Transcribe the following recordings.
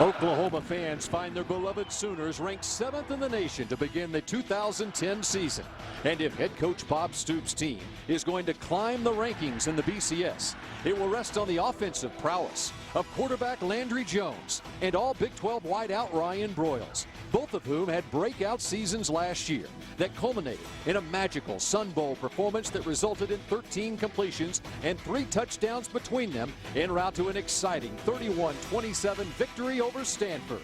Oklahoma fans find their beloved Sooners ranked 7th in the nation to begin the 2010 season. And if head coach Bob Stoops' team is going to climb the rankings in the BCS, it will rest on the offensive prowess of quarterback Landry Jones and all Big 12 wideout Ryan Broyles, both of whom had breakout seasons last year that culminated in a magical Sun Bowl performance that resulted in 13 completions and 3 touchdowns between them en route to an exciting 31-27 victory over Stanford.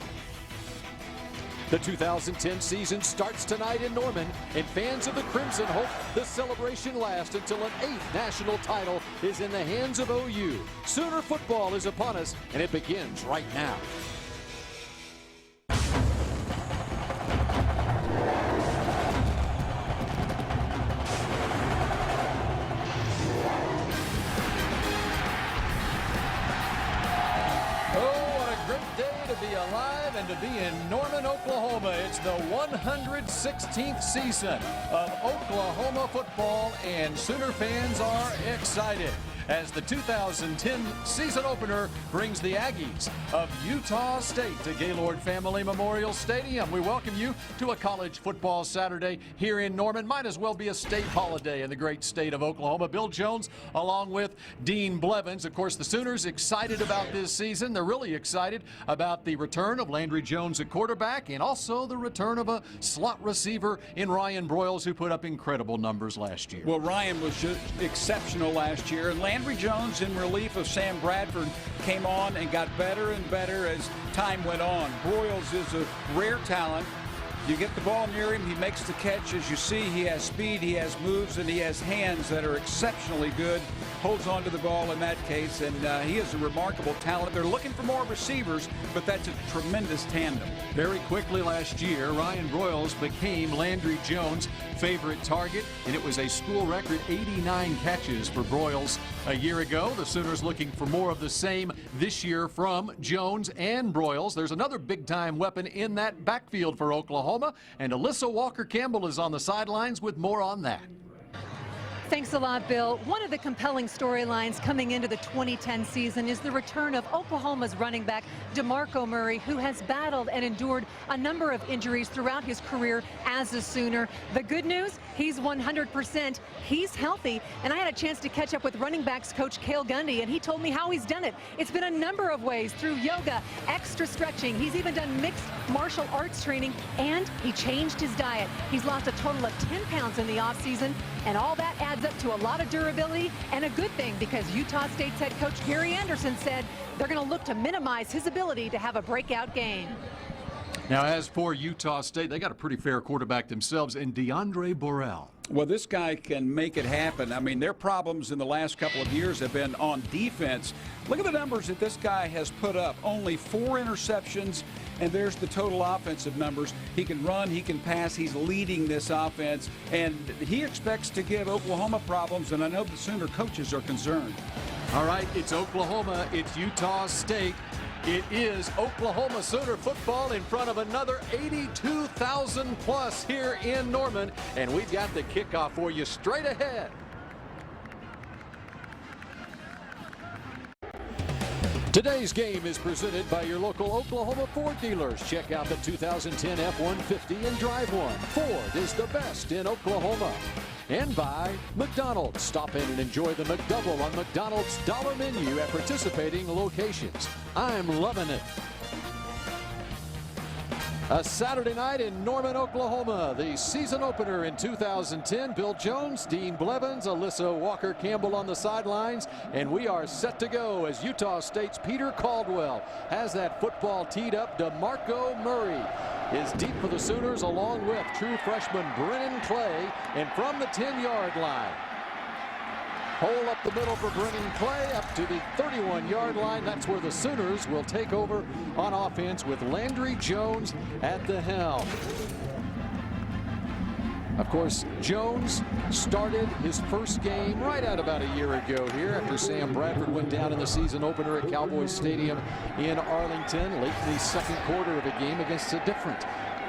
The 2010 season starts tonight in Norman, and fans of the Crimson hope the celebration lasts until an 8th national title is in the hands of OU. Sooner football is upon us, and it begins right now. And to be in Norman, Oklahoma. It's the 116th season of Oklahoma football, and Sooner fans are excited as the 2010 season opener brings the Aggies of Utah State to Gaylord Family Memorial Stadium. We welcome you to a college football Saturday here in Norman. Might as well be a state holiday in the great state of Oklahoma. Bill Jones along with Dean Blevins. Of course, the Sooners excited about this season. They're really excited about the return of Landry Jones at quarterback and also the return of a slot receiver in Ryan Broyles, who put up incredible numbers last year. Well, Ryan was just exceptional last year, and Landry Jones, in relief of Sam Bradford, came on and got better and better as time went on. Broyles is a rare talent. You get the ball near him, he makes the catch. As you see, he has speed, he has moves, and he has hands that are exceptionally good. Holds on to the ball in that case, and he is a remarkable talent. They're looking for more receivers, but that's a tremendous tandem. Very quickly last year, Ryan Broyles became Landry Jones' favorite target, and it was a school record 89 catches for Broyles a year ago. The Sooners looking for more of the same this year from Jones and Broyles. There's another big-time weapon in that backfield for Oklahoma, and Alyssa Walker-Campbell is on the sidelines with more on that. Thanks a lot, Bill. One of the compelling storylines coming into the 2010 season is the return of Oklahoma's running back, DeMarco Murray, who has battled and endured a number of injuries throughout his career as a Sooner. The good news, he's 100%. He's healthy, and I had a chance to catch up with running backs coach Cale Gundy, and he told me how he's done it. It's been a number of ways, through yoga, extra stretching. He's even done mixed martial arts training, and he changed his diet. He's lost a total of 10 pounds in the offseason, and all that adds up to a lot of durability, and a good thing, because Utah State's head coach Gary Anderson said they're going to look to minimize his ability to have a breakout game. Now, as for Utah State, they got a pretty fair quarterback themselves in DeAndre Borrell. Well, this guy can make it happen. I mean, their problems in the last couple of years have been on defense. Look at the numbers that this guy has put up. Only 4 interceptions, and there's the total offensive numbers. He can run, he can pass, he's leading this offense, and he expects to give Oklahoma problems, and I know the Sooner coaches are concerned. All right, it's Oklahoma, it's Utah State. It is Oklahoma Sooner football in front of another 82,000 plus here in Norman, and we've got the kickoff for you straight ahead. Today's game is presented by your local Oklahoma Ford dealers. Check out the 2010 F-150 and drive one. Ford is the best in Oklahoma. And by McDonald's. Stop in and enjoy the McDouble on McDonald's dollar menu at participating locations. I'm loving it. A Saturday night in Norman, Oklahoma, the season opener in 2010. Bill Jones, Dean Blevins, Alyssa Walker-Campbell on the sidelines, and we are set to go as Utah State's Peter Caldwell has that football teed up. DeMarco Murray is deep for the Sooners, along with true freshman Brennan Clay, and from the 10-yard line. Hole up the middle for Brennan Clay, up to the 31-yard line. That's where the Sooners will take over on offense with Landry Jones at the helm. Of course, Jones started his first game right out about a year ago here after Sam Bradford went down in the season opener at Cowboys Stadium in Arlington, late in the second quarter of a game against a different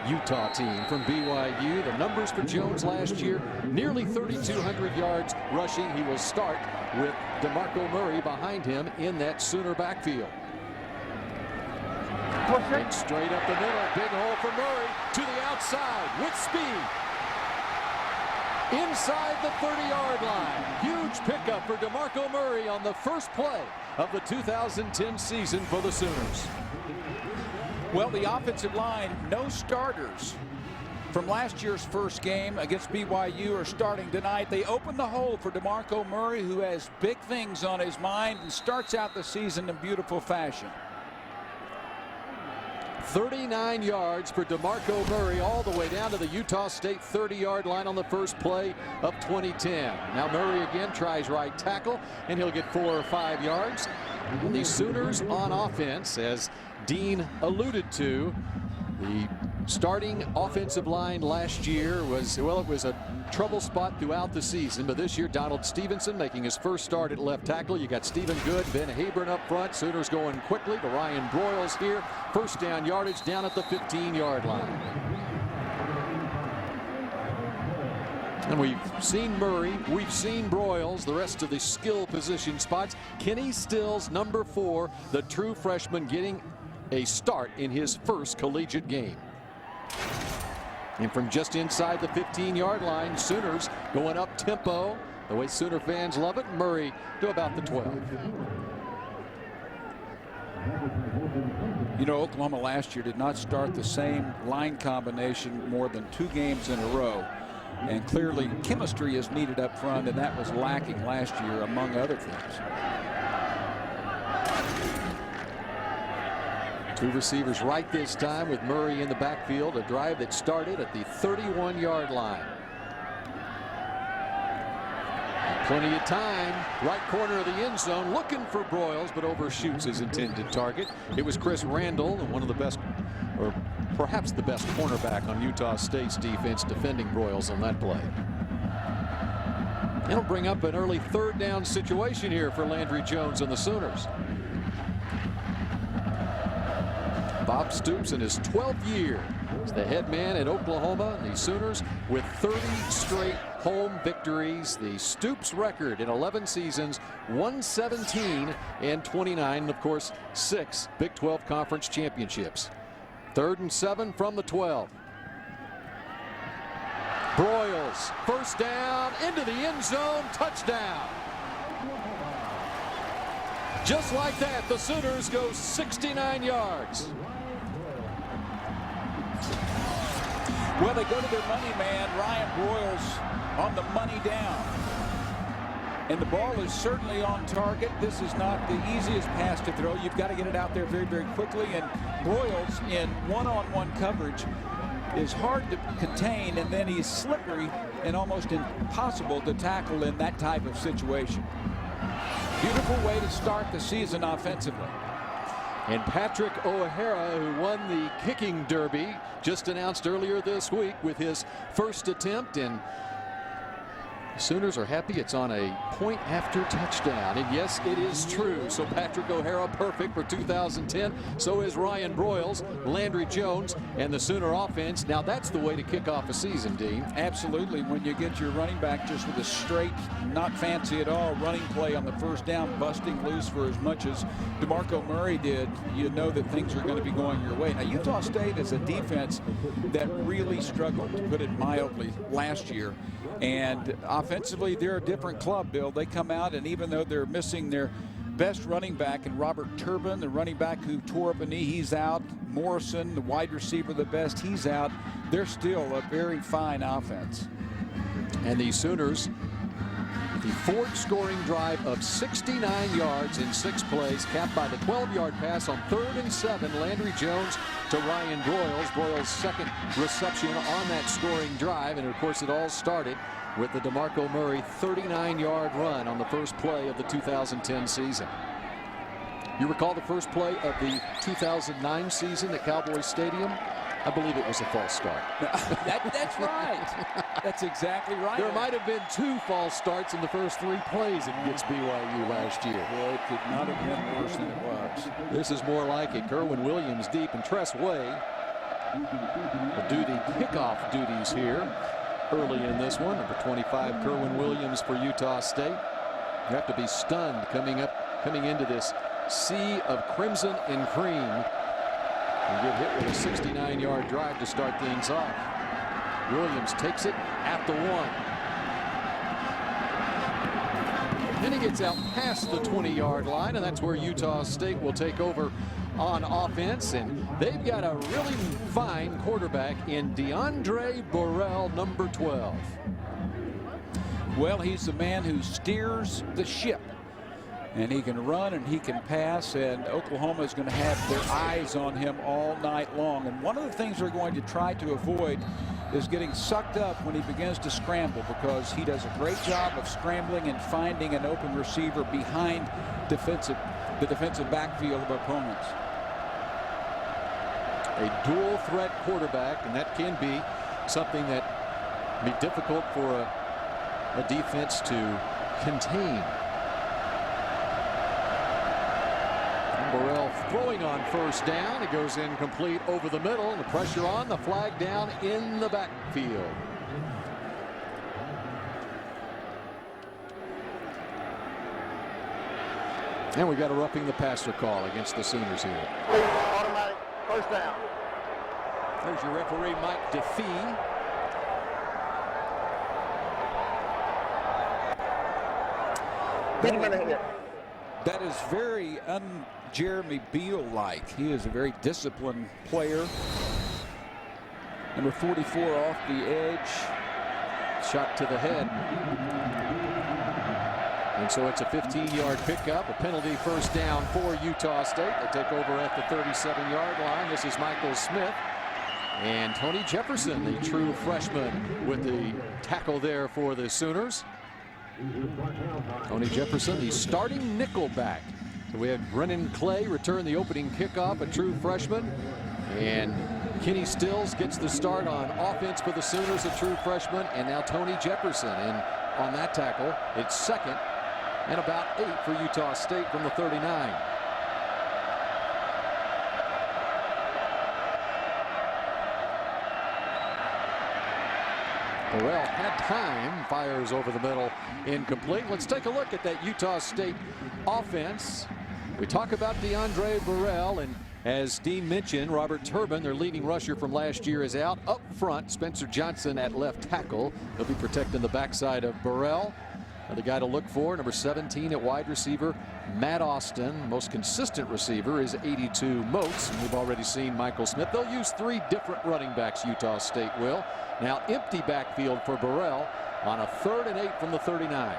Utah team from BYU. The numbers for Jones last year, nearly 3,200 yards rushing. He will start with DeMarco Murray behind him in that Sooner backfield. And straight up the middle, big hole for Murray to the outside with speed. Inside the 30-yard line. Huge pickup for DeMarco Murray on the first play of the 2010 season for the Sooners. Well, the offensive line, no starters from last year's first game against BYU are starting tonight. They open the hole for DeMarco Murray, who has big things on his mind and starts out the season in beautiful fashion. 39 yards for DeMarco Murray all the way down to the Utah State 30-yard line on the first play of 2010. Now Murray again tries right tackle, and he'll get 4 or 5 yards. And the Sooners on offense, as Dean alluded to, the starting offensive line last year was, well, it was a trouble spot throughout the season, but this year Donald Stevenson making his first start at left tackle. You got Stephen Good, Ben Habern up front. Sooners going quickly to Ryan Broyles here. First down yardage down at the 15-yard line. And we've seen Murray, we've seen Broyles, the rest of the skill position spots. Kenny Stills, number 4, the true freshman, getting a start in his first collegiate game. And from just inside the 15-yard line, Sooners going up tempo, the way Sooner fans love it. Murray to about the 12. You know, Oklahoma last year did not start the same line combination more than 2 games in a row. And clearly chemistry is needed up front, and that was lacking last year, among other things. 2 receivers right this time with Murray in the backfield. A drive that started at the 31-yard line. Plenty of time. Right corner of the end zone, looking for Broyles, but overshoots his intended target. It was Chris Randall, one of the best, or perhaps the best cornerback on Utah State's defense, defending Broyles on that play. It'll bring up an early 3rd down situation here for Landry Jones and the Sooners. Bob Stoops in his 12th year as the head man at Oklahoma. The Sooners with 30 straight home victories. The Stoops record in 11 seasons, 117 and 29, and of course 6 Big 12 Conference championships. 3rd and 7 from the 12. Broyles, first down, into the end zone, touchdown. Just like that, the Sooners go 69 yards. Well, they go to their money man, Ryan Broyles, on the money down. And the ball is certainly on target. This is not the easiest pass to throw. You've got to get it out there very, very quickly. And Broyles in one-on-one coverage is hard to contain, and then he's slippery and almost impossible to tackle in that type of situation. Beautiful way to start the season offensively. And Patrick O'Hara, who won the kicking derby, just announced earlier this week with his first attempt, and Sooners are happy it's on a point after touchdown. And yes, it is true. So Patrick O'Hara perfect for 2010. So is Ryan Broyles, Landry Jones, and the Sooner offense. Now that's the way to kick off a season, Dean. Absolutely. When you get your running back just with a straight, not fancy at all, running play on the first down, busting loose for as much as DeMarco Murray did, you know that things are going to be going your way. Now, Utah State is a defense that really struggled, to put it mildly, last year. And offensively, they're a different club, Bill. They come out, and even though they're missing their best running back in Robert Turbin, the running back who tore up a knee, he's out. Morrison, the wide receiver, the best, he's out. They're still a very fine offense. And the Sooners, the fourth scoring drive of 69 yards in 6 plays, capped by the 12-yard pass on 3rd and 7. Landry Jones to Ryan Broyles. Broyles' second reception on that scoring drive. And of course, it all started with the DeMarco Murray 39-yard run on the first play of the 2010 season. You recall the first play of the 2009 season at Cowboys Stadium? I believe it was a false start. That's right. That's exactly right. There might have been 2 false starts in the first 3 plays against BYU last year. Well, it could not have been worse than it was. This is more like it. Kerwin Williams deep, and Tress Way will do the kickoff duties here early in this one. Number 25, Kerwin Williams for Utah State. You have to be stunned coming into this sea of crimson and cream. and get hit with a 69-yard drive to start things off. Williams takes it at the 1. Then he gets out past the 20-yard line, and that's where Utah State will take over on offense. And they've got a really fine quarterback in DeAndre Burrell, number 12. Well, he's the man who steers the ship. And he can run and he can pass, and Oklahoma is going to have their eyes on him all night long. And one of the things they're going to try to avoid is getting sucked up when he begins to scramble, because he does a great job of scrambling and finding an open receiver behind the defensive backfield of opponents. A dual threat quarterback, and that can be something that be difficult for a defense to contain. Burrell throwing on first down. It goes incomplete over the middle. The pressure on, the flag down in the backfield. And we got a roughing the passer call against the Sooners here. Automatic first down. There's your referee, Mike DeFee. That is very Jeremy Beal-like. He is a very disciplined player. Number 44 off the edge. Shot to the head. And so it's a 15-yard pickup, a penalty first down for Utah State. They take over at the 37-yard line. This is Michael Smith. And Tony Jefferson, the true freshman, with the tackle there for the Sooners. Tony Jefferson, the starting nickelback. So we have Brennan Clay return the opening kickoff, a true freshman. And Kenny Stills gets the start on offense for the Sooners, a true freshman. And now Tony Jefferson. And on that tackle, it's second and about 8 for Utah State from the 39. Burrell had time, fires over the middle, incomplete. Let's take a look at that Utah State offense. We talk about DeAndre Burrell, and as Dean mentioned, Robert Turbin, their leading rusher from last year, is out. Up front, Spencer Johnson at left tackle. He'll be protecting the backside of Burrell. The guy to look for, number 17 at wide receiver, Matt Austin. Most consistent receiver is 82 Moats. We've already seen Michael Smith. They'll use 3 different running backs, Utah State will. Now empty backfield for Burrell on a 3rd and 8 from the 39.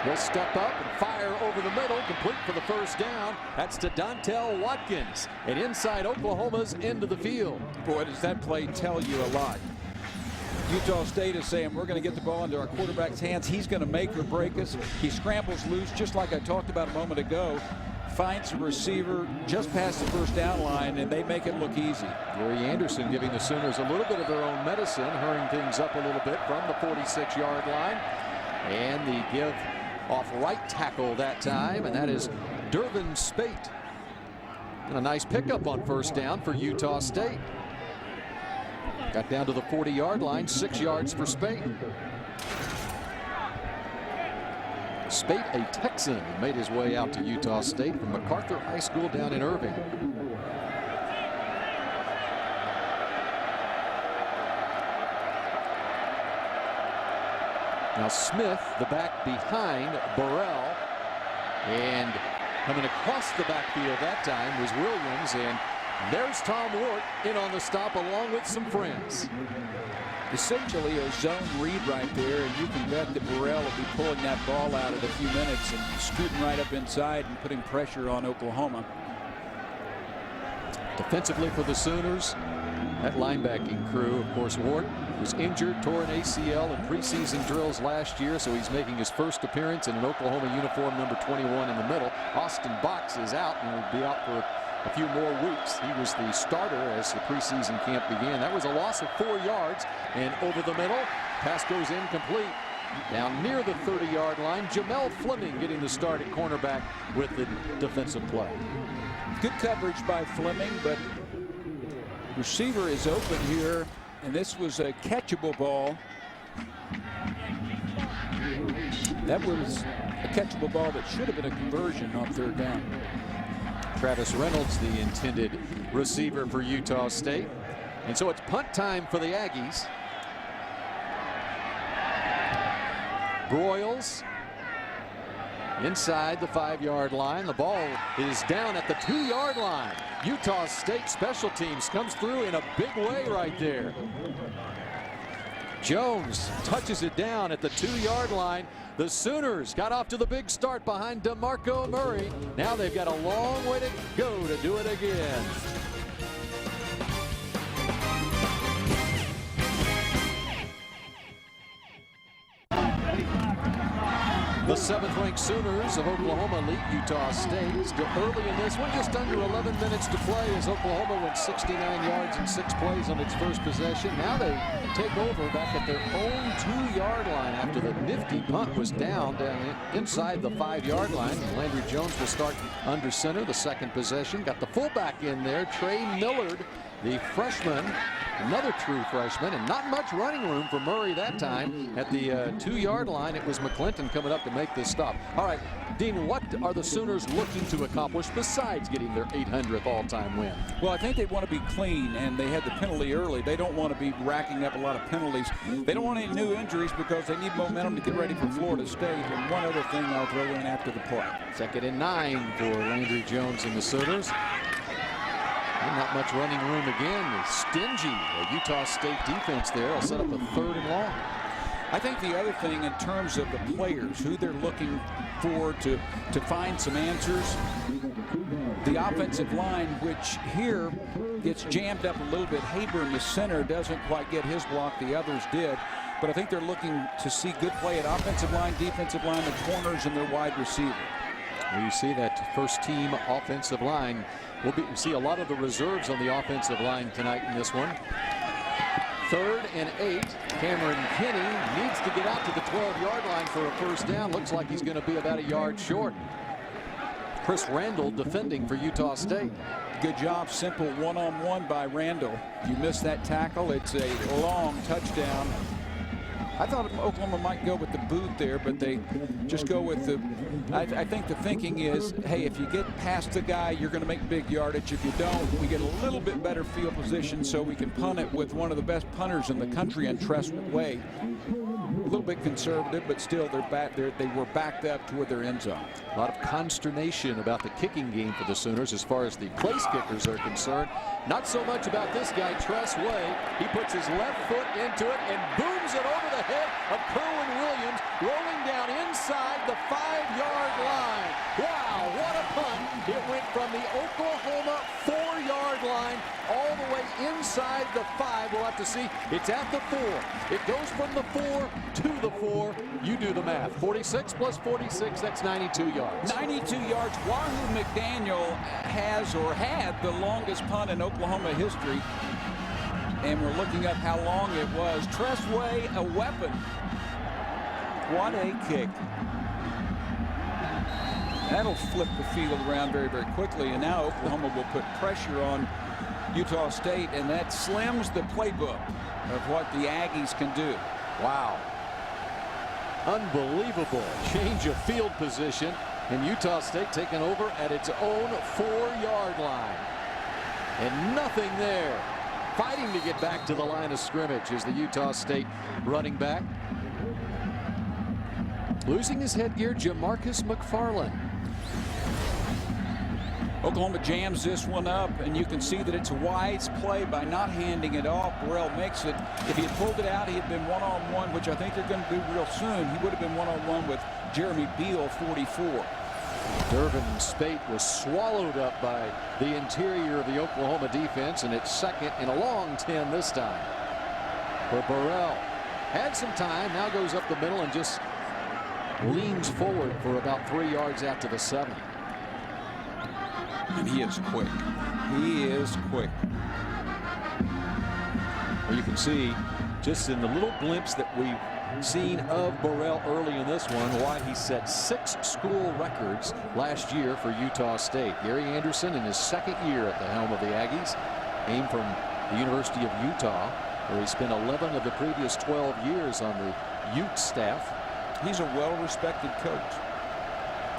He'll step up and fire over the middle, complete for the first down. That's to Dontel Watkins, and inside Oklahoma's end of the field. Boy, does that play tell you a lot. Utah State is saying, we're going to get the ball into our quarterback's hands. He's going to make or break us. He scrambles loose, just like I talked about a moment ago. Finds a receiver just past the first down line, and they make it look easy. Gary Anderson giving the Sooners a little bit of their own medicine, hurrying things up a little bit from the 46-yard line. And the give off right tackle that time, and that is Durbin Spate. And a nice pickup on first down for Utah State. Got down to the 40-yard line, 6 yards for Spate. Spate, a Texan, made his way out to Utah State from MacArthur High School down in Irving. Now Smith, the back behind Burrell, and coming across the backfield that time was Williams, and there's Tom Ward in on the stop along with some friends. Essentially a zone read right there, and you can bet that Burrell will be pulling that ball out in a few minutes and scooting right up inside and putting pressure on Oklahoma. Defensively for the Sooners, that linebacking crew, of course, Ward was injured, tore an ACL in preseason drills last year, so he's making his first appearance in an Oklahoma uniform, number 21 in the middle. Austin Box is out and will be out for a few more weeks. He was the starter as the preseason camp began. That was a loss of 4 yards, and over the middle, pass goes incomplete. Down near the 30-yard line, Jamel Fleming getting the start at cornerback with the defensive play. Good coverage by Fleming, but receiver is open here, and this was a catchable ball. That was a catchable ball that should have been a conversion on 3rd down. Travis Reynolds, the intended receiver for Utah State. And so it's punt time for the Aggies. Broyles inside the 5-yard line. The ball is down at the 2-yard line. Utah State special teams comes through in a big way right there. Jones touches it down at the 2-yard line. The Sooners got off to the big start behind DeMarco Murray. Now they've got a long way to go to do it again. The 7th-ranked Sooners of Oklahoma lead Utah State. Still early in this one, just under 11 minutes to play as Oklahoma went 69 yards in 6 plays on its first possession. Now they take over back at their own 2-yard line after the nifty punt was down inside the 5-yard line. Landry Jones will start under center. The second possession got the fullback in there, Trey Millard, the freshman. Another true freshman, and not much running room for Murray that time. At the 2-yard line, it was McClinton coming up to make this stop. All right, Dean, what are the Sooners looking to accomplish besides getting their 800th all-time win? Well, I think they want to be clean, and they had the penalty early. They don't want to be racking up a lot of penalties. They don't want any new injuries because they need momentum to get ready for Florida State. And one other thing I'll throw in after the play. 2nd and 9 for Landry Jones and the Sooners. Not much running room again. Stingy Utah State defense there. Will set up a 3rd and long. I think the other thing in terms of the players, who they're looking for to find some answers, the offensive line, which here gets jammed up a little bit. Haber in the center doesn't quite get his block. The others did. But I think they're looking to see good play at offensive line, defensive line, the corners, and their wide receiver. Well, you see that first team offensive line. We'll see a lot of the reserves on the offensive line tonight in this one. 3rd and 8. Cameron Kinney needs to get out to the 12-yard line for a first down. Looks like he's going to be about a yard short. Chris Randall defending for Utah State. Good job. Simple one-on-one by Randall. If you miss that tackle, it's a long touchdown. I thought Oklahoma might go with the boot there, but they just go with the. I think the thinking is, hey, if you get past the guy, you're going to make big yardage. If you don't, we get a little bit better field position so we can punt it with one of the best punters in the country in Tress Way. A little bit conservative, but still they're back there. They were backed up toward their end zone. A lot of consternation about the kicking game for the Sooners as far as the place kickers are concerned. Not so much about this guy, Tress Way. He puts his left foot into it and booms it over the head of Kerwin Williams, rolling down inside the 5-yard line. Wow, what a punt. It went from the Oklahoma 4-yard line all the way inside the 5. We'll have to see. It's at the 4. It goes from the 4 to the 4. You do the math. 46 plus 46, that's 92 yards. 92 yards. Wahoo McDaniel has or had the longest punt in Oklahoma history. And we're looking up how long it was. Tress Way, a weapon. What a kick. That'll flip the field around very, very quickly. And now Oklahoma will put pressure on Utah State, and that slims the playbook of what the Aggies can do. Wow. Unbelievable change of field position, and Utah State taking over at its own 4-yard line. And nothing there. Fighting to get back to the line of scrimmage is the Utah State running back. Losing his headgear, Jamarcus McFarland. Oklahoma jams this one up, and you can see that it's a wise play by not handing it off. Burrell makes it. If he had pulled it out, he had been one-on-one, which I think they're going to do real soon. He would have been one-on-one with Jeremy Beal, 44. Durbin Spate was swallowed up by the interior of the Oklahoma defense, and it's 2nd and a long 10 this time. For Burrell. Had some time, now goes up the middle and just leans forward for about 3 yards out to the 7. And he is quick. He is quick. Well, you can see just in the little glimpse that we've seen of Burrell early in this one why he set 6 school records last year for Utah State. Gary Anderson in his 2nd year at the helm of the Aggies came from the University of Utah, where he spent 11 of the previous 12 years on the Ute staff. he's a well-respected coach.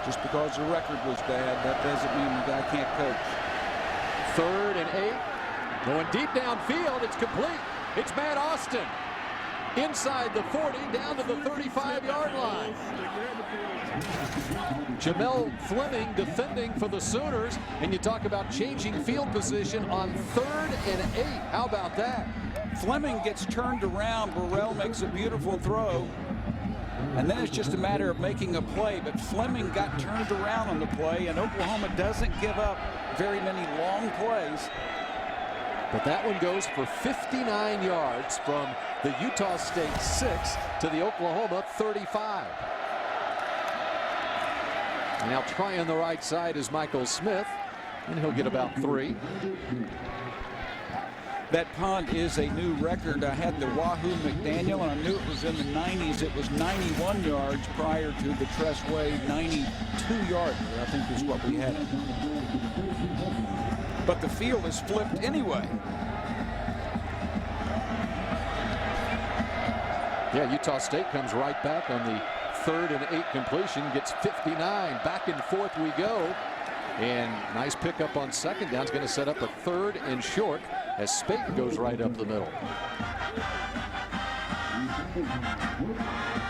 Just because the record was bad, that doesn't mean the guy can't coach. 3rd and 8. Going deep downfield. It's complete. It's Matt Austin. Inside the 40, down to the 35-yard line. Jamel Fleming defending for the Sooners. And you talk about changing field position on 3rd and 8. How about that? Fleming gets turned around. Burrell makes a beautiful throw. And then it's just a matter of making a play. But Fleming got turned around on the play, and Oklahoma doesn't give up very many long plays. But that one goes for 59 yards from the Utah State 6 to the Oklahoma 35. Now trying the right side is Michael Smith, and he'll get about 3. That punt is a new record. I had the Wahoo McDaniel, and I knew it was in the 90s. It was 91 yards prior to the Tressway 92-yarder, I think is what we had. But the field is flipped anyway. Yeah, Utah State comes right back on the 3rd and 8 completion, gets 59. Back and forth we go. And nice pickup on 2nd down. It's going to set up a 3rd and short as Spate goes right up the middle.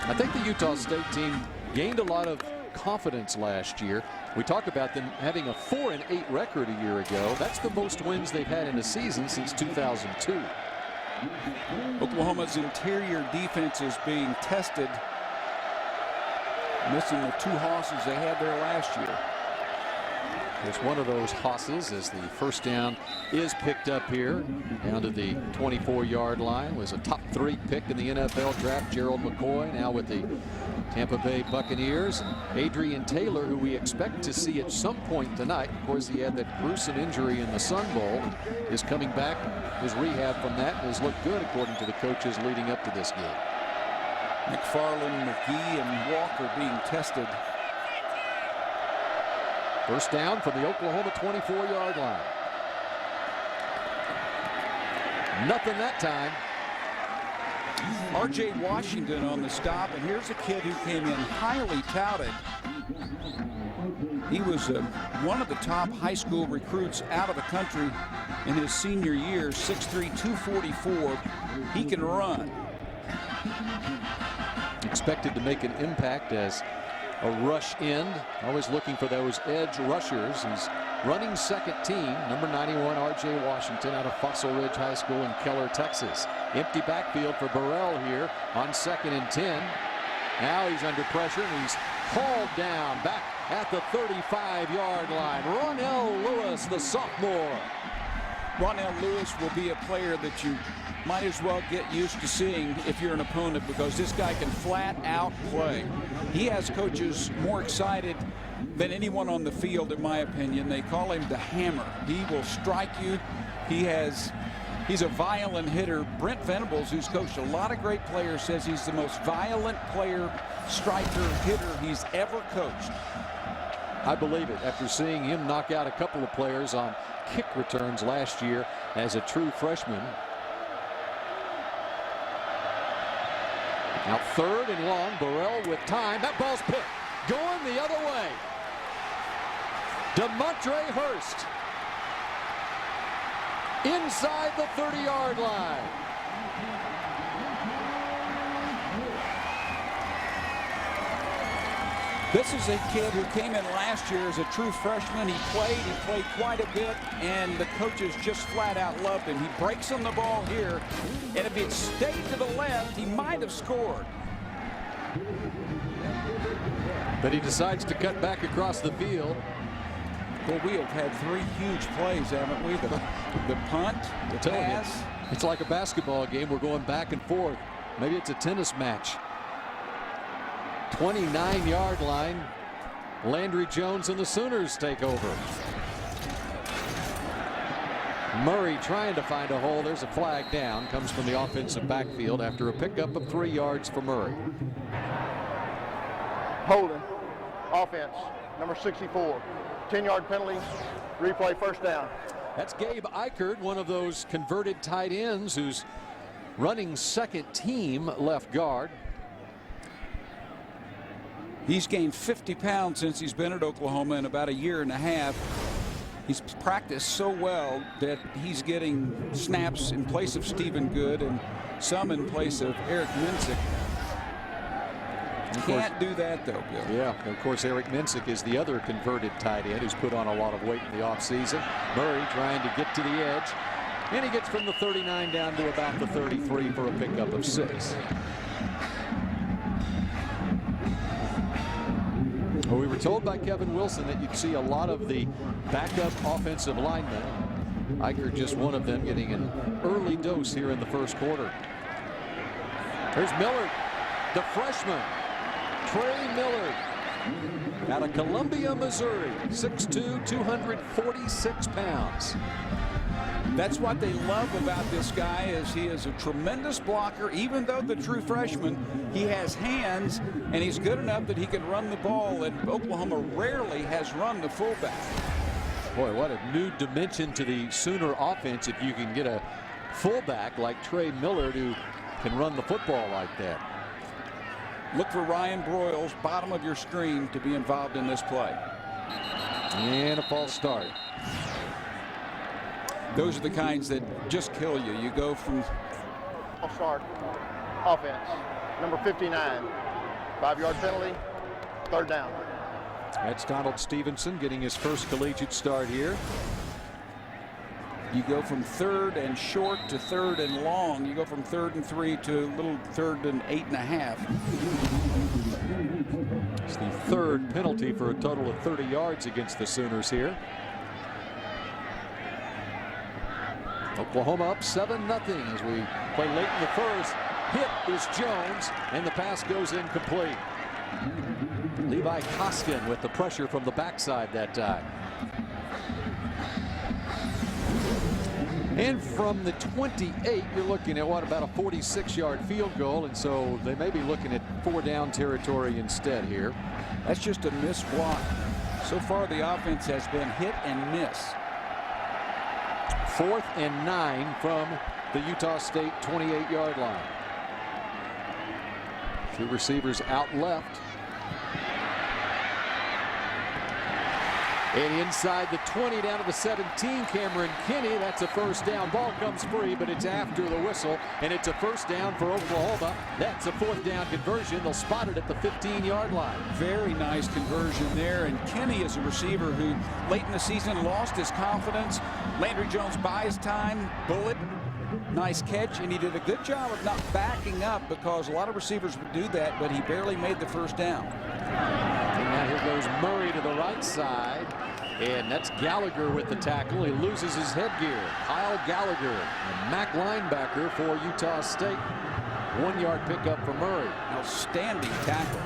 I think the Utah State team gained a lot of confidence last year. We talk about them having a 4 and 8 record a year ago. That's the most wins they've had in a season since 2002. Oklahoma's interior defense is being tested, missing the 2 hosses they had there last year. It's one of those hosses as the 1st down is picked up here down to the 24-yard line. Was a top 3 pick in the NFL draft. Gerald McCoy now with the Tampa Bay Buccaneers. Adrian Taylor, who we expect to see at some point tonight. Of course, he had that gruesome injury in the Sun Bowl. Is coming back, his rehab from that, and has looked good according to the coaches leading up to this game. McFarland, McGee, and Walker being tested. 1st down from the Oklahoma 24-yard line. Nothing that time. R.J. Washington on the stop, and here's a kid who came in highly touted. He was one of the top high school recruits out of the country in his senior year, 6'3", 244. He can run. Expected to make an impact as a rush end, always looking for those edge rushers. He's running 2nd team, number 91, R.J. Washington out of Fossil Ridge High School in Keller, Texas. Empty backfield for Burrell here on 2nd and 10. Now he's under pressure, and he's hauled down back at the 35-yard line. Ronell Lewis, the sophomore. Ronell Lewis will be a player that you might as well get used to seeing if you're an opponent, because this guy can flat out play. He has coaches more excited than anyone on the field, in my opinion. They call him the Hammer. He will strike you. He's a violent hitter. Brent Venables, who's coached a lot of great players, says he's the most violent player, striker, hitter he's ever coached. I believe it after seeing him knock out a couple of players on kick returns last year as a true freshman. Now 3rd and long, Burrell with time. That ball's picked. Going the other way. DeMontre Hurst. Inside the 30-yard line. This is a kid who came in last year as a true freshman. He played quite a bit, and the coaches just flat out loved him. He breaks on the ball here, and if it stayed to the left, he might have scored. But he decides to cut back across the field. Well, we have had 3 huge plays, haven't we? The punt, the pass. It's like a basketball game. We're going back and forth. Maybe it's a tennis match. 29-yard line. Landry Jones and the Sooners take over. Murray trying to find a hole. There's a flag down. Comes from the offensive backfield after a pickup of 3 yards for Murray. Holding. Offense. Number 64. 10-yard penalty. Replay 1st down. That's Gabe Eichert, one of those converted tight ends who's running 2nd team left guard. He's gained 50 pounds since he's been at Oklahoma in about a year and a half. He's practiced so well that he's getting snaps in place of Stephen Good and some in place of Eric Minsick. Can't do that, though, Bill. Yeah, of course, Eric Minsick is the other converted tight end who's put on a lot of weight in the offseason. Murray trying to get to the edge, and he gets from the 39 down to about the 33 for a pickup of 6. Well, we were told by Kevin Wilson that you'd see a lot of the backup offensive linemen. Iger just one of them, getting an early dose here in the first quarter. There's Millard, the freshman. Trey Millard out of Columbia, Missouri, 6'2", 246 pounds. That's what they love about this guy, is he is a tremendous blocker. Even though the true freshman, he has hands, and he's good enough that he can run the ball, and Oklahoma rarely has run the fullback. Boy, what a new dimension to the Sooner offense if you can get a fullback like Trey Millard who can run the football like that. Look for Ryan Broyles, bottom of your screen, to be involved in this play. And a false start. Those are the kinds that just kill you. You go from False start. Offense. Number 59. 5-yard penalty. 3rd down. That's Donald Stevenson getting his first collegiate start here. You go from 3rd and short to 3rd and long. You go from 3rd and 3 to little 3rd and 8.5. It's the 3rd penalty for a total of 30 yards against the Sooners here. Oklahoma up 7-0 as we play late in the first. Hit is Jones, and the pass goes incomplete. Levi Koskin with the pressure from the backside that time. And from the 28, you're looking at what, about a 46-yard field goal, and so they may be looking at 4-down territory instead here. That's just a missed block. So far, the offense has been hit and miss. 4th and 9 from the Utah State 28-yard line. 2 receivers out left. And inside the 20 down to the 17, Cameron Kinney. That's a first down. Ball comes free, but it's after the whistle, and it's a first down for Oklahoma. That's a 4th down conversion. They'll spot it at the 15-yard line. Very nice conversion there, and Kinney is a receiver who late in the season lost his confidence. Landry Jones buys time. Bullet. Nice catch, and he did a good job of not backing up, because a lot of receivers would do that, but he barely made the first down. And now here goes Murray to the right side, and that's Gallagher with the tackle. He loses his headgear. Kyle Gallagher, a MAC linebacker for Utah State. 1-yard pickup for Murray. Outstanding tackle.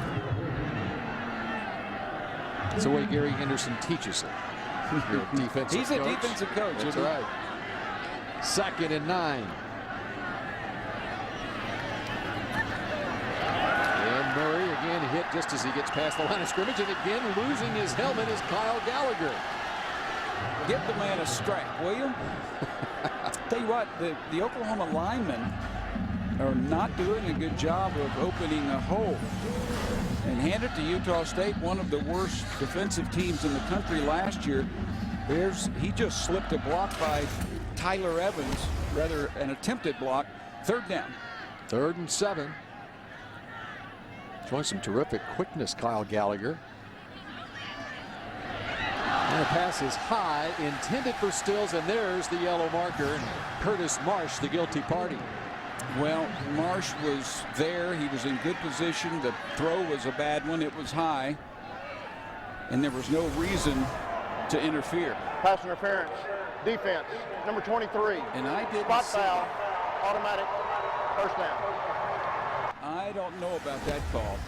That's the way Gary Henderson teaches it. He's a defensive coach. That's right. 2nd and 9. And Murray again hit just as he gets past the line of scrimmage, and again losing his helmet is Kyle Gallagher. Get the man a strike, will you? Tell you what, the Oklahoma linemen are not doing a good job of opening a hole. And hand it to Utah State, one of the worst defensive teams in the country last year. He just slipped a block by Tyler Evans, rather an attempted block. 3rd down. 3rd and 7. Showing some terrific quickness, Kyle Gallagher. And the pass is high, intended for Stills, and there's the yellow marker. And Curtis Marsh, the guilty party. Well, Marsh was there. He was in good position. The throw was a bad one. It was high, and there was no reason to interfere. Pass interference. Defense. Number 23. And I didn't Spot see. foul. Automatic. First down. I don't know about that call.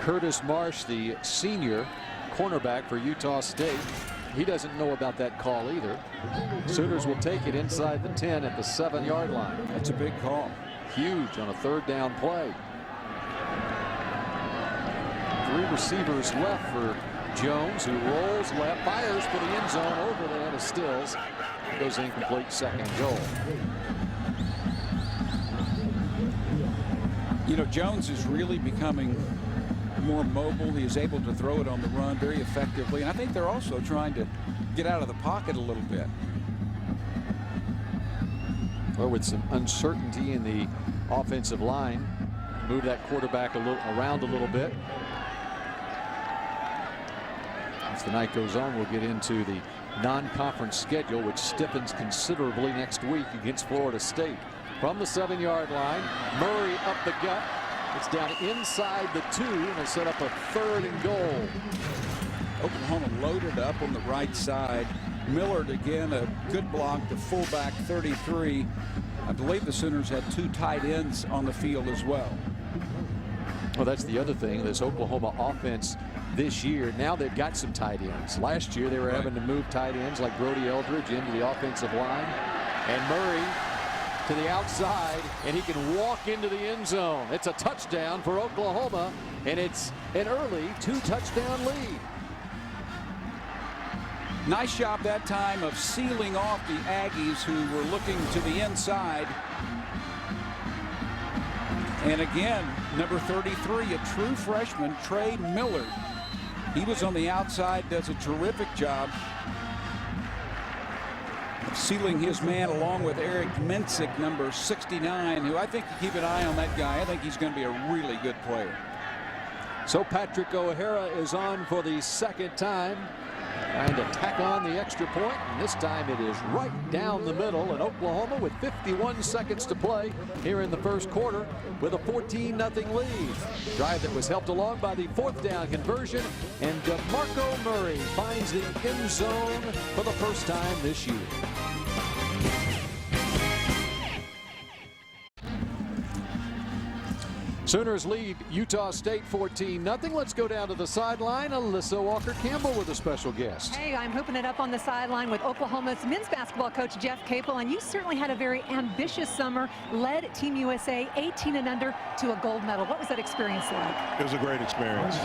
Curtis Marsh, the senior cornerback for Utah State. He doesn't know about that call either. Sooners will take it inside the 10 at the 7-yard line. That's a big call. Huge on a 3rd down play. 3 receivers left for Jones, who rolls left, fires for the end zone over the head of Stills. Goes incomplete, 2nd and goal. You know, Jones is really becoming more mobile. He is able to throw it on the run very effectively. And I think they're also trying to get out of the pocket a little bit. Well, with some uncertainty in the offensive line, move that quarterback around a little bit. As the night goes on, we'll get into the non-conference schedule, which stiffens considerably next week against Florida State. From the 7-yard line, Murray up the gut. It's down inside the 2, and they set up a 3rd and goal. Oklahoma loaded up on the right side. Millard again, a good block to fullback 33. I believe the Sooners had 2 tight ends on the field as well. Well, that's the other thing. This Oklahoma offense this year, now they've got some tight ends. Last year they were having to move tight ends like Brody Eldridge into the offensive line. And Murray to the outside, and he can walk into the end zone. It's a touchdown for Oklahoma, and it's an early 2-touchdown lead. Nice job that time of sealing off the Aggies, who were looking to the inside. And again, number 33, a true freshman, Trey Millard. He was on the outside, does a terrific job of sealing his man along with Eric Mensick, number 69, who I think you keep an eye on that guy. I think he's going to be a really good player. So Patrick O'Hara is on for the 2nd time, trying to tack on the extra point, and this time it is right down the middle, and Oklahoma with 51 seconds to play here in the 1st quarter with a 14-0 lead. Drive that was helped along by the 4th down conversion, and DeMarco Murray finds the end zone for the first time this year. Sooners lead Utah State 14-0. Let's go down to the sideline. Alyssa Walker-Campbell with a special guest. Hey, I'm hoping it up on the sideline with Oklahoma's men's basketball coach Jeff Capel, and you certainly had a very ambitious summer, led Team USA 18 and under to a gold medal. What was that experience like? It was a great experience.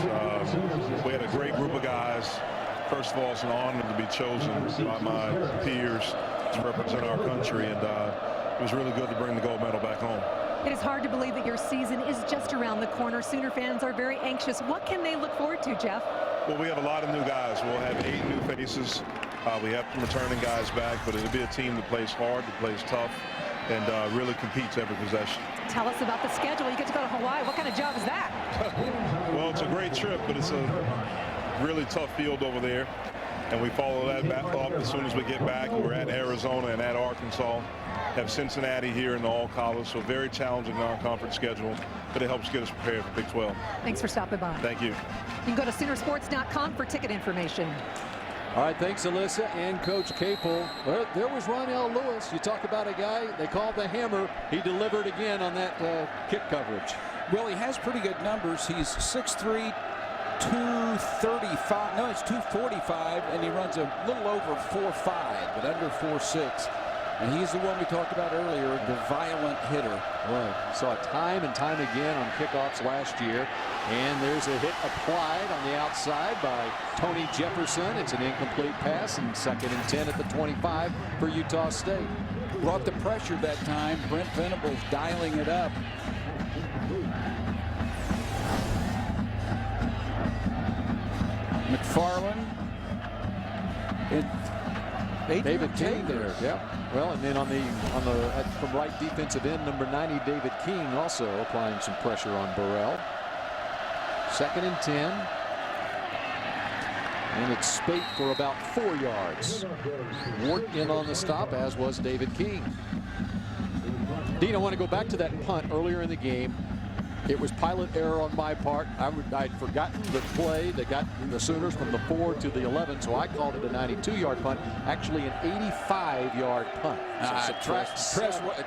We had a great group of guys. First of all, it's an honor to be chosen by my peers to represent our country, and it was really good to bring the gold medal back home. It is hard to believe that your season is just around the corner. Sooner fans are very anxious. What can they look forward to, Jeff? Well, we have a lot of new guys. We'll have 8 new faces. We have some returning guys back, but it'll be a team that plays hard, that plays tough, and really competes every possession. Tell us about the schedule. You get to go to Hawaii. What kind of job is that? Well, it's a great trip, but it's a really tough field over there. And we follow that back up as soon as we get back. We're at Arizona and at Arkansas. Have Cincinnati here in the all-college, so very challenging non-conference schedule, but it helps get us prepared for Big 12. Thanks for stopping by. Thank you. You can go to Soonersports.com for ticket information. All right, thanks, Alyssa and Coach Capel. Well, there was Ronell Lewis. You talk about a guy they called the Hammer. He delivered again on that kick coverage. Well, he has pretty good numbers. He's 6'3", 235. No, it's 245, and he runs a little over 4'5", but under 4'6". And he's the one we talked about earlier, the violent hitter. Well, saw it time and time again on kickoffs last year. And there's a hit applied on the outside by Tony Jefferson. It's an incomplete pass, and 2nd and 10 at the 25 for Utah State. Brought the pressure that time. Brent Venables dialing it up. McFarland. David King there. Yeah. Well, and then on the from right defensive end, number 90, David King, also applying some pressure on Burrell. 2nd and 10. And it's Spate for about 4 yards. Ward in on the stop, as was David King. Dean, I want to go back to that punt earlier in the game. It was pilot error on my part. I'd forgotten the play that got the Sooners from the 4 to the 11, so I called it a 92-yard punt. Actually, an 85-yard punt.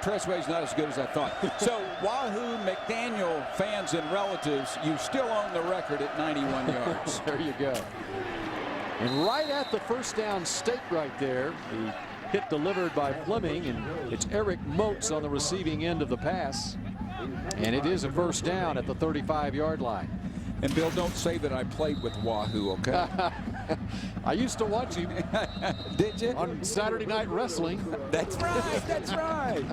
Tressway's not as good as I thought. So, Wahoo McDaniel fans and relatives, you still own the record at 91 yards. There you go. And right at the first down stake right there, the hit delivered by Fleming, and it's Eric Moats on the receiving end of the pass. And it is a first down at the 35-yard line. And Bill, don't say that I played with Wahoo, okay? I used to watch him. Did you? On Saturday Night Wrestling. That's right. That's right.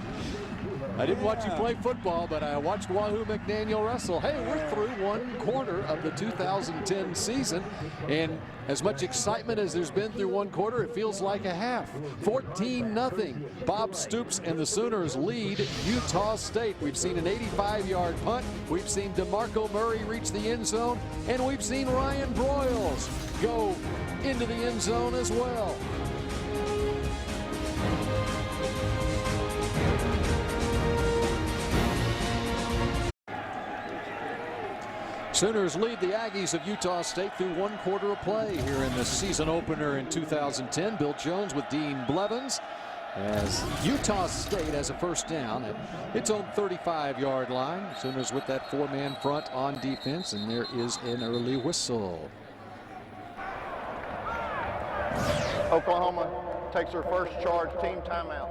I didn't watch you play football, but I watched Wahoo McDaniel wrestle. Hey, we're through one quarter of the 2010 season, and as much excitement as there's been through one quarter, it feels like a half. 14-0. Bob Stoops and the Sooners lead Utah State. We've seen an 85-yard punt. We've seen DeMarco Murray reach the end zone, and we've seen Ryan Broyles go into the end zone as well. Sooners lead the Aggies of Utah State through one quarter of play here in the season opener in 2010. Bill Jones with Dean Blevins as Utah State has a first down at its own 35-yard line. Sooners with that four-man front on defense, and there is an early whistle. Oklahoma takes their first charge team timeout.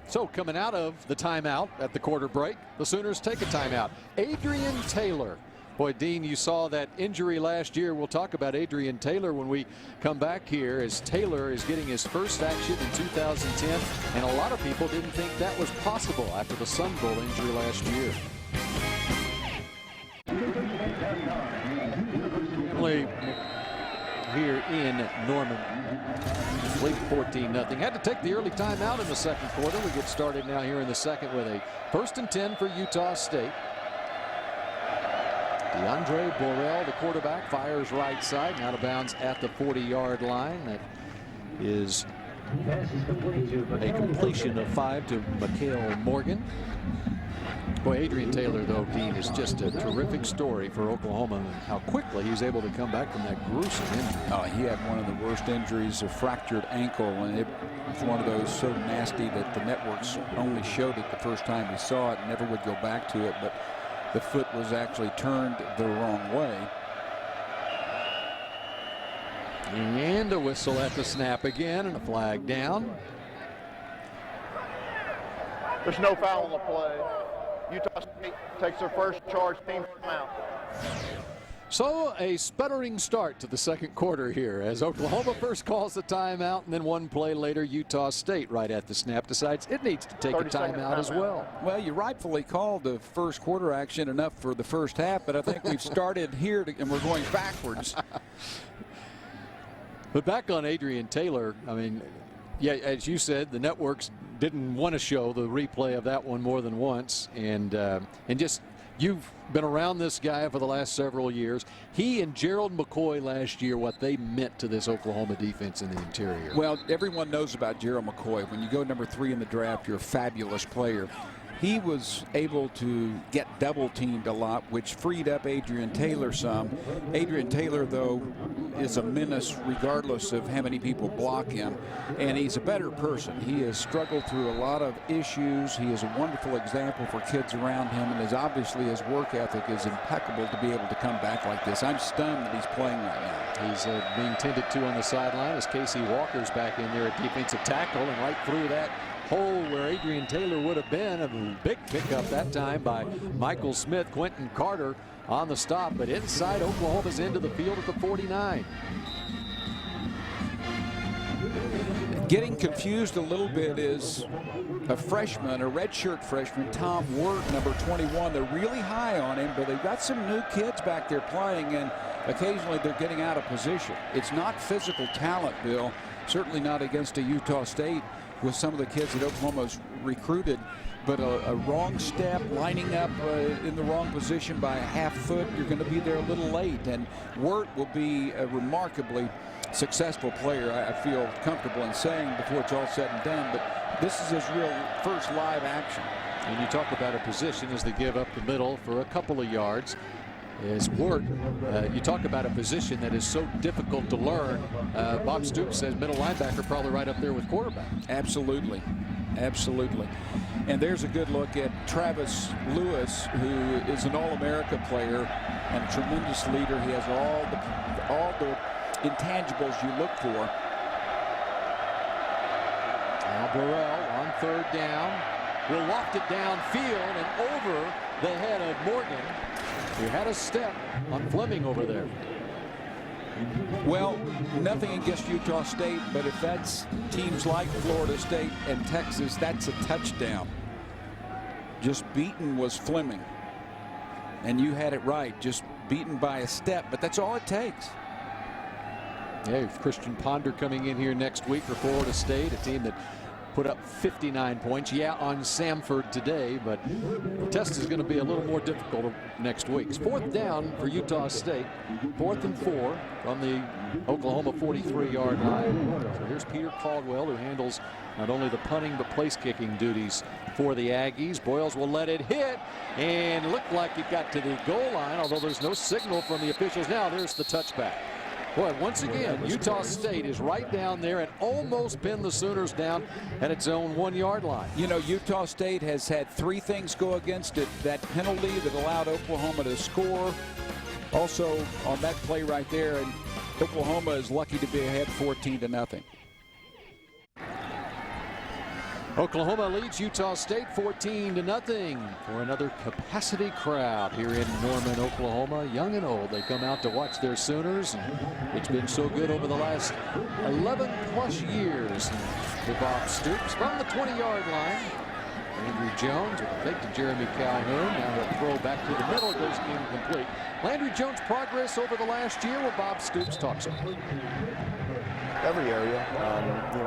So coming out of the timeout at the quarter break, the Sooners take a timeout. Adrian Taylor. Boy, Dean, you saw that injury last year. We'll talk about Adrian Taylor when we come back here, as Taylor is getting his first action in 2010. And a lot of people didn't think that was possible after the Sun Bowl injury last year. Only here in Norman. Lead 14-0. Had to take the early timeout in the second quarter. We get started now here in the second with a 1st and 10 for Utah State. DeAndre Borrell, the quarterback, fires right side, out of bounds at the 40-yard line. That is a completion of 5 to Mikael Morgan. Boy, Adrian Taylor, though, Dean, is just a terrific story for Oklahoma, and how quickly he's able to come back from that gruesome injury. Oh, he had one of the worst injuries, a fractured ankle, and it was one of those so nasty that the networks only showed it the first time we saw it and never would go back to it, but the foot was actually turned the wrong way. And a whistle at the snap again, and a flag down. There's no foul on the play. Utah State takes their first charge team timeout. So a sputtering start to the second quarter here, as Oklahoma first calls the timeout, and then one play later Utah State right at the snap decides it needs to take a timeout as well. Well, you rightfully called the first quarter action enough for the first half, but I think we've started here and we're going backwards. But back on Adrian Taylor, I mean, yeah, as you said, the networks didn't want to show the replay of that one more than once, and just, you've been around this guy for the last several years. He and Gerald McCoy last year, what they meant to this Oklahoma defense in the interior. Well, everyone knows about Gerald McCoy. When you go number 3 in the draft, you're a fabulous player. He was able to get double teamed a lot, which freed up Adrian Taylor some. Adrian Taylor, though, is a menace regardless of how many people block him, and he's a better person. He has struggled through a lot of issues. He is a wonderful example for kids around him, and obviously his work ethic is impeccable to be able to come back like this. I'm stunned that he's playing right now. He's being tended to on the sideline as Casey Walker's back in there at defensive tackle, and right through that hole where Adrian Taylor would have been. A big pickup that time by Michael Smith. Quentin Carter on the stop, but inside Oklahoma's into the field at the 49. Getting confused a little bit is a freshman, a redshirt freshman, Tom Wirt, number 21. They're really high on him, but they've got some new kids back there playing, and occasionally they're getting out of position. It's not physical talent, Bill, certainly not against a Utah State with some of the kids that Oklahoma's recruited, but a wrong step, lining up in the wrong position by a half foot, you're going to be there a little late. And Wirt will be a remarkably successful player, I feel comfortable in saying, before it's all said and done. But this is his real first live action. And you talk about a position as they give up the middle for a couple of yards. Is Wirt, you talk about a position that is so difficult to learn. Bob Stoops says middle linebacker probably right up there with quarterback. Absolutely. Absolutely. And there's a good look at Travis Lewis, who is an All-America player and a tremendous leader. He has all the intangibles you look for. Now Burrell on 3rd down will loft it downfield and over the head of Morgan, who had a step on Fleming over there. Well, nothing against Utah State, but if that's teams like Florida State and Texas, that's a touchdown. just beaten was Fleming. And you had it right, just beaten by a step, but that's all it takes. Yeah, Christian Ponder coming in here next week for Florida State, a team that put up 59 points, on Samford today, but the test is going to be a little more difficult next week. It's 4th down for Utah State, 4th and 4 from the Oklahoma 43-yard line. So here's Peter Caldwell, who handles not only the punting but place kicking duties for the Aggies. Boyles will let it hit and looked like it got to the goal line, although there's no signal from the officials. Now there's the touchback. Boy, once again, Utah State is right down there and almost pinned the Sooners down at its own 1-yard line. You know, Utah State has had 3 things go against it. That penalty that allowed Oklahoma to score. Also on that play right there, and Oklahoma is lucky to be ahead 14-0. Oklahoma leads Utah State 14-0 for another capacity crowd here in Norman, Oklahoma. Young and old, they come out to watch their Sooners. And it's been so good over the last 11+ years. To Bob Stoops from the 20-yard line. Landry Jones with a fake to Jeremy Calhoun. Now a throw back to the middle goes incomplete. Landry Jones' progress over the last year, well, Bob Stoops talks about it. Every area,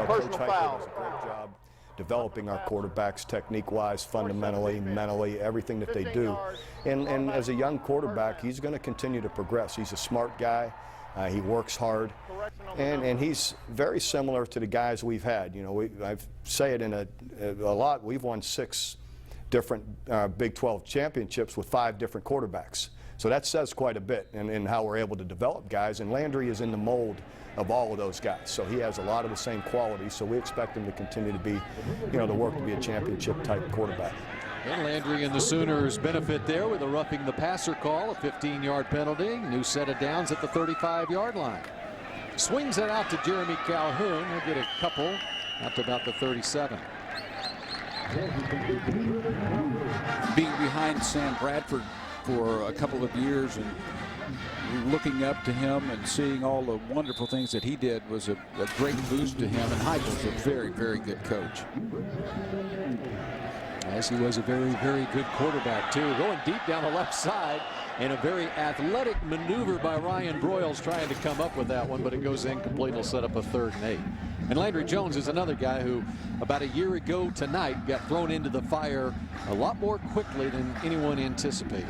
Personal Coach foul. Heitler does a great job developing our quarterbacks technique-wise, fundamentally, mentally, everything that they do. And as a young quarterback, he's going to continue to progress. He's a smart guy. He works hard. And he's very similar to the guys we've had. You know, I say it in a lot. We've won 6 different Big 12 championships with 5 different quarterbacks. So that says quite a bit in how we're able to develop guys. And Landry is in the mold of all of those guys. So he has a lot of the same qualities. So we expect him to continue to be, to work to be a championship-type quarterback. And Landry and the Sooners benefit there with a roughing the passer call, a 15-yard penalty. New set of downs at the 35-yard line. Swings it out to Jeremy Calhoun. He'll get a couple out to about the 37. Being behind Sam Bradford for a couple of years and looking up to him and seeing all the wonderful things that he did was a great boost to him. And Heupel's a very, very good coach. As he was a very, very good quarterback, too. Going deep down the left side, and a very athletic maneuver by Ryan Broyles trying to come up with that one, but it goes incomplete. It'll set up a 3rd and 8. And Landry Jones is another guy who, about a year ago tonight, got thrown into the fire a lot more quickly than anyone anticipated.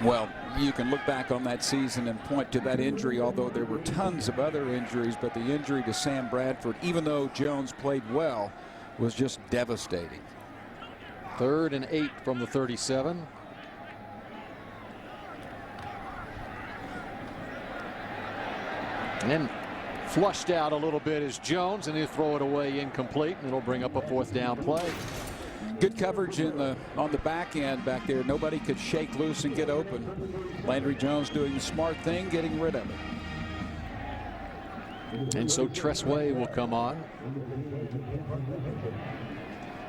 Well, you can look back on that season and point to that injury, although there were tons of other injuries, but the injury to Sam Bradford, even though Jones played well, was just devastating. 3rd and 8 from the 37. And then flushed out a little bit is Jones, and he'll throw it away incomplete, and it'll bring up a 4th down play. Good coverage on the back end back there. Nobody could shake loose and get open. Landry Jones doing the smart thing, getting rid of it. And so Tressway will come on.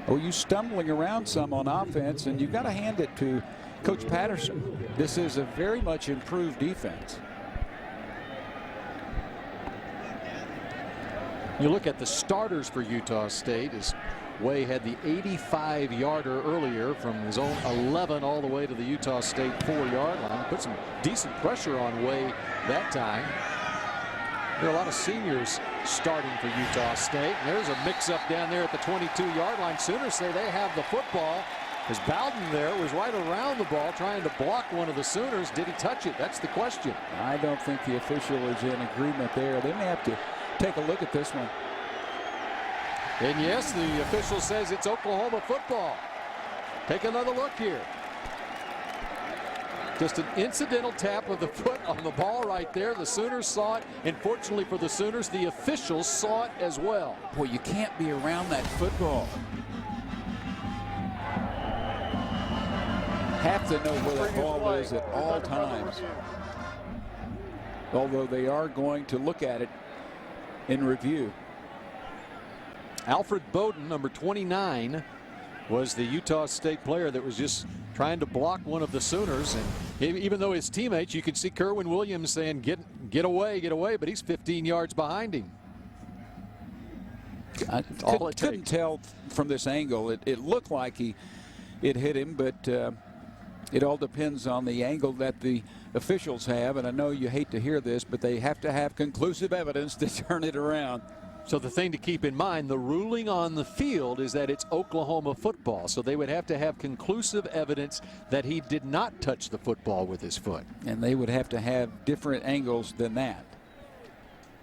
Oh, you stumbling around some on offense, and you've got to hand it to Coach Patterson. This is a very much improved defense. You look at the starters for Utah State as Way had the 85-yarder earlier from his own 11 all the way to the Utah State 4-yard line. Put some decent pressure on Way that time. There are a lot of seniors starting for Utah State. And there's a mix-up down there at the 22-yard line. Sooners say they have the football. As Bowden there was right around the ball trying to block one of the Sooners. Did he touch it? That's the question. I don't think the official is in agreement there. They may have to take a look at this one. And yes, the official says it's Oklahoma football. Take another look here. Just an incidental tap of the foot on the ball right there. The Sooners saw it, and fortunately for the Sooners, the officials saw it as well. Boy, you can't be around that football. Have to know where that ball is at all times. Although they are going to look at it in review. Alfred Bowden, number 29, was the Utah State player that was just trying to block one of the Sooners. And even though his teammates, you could see Kerwin Williams saying, get away, but he's 15 yards behind him. I couldn't tell from this angle. It looked like it hit him, but it all depends on the angle that the officials have. And I know you hate to hear this, but they have to have conclusive evidence to turn it around. So the thing to keep in mind, the ruling on the field is that it's Oklahoma football. So they would have to have conclusive evidence that he did not touch the football with his foot. And they would have to have different angles than that.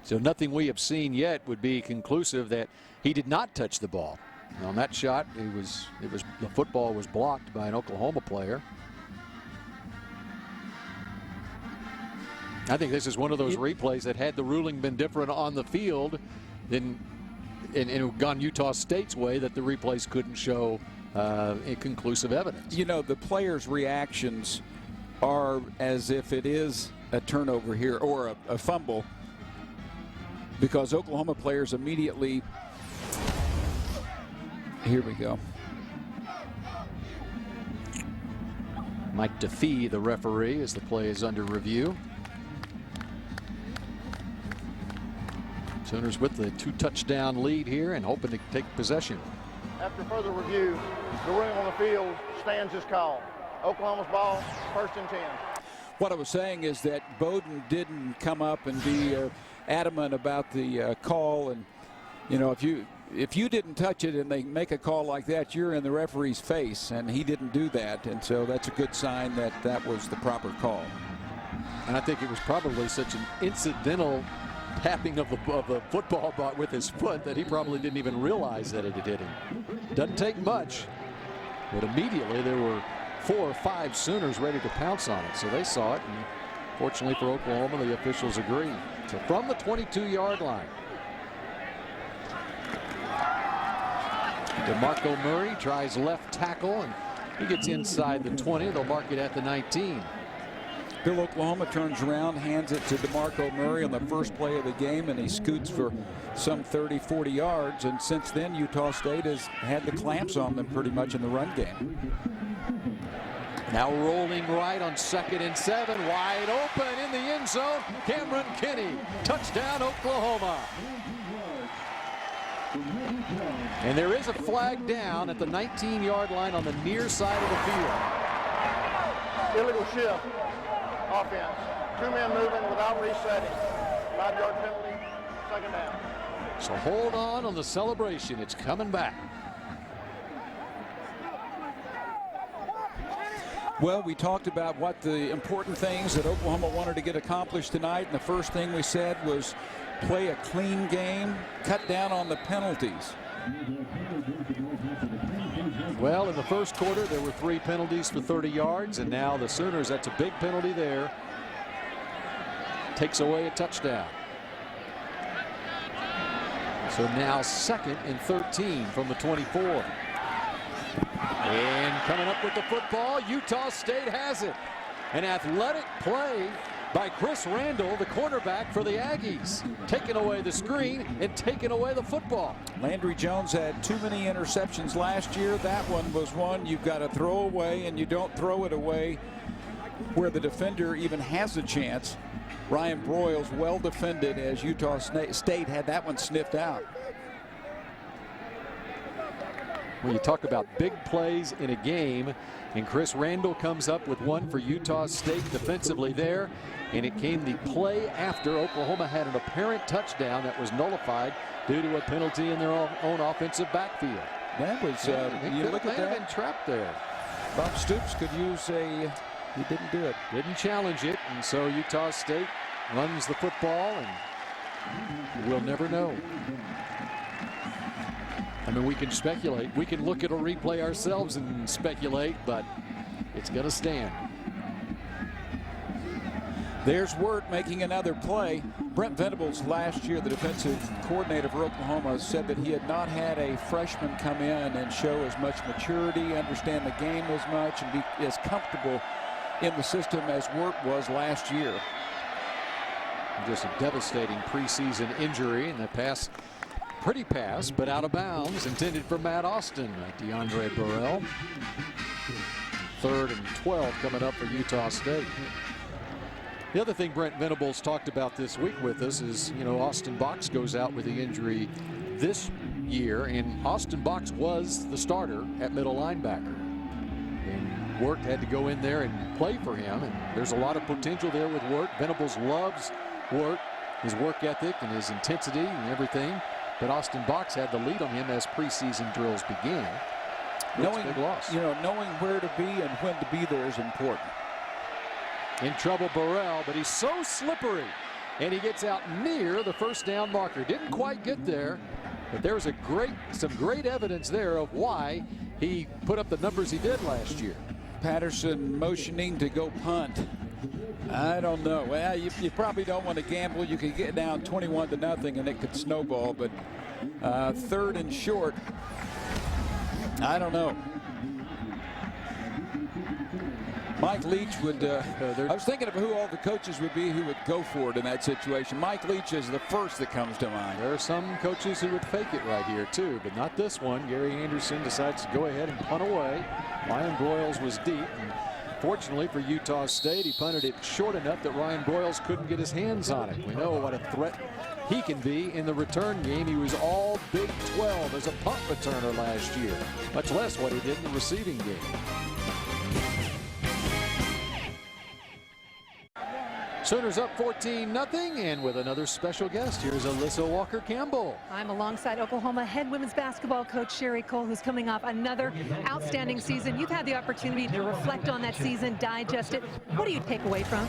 So nothing we have seen yet would be conclusive that he did not touch the ball. And on that shot, the football was blocked by an Oklahoma player. I think this is one of those replays that had the ruling been different on the field, then and gone Utah State's way, that the replays couldn't show conclusive evidence. You know, the players' reactions are as if it is a turnover here or a fumble, because Oklahoma players immediately, here we go. Mike DeFee, the referee, as the play is under review. Sooners with the 2-touchdown lead here and hoping to take possession. After further review, the ruling on the field stands as called. Oklahoma's ball, 1st and 10. What I was saying is that Bowden didn't come up and be adamant about the call, and you know, if you didn't touch it and they make a call like that, you're in the referee's face, and he didn't do that, and so that's a good sign that that was the proper call. And I think it was probably such an incidental tapping of the football with his foot that he probably didn't even realize that it had hit him. Doesn't take much, but immediately there were 4 or 5 Sooners ready to pounce on it, so they saw it, and fortunately for Oklahoma, the officials agreed. So from the 22-yard line, DeMarco Murray tries left tackle, and he gets inside the 20. They'll mark it at the 19. Bill, Oklahoma turns around, hands it to DeMarco Murray on the first play of the game, and he scoots for some 30, 40 yards. And since then, Utah State has had the clamps on them pretty much in the run game. Now rolling right on 2nd and 7, wide open in the end zone. Cameron Kinney, touchdown Oklahoma. And there is a flag down at the 19-yard line on the near side of the field. Illegal shift. Offense. 2 men moving without resetting. 5-yard penalty. 2nd down. So hold on the celebration. It's coming back. Well, we talked about what the important things that Oklahoma wanted to get accomplished tonight, and the first thing we said was play a clean game, cut down on the penalties. Well, in the first quarter, there were 3 penalties for 30 yards, and now the Sooners, that's a big penalty there. Takes away a touchdown. So now 2nd and 13 from the 24. And coming up with the football, Utah State has it. An athletic play by Chris Randall, the cornerback for the Aggies, taking away the screen and taking away the football. Landry Jones had too many interceptions last year. That one was one you've got to throw away, and you don't throw it away where the defender even has a chance. Ryan Broyles well defended as Utah State had that one sniffed out. When you talk about big plays in a game, and Chris Randall comes up with one for Utah State defensively there, and it came the play after Oklahoma had an apparent touchdown that was nullified due to a penalty in their own offensive backfield. That was, you look at that. Been trapped there. Bob Stoops could use a, he didn't do it. Didn't challenge it, and so Utah State runs the football, and we'll never know. I mean, we can speculate. We can look at a replay ourselves and speculate, but it's going to stand. There's Wirt making another play. Brent Venables last year, the defensive coordinator for Oklahoma, said that he had not had a freshman come in and show as much maturity, understand the game as much, and be as comfortable in the system as Wirt was last year. Just a devastating preseason injury, and the pass, pretty pass, but out of bounds, intended for Matt Austin, DeAndre Burrell. 3rd and 12 coming up for Utah State. The other thing Brent Venables talked about this week with us is, you know, Austin Box goes out with the injury this year, and Austin Box was the starter at middle linebacker. And Wirt had to go in there and play for him, and there's a lot of potential there with Wirt. Venables loves Wirt, his work ethic and his intensity and everything, but Austin Box had the lead on him as preseason drills began. Knowing, big loss. knowing where to be and when to be there is important. In trouble, Burrell, but he's so slippery, and he gets out near the first down marker. Didn't quite get there, but there was some great evidence there of why he put up the numbers he did last year. Patterson motioning to go punt. I don't know. Well, you probably don't want to gamble. You could get down 21-0 and it could snowball, but 3rd and short, I don't know. Mike Leach would, I was thinking of who all the coaches would be who would go for it in that situation. Mike Leach is the first that comes to mind. There are some coaches who would fake it right here too, but not this one. Gary Anderson decides to go ahead and punt away. Ryan Broyles was deep, and fortunately for Utah State, he punted it short enough that Ryan Broyles couldn't get his hands on it. We know what a threat he can be in the return game. He was all Big 12 as a punt returner last year, much less what he did in the receiving game. Sooners up 14-0, and with another special guest, here's Alyssa Walker-Campbell. I'm alongside Oklahoma head women's basketball coach Sherry Cole, who's coming off another outstanding season. You've had the opportunity to reflect on that season, digest it. What do you take away from?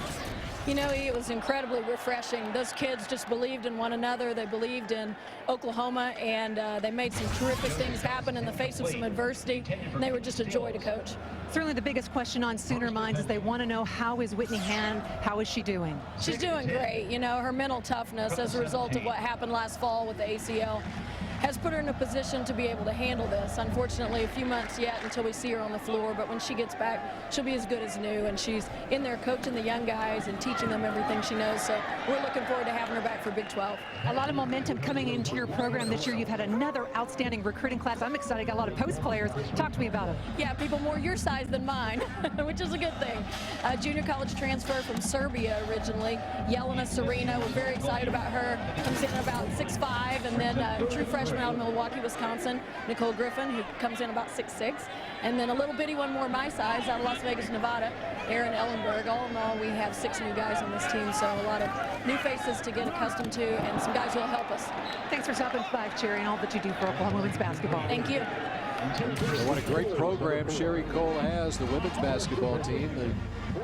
You know, it was incredibly refreshing. Those kids just believed in one another. They believed in Oklahoma, and they made some terrific things happen in the face of some adversity, and they were just a joy to coach. Certainly the biggest question on Sooner minds is they want to know, how is Whitney Hand? How is she doing? She's doing great. You know, her mental toughness as a result of what happened last fall with the ACL has put her in a position to be able to handle this. Unfortunately, a few months yet until we see her on the floor, but when she gets back, she'll be as good as new, and she's in there coaching the young guys and teaching them everything she knows, so we're looking forward to having her back for Big 12. A lot of momentum coming into your program this year. You've had another outstanding recruiting class. I'm excited. Got a lot of post players. Talk to me about them. Yeah, people more your size than mine, which is a good thing. Junior college transfer from Serbia originally, Jelena Serena. We're very excited about her. Comes in about 6'5", and then true freshman out of Milwaukee, Wisconsin, Nicole Griffin, who comes in about 6'6", and then a little bitty one more my size out of Las Vegas, Nevada, Aaron Ellenberg. All in all, we have 6 new guys on this team, so a lot of new faces to get accustomed to, and some guys who will help us. Thanks for stopping by, Sherry, and all that you do for Oklahoma women's basketball. Thank you. Well, what a great program Sherry Cole has, the women's basketball team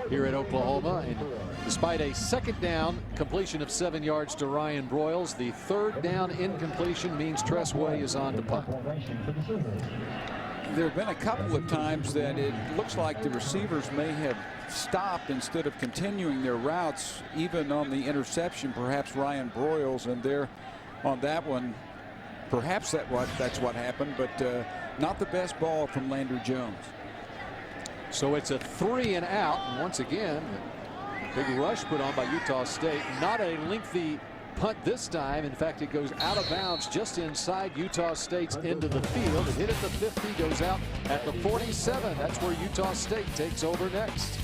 here at Oklahoma. And despite a second down completion of 7 yards to Ryan Broyles, the third down incompletion means Tress Way is on to punt. There have been a couple of times that it looks like the receivers may have stopped instead of continuing their routes, even on the interception, perhaps Ryan Broyles, and there on that one, perhaps that's what happened, but not the best ball from Landry Jones. So it's a 3 and out, and once again, big rush put on by Utah State. Not a lengthy punt this time. In fact, it goes out of bounds just inside Utah State's end of the field. It hit at the 50, goes out at the 47. That's where Utah State takes over next.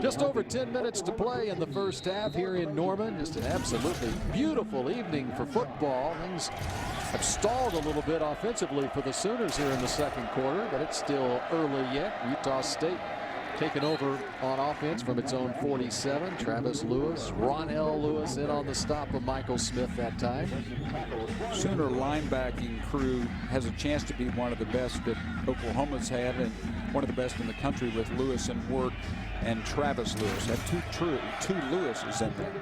Just over 10 minutes to play in the first half here in Norman. Just an absolutely beautiful evening for football. Things have stalled a little bit offensively for the Sooners here in the second quarter, but it's still early yet. Utah State taken over on offense from its own 47. Travis Lewis, Ronell Lewis in on the stop of Michael Smith that time. Sooner linebacking crew has a chance to be one of the best that Oklahoma's had, and one of the best in the country with Lewis and Wirt and Travis Lewis. Have two Lewises in there.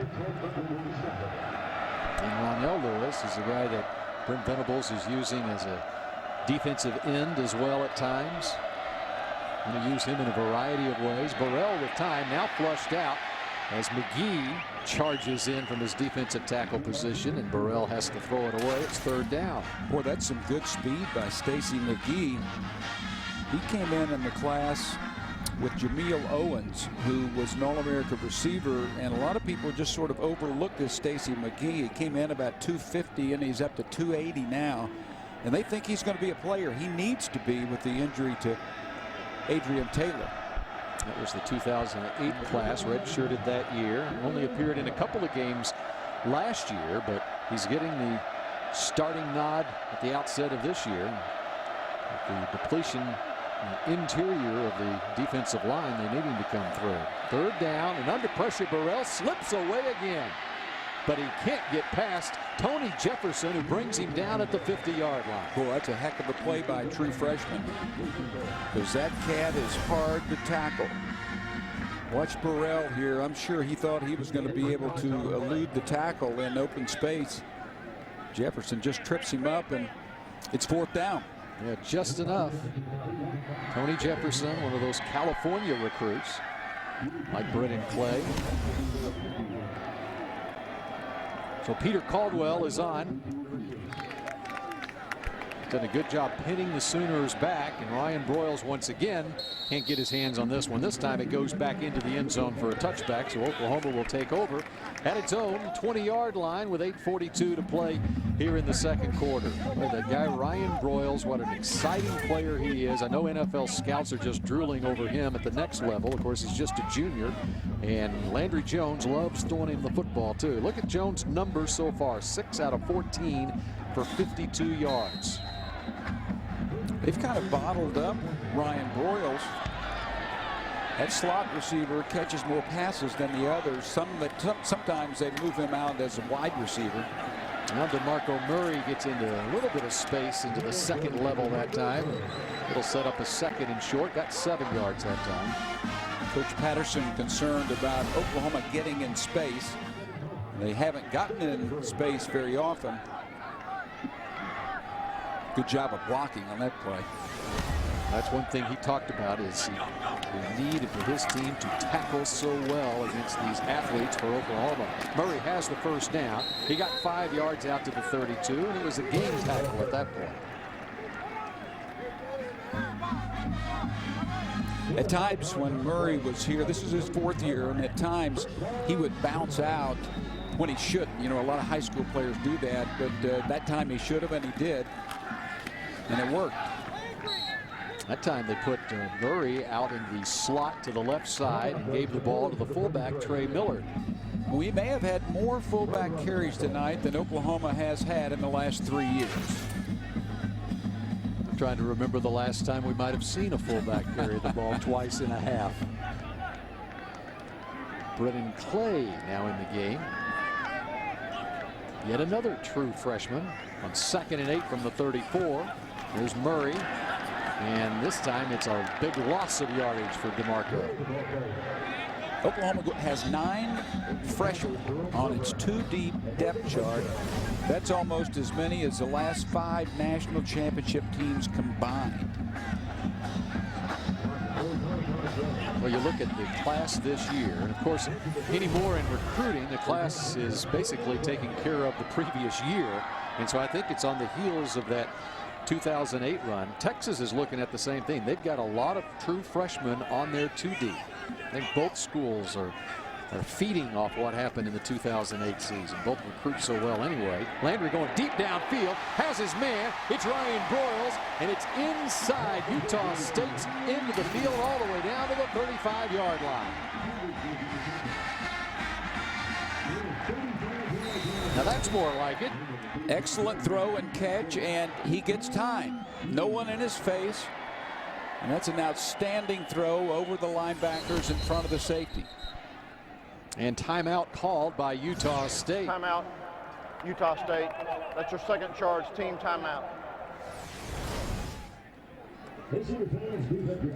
And Ronell Lewis is a guy that Brent Venables is using as a defensive end as well at times. Going to use him in a variety of ways. Burrell with time, now flushed out as McGee charges in from his defensive tackle position, and Burrell has to throw it away. It's third down. Boy, that's some good speed by Stacy McGee. He came in the class with Jameel Owens, who was an All-America receiver, and a lot of people just sort of overlooked this Stacy McGee. He came in about 250, and he's up to 280 now, and they think he's going to be a player. He needs to be with the injury to Adrian Taylor. That was the 2008 class, redshirted that year. Only appeared in a couple of games last year, but he's getting the starting nod at the outset of this year. With the depletion interior of the defensive line, they need him to come through. Third down, and under pressure, Burrell slips away again. But he can't get past Tony Jefferson, who brings him down at the 50-yard line. Boy, that's a heck of a play by a true freshman, because that cat is hard to tackle. Watch Burrell here. I'm sure he thought he was going to be able to elude the tackle in open space. Jefferson just trips him up, and it's fourth down. Yeah, just enough. Tony Jefferson, one of those California recruits, like Britton Clay. So Peter Caldwell is on. Done a good job pinning the Sooners back, and Ryan Broyles once again can't get his hands on this one. This time it goes back into the end zone for a touchback, so Oklahoma will take over at its own 20-yard line with 8:42 to play here in the second quarter. Well, that guy Ryan Broyles, what an exciting player he is. I know NFL scouts are just drooling over him at the next level. Of course, he's just a junior, and Landry Jones loves throwing him the football too. Look at Jones' numbers so far: 6 out of 14 for 52 yards. They've kind of bottled up Ryan Broyles. That slot receiver catches more passes than the others. Sometimes they move him out as a wide receiver. Now DeMarco Murray gets into a little bit of space into the second level that time. It'll set up a second and short. Got 7 yards that time. Coach Patterson concerned about Oklahoma getting in space. They haven't gotten in space very often. Good job of blocking on that play. That's one thing he talked about, is the need for his team to tackle so well against these athletes for Oklahoma. Murray has the first down. He got 5 yards out to the 32, and it was a game tackle at that point. At times when Murray was here, this is his 4th year, and at times he would bounce out when he shouldn't. You know, a lot of high school players do that, but that time he should have, and he did. And it worked. That time they put Murray out in the slot to the left side and gave the ball to the fullback, Trey Miller. We may have had more fullback carries tonight than Oklahoma has had in the last 3 years. I'm trying to remember the last time we might have seen a fullback carry the ball twice and a half. Britton Clay now in the game. Yet another true freshman on 2nd and 8 from the 34. There's Murray, and this time it's a big loss of yardage for DeMarco. Oklahoma has 9 freshmen on its 2-deep depth chart. That's almost as many as the last 5 national championship teams combined. Well, you look at the class this year, and of course, anymore in recruiting, the class is basically taking care of the previous year. And so I think it's on the heels of that 2008 run. Texas is looking at the same thing. They've got a lot of true freshmen on their 2D. I think both schools are feeding off what happened in the 2008 season. Both recruit so well anyway. Landry going deep downfield, has his man. It's Ryan Broyles, and it's inside Utah State's into the field all the way down to the 35-yard line. Now that's more like it. Excellent throw and catch, and he gets time. No one in his face. And that's an outstanding throw over the linebackers in front of the safety. And timeout called by Utah State. Timeout, Utah State. That's your second charge, team timeout.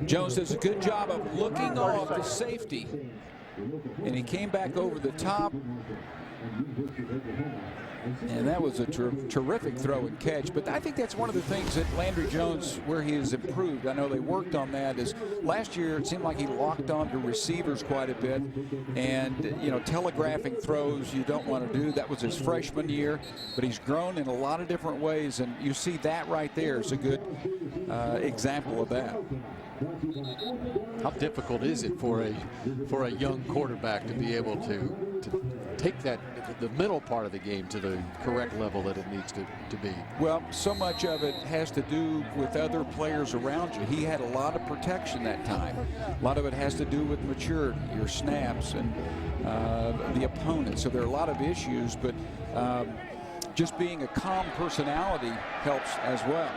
Jones does a good job of looking off the safety. And he came back over the top. And that was a terrific throw and catch. But I think that's one of the things that Landry Jones, where he has improved. I know they worked on that. Is last year it seemed like he locked on to receivers quite a bit. And, you know, telegraphing throws you don't want to do. That was his freshman year. But he's grown in a lot of different ways. And you see that right there is a good example of that. How difficult is it for a young quarterback to be able to take that the mental part of the game to the correct level that it needs to be? Well, so much of it has to do with other players around you. He had a lot of protection that time. A lot of it has to do with maturity, your snaps, and the opponent. So there are a lot of issues, but just being a calm personality helps as well.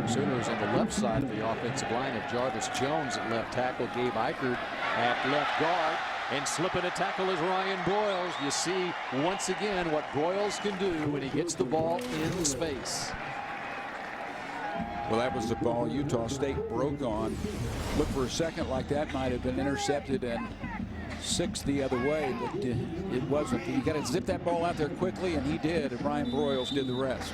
Sooners on the left side of the offensive line of Jarvis Jones at left tackle, Gabe Eichert at left guard, and slipping a tackle is Ryan Broyles. You see once again what Broyles can do when he gets the ball in space. Well, that was the ball Utah State broke on. Look, for a second like that might have been intercepted and 6 the other way, but it wasn't. You got to zip that ball out there quickly, and he did, and Ryan Broyles did the rest.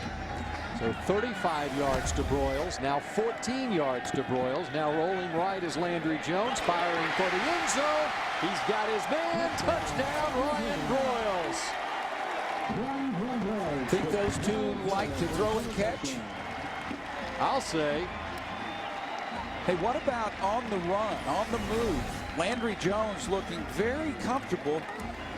So 35 yards to Broyles, now 14 yards to Broyles. Now rolling right is Landry Jones, firing for the end zone. He's got his man. Touchdown, Ryan Broyles. Think those two like to throw and catch? I'll say. Hey, what about on the run, on the move? Landry Jones looking very comfortable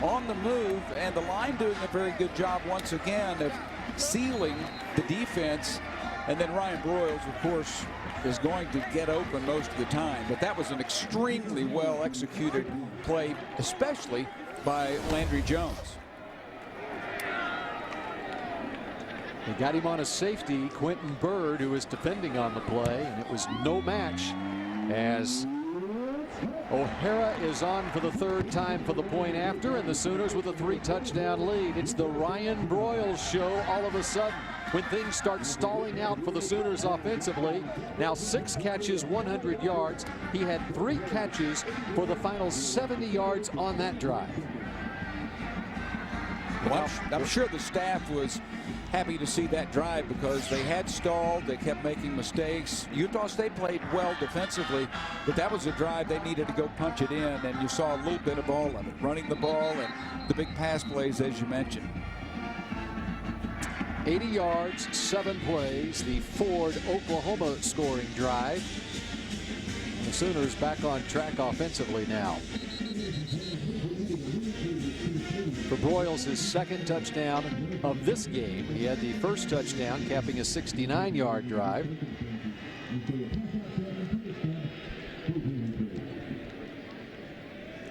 on the move, and the line doing a very good job once again of sealing the defense. And then Ryan Broyles, of course, is going to get open most of the time. But that was an extremely well executed play, especially by Landry Jones. They got him on a safety, Quentin Bird, who was defending on the play, and it was no match as O'Hara is on for the 3rd time for the point after, and the Sooners with a 3-touchdown lead. It's the Ryan Broyles show all of a sudden when things start stalling out for the Sooners offensively. Now 6 catches, 100 yards. He had 3 catches for the final 70 yards on that drive. Well, I'm sure the staff was happy to see that drive because they had stalled. They kept making mistakes. Utah State played well defensively, but that was a drive they needed to go punch it in, and you saw a little bit of all of it, running the ball and the big pass plays, as you mentioned. 80 yards, 7 plays, the Ford, Oklahoma scoring drive. The Sooners back on track offensively now. For Broyles, his 2nd touchdown of this game. He had the 1st touchdown, capping a 69-yard drive.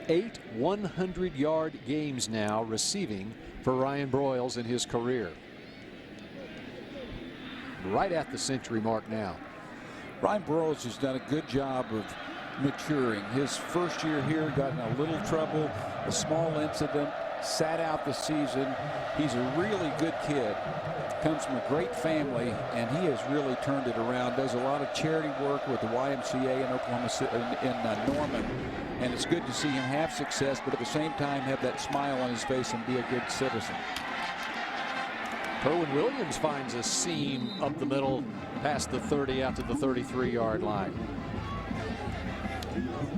Eight 100-yard games now receiving for Ryan Broyles in his career. Right at the century mark now. Ryan Broyles has done a good job of maturing. His first year here got in a little trouble, a small incident, sat out the season. He's a really good kid, comes from a great family, and he has really turned it around. Does a lot of charity work with the YMCA in Oklahoma City, in Norman, and it's good to see him have success, but at the same time have that smile on his face and be a good citizen. Kerwin Williams finds a seam up the middle past the 30 out to the 33-yard line.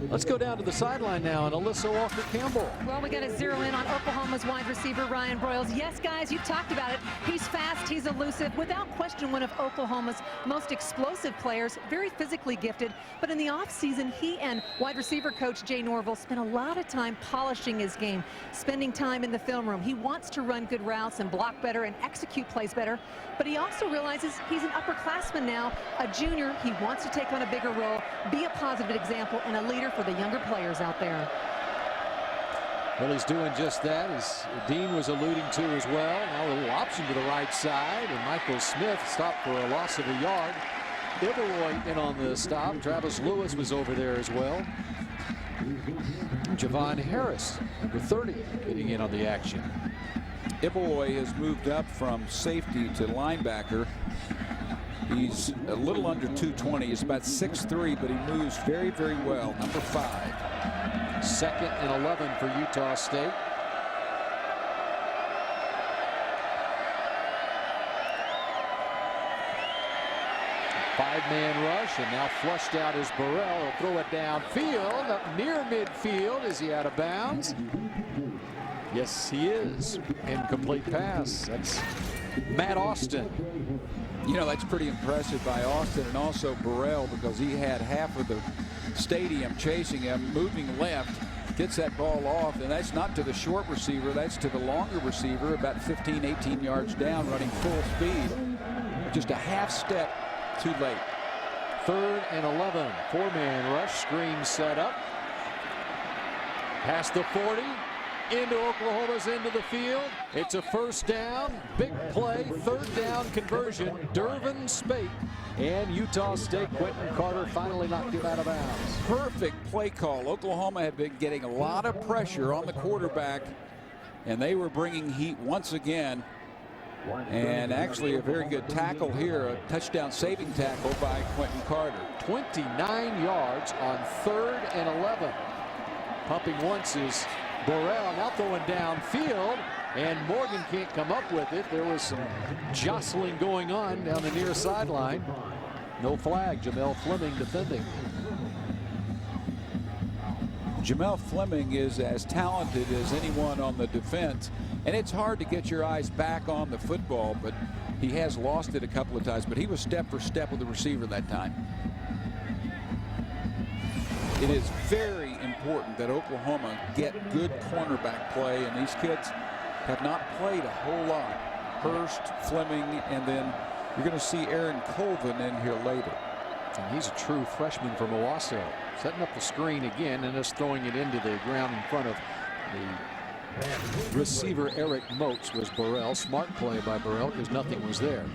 Let's go down to the sideline now, and Alyssa Walker-Campbell. Well, we got to zero in on Oklahoma's wide receiver, Ryan Broyles. Yes, guys, you talked about it. He's fast, he's elusive, without question one of Oklahoma's most explosive players, very physically gifted. But in the offseason, he and wide receiver coach Jay Norville spent a lot of time polishing his game, spending time in the film room. He wants to run good routes and block better and execute plays better. But he also realizes he's an upperclassman now, a junior. He wants to take on a bigger role, be a positive example, and a leader for the younger players out there. Well, he's doing just that, as Dean was alluding to as well. Now a little option to the right side, and Michael Smith stopped for a loss of a yard. Ibeloy in on the stop. Travis Lewis was over there as well. Javon Harris, number 30, getting in on the action. Ibeloy has moved up from safety to linebacker. He's a little under 220. He's about 6'3", but he moves very, very well. Number 5. 2nd and 11 for Utah State. Five-man rush, and now flushed out is Burrell. He'll throw it downfield, up near midfield. Is he out of bounds? Yes, he is. Incomplete pass. That's Matt Austin. You know, that's pretty impressive by Austin and also Burrell, because he had half of the stadium chasing him, moving left, gets that ball off, and that's not to the short receiver, that's to the longer receiver, about 15, 18 yards down, running full speed. Just a half step too late. 3rd and 11. 4-man rush. Screen set up. Past the 40. Into Oklahoma's end of the field. It's a first down. Big play. 3rd down conversion. Dervin Spate. And Utah State, Quentin Carter finally knocked him out of bounds. Perfect play call. Oklahoma had been getting a lot of pressure on the quarterback, and they were bringing heat once again. And actually a very good tackle here, a touchdown saving tackle by Quentin Carter. 29 yards on 3rd and 11. Pumping once is Burrell, now throwing downfield, and Morgan can't come up with it. There was some jostling going on down the near sideline. No flag. Jamel Fleming defending. Jamel Fleming is as talented as anyone on the defense, and it's hard to get your eyes back on the football, but he has lost it a couple of times, but he was step for step with the receiver that time. It is very important that Oklahoma get good cornerback play, and these kids have not played a whole lot. Hurst, Fleming, and then you're going to see Aaron Colvin in here later. And he's a true freshman from Owasso. Setting up the screen again and just throwing it into the ground in front of the receiver. Eric Moats was Burrell. Smart play by Burrell because nothing was there.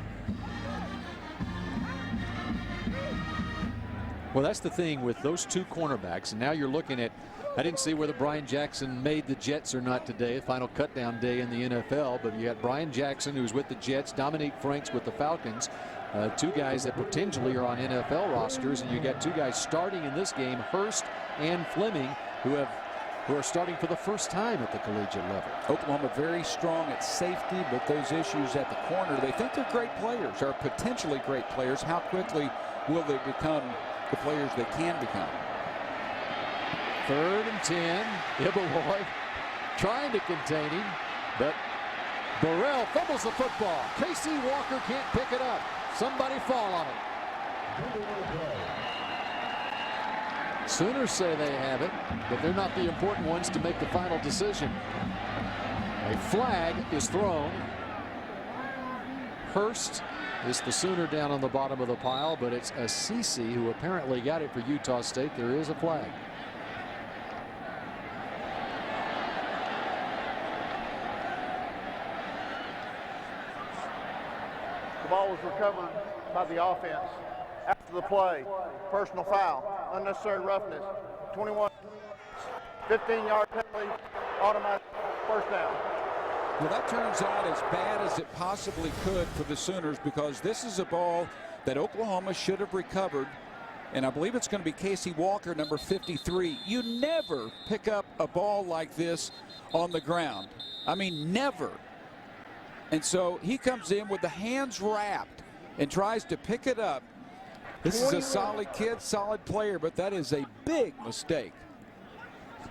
Well, that's the thing with those two cornerbacks. And now you're looking at, I didn't see whether Brian Jackson made the Jets or not today, final cutdown day in the NFL, but you had Brian Jackson, who's with the Jets, Dominique Franks with the Falcons, two guys that potentially are on NFL rosters, and you got two guys starting in this game, Hurst and Fleming, who are starting for the first time at the collegiate level. Oklahoma very strong at safety, but those issues at the corner, they think they're great players, are potentially great players. How quickly will they become the players they can become? 3rd and 10. Ibeloy trying to contain him, but Burrell fumbles the football. Casey Walker can't pick it up. Somebody fall on it. Sooners say they have it, but they're not the important ones to make the final decision. A flag is thrown. Hurst is the Sooner down on the bottom of the pile, but it's Assisi who apparently got it for Utah State. There is a flag. The ball was recovered by the offense. After the play, personal foul, unnecessary roughness, 21, 15-yard penalty, automatic first down. Well, that turns out as bad as it possibly could for the Sooners, because this is a ball that Oklahoma should have recovered, and I believe it's going to be Casey Walker, number 53. You never pick up a ball like this on the ground. I mean, never. And so he comes in with the hands wrapped and tries to pick it up. This is a solid kid, solid player, but that is a big mistake.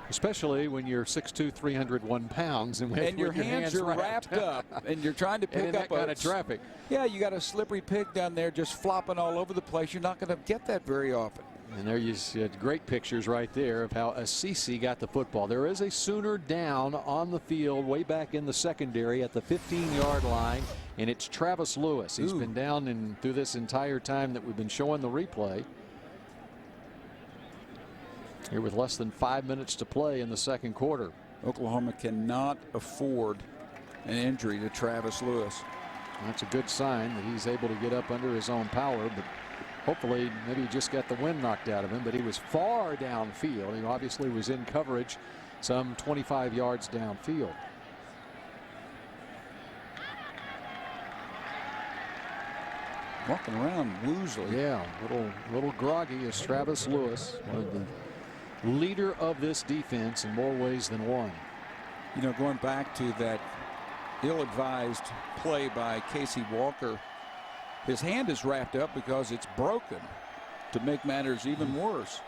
Especially when you're 6'2", 301 pounds, and your hands are wrapped up, and you're trying to pick up that kind of traffic. Yeah, you got a slippery pig down there just flopping all over the place. You're not going to get that very often. And there you see great pictures right there of how Assisi got the football. There is a Sooner down on the field way back in the secondary at the 15-yard line, and it's Travis Lewis. He's been down through this entire time that we've been showing the replay. Here with less than 5 minutes to play in the second quarter. Oklahoma cannot afford an injury to Travis Lewis. That's a good sign that he's able to get up under his own power, but hopefully maybe he just got the wind knocked out of him, but he was far downfield. He obviously was in coverage some 25 yards downfield. Walking around woozly. Yeah, little groggy is Travis Lewis, one of the leader of this defense in more ways than one. You know, going back to that ill-advised play by Casey Walker, his hand is wrapped up because it's broken, to make matters even worse.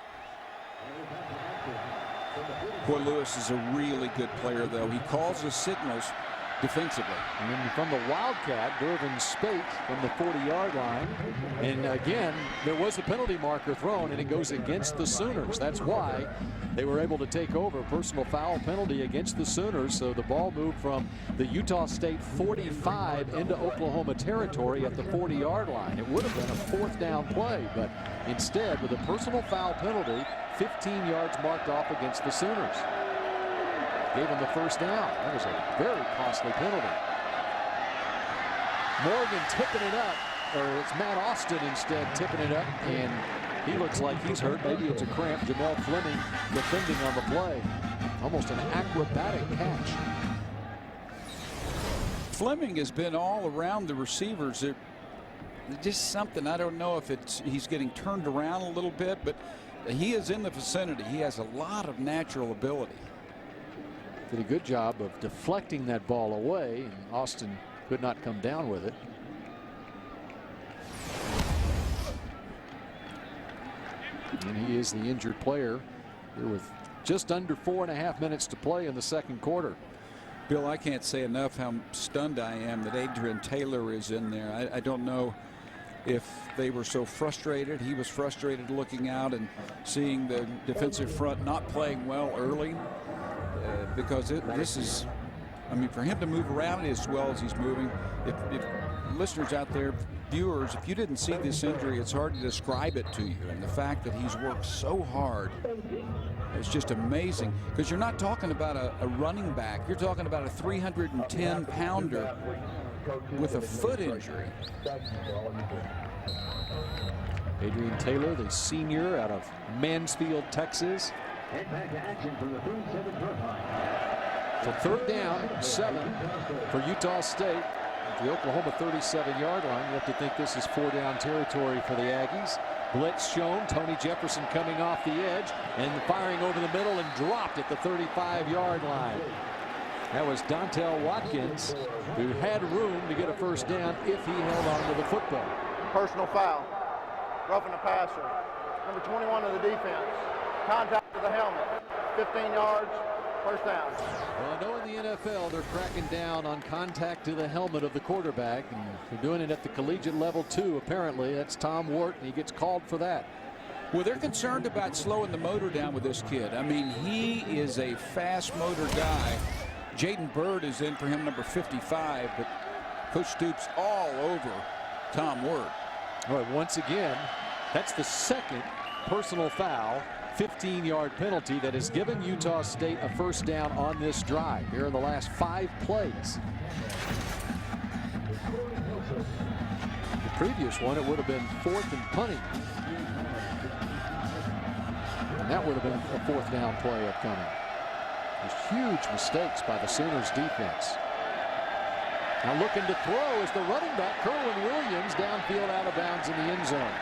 Boy, Lewis is a really good player, though. He calls the signals defensively. And from the Wildcat, Dervin Spate from the 40-yard line. And again, there was a penalty marker thrown, and it goes against the Sooners. That's why they were able to take over. Personal foul penalty against the Sooners. So the ball moved from the Utah State 45 into Oklahoma territory at the 40-yard line. It would have been a 4th down play, but instead, with a personal foul penalty, 15 yards marked off against the Sooners. Gave him the 1st down. That was a very costly penalty. Morgan tipping it up, or it's Matt Austin instead tipping it up, and he looks like he's hurt. Maybe it's a cramp. Jamel Fleming defending on the play. Almost an acrobatic catch. Fleming has been all around the receivers. Just something, I don't know if he's getting turned around a little bit, but he is in the vicinity. He has a lot of natural ability. Did a good job of deflecting that ball away, and Austin could not come down with it. And he is the injured player here with just under 4.5 minutes to play in the 2nd quarter. Bill, I can't say enough how stunned I am that Adrian Taylor is in there. I don't know if they were so frustrated. He was frustrated looking out and seeing the defensive front not playing well early. Because this is, I mean, for him to move around as well as he's moving, if listeners out there, viewers, if you didn't see this injury, it's hard to describe it to you. And the fact that he's worked so hard is just amazing, because you're not talking about a running back. You're talking about a 310-pounder with a foot injury. Adrian Taylor, the senior out of Mansfield, Texas. So 3rd down, 7 for Utah State at the Oklahoma 37-yard line. You have to think this is 4-down territory for the Aggies. Blitz shown. Tony Jefferson coming off the edge and firing over the middle and dropped at the 35-yard line. That was Dontel Watkins, who had room to get a 1st down if he held on to the football. Personal foul. Roughing the passer. Number 21 of the defense. Contact to the helmet. 15 yards. 1st down. Well, I know in the NFL they're cracking down on contact to the helmet of the quarterback, and they're doing it at the collegiate level too, apparently. That's Tom Wart, and he gets called for that. Well, they're concerned about slowing the motor down with this kid. I mean, he is a fast motor guy. Jaden Bird is in for him, number 55, but Coach Stoops all over Tom Wart. All right, once again, that's the 2nd personal foul, 15-yard penalty that has given Utah State a 1st down on this drive here in the last 5 plays. The previous one, it would have been 4th and punting. And that would have been a 4th down play upcoming. There's huge mistakes by the Sooners defense. Now looking to throw is the running back, Kerwin Williams, downfield out of bounds in the end zone.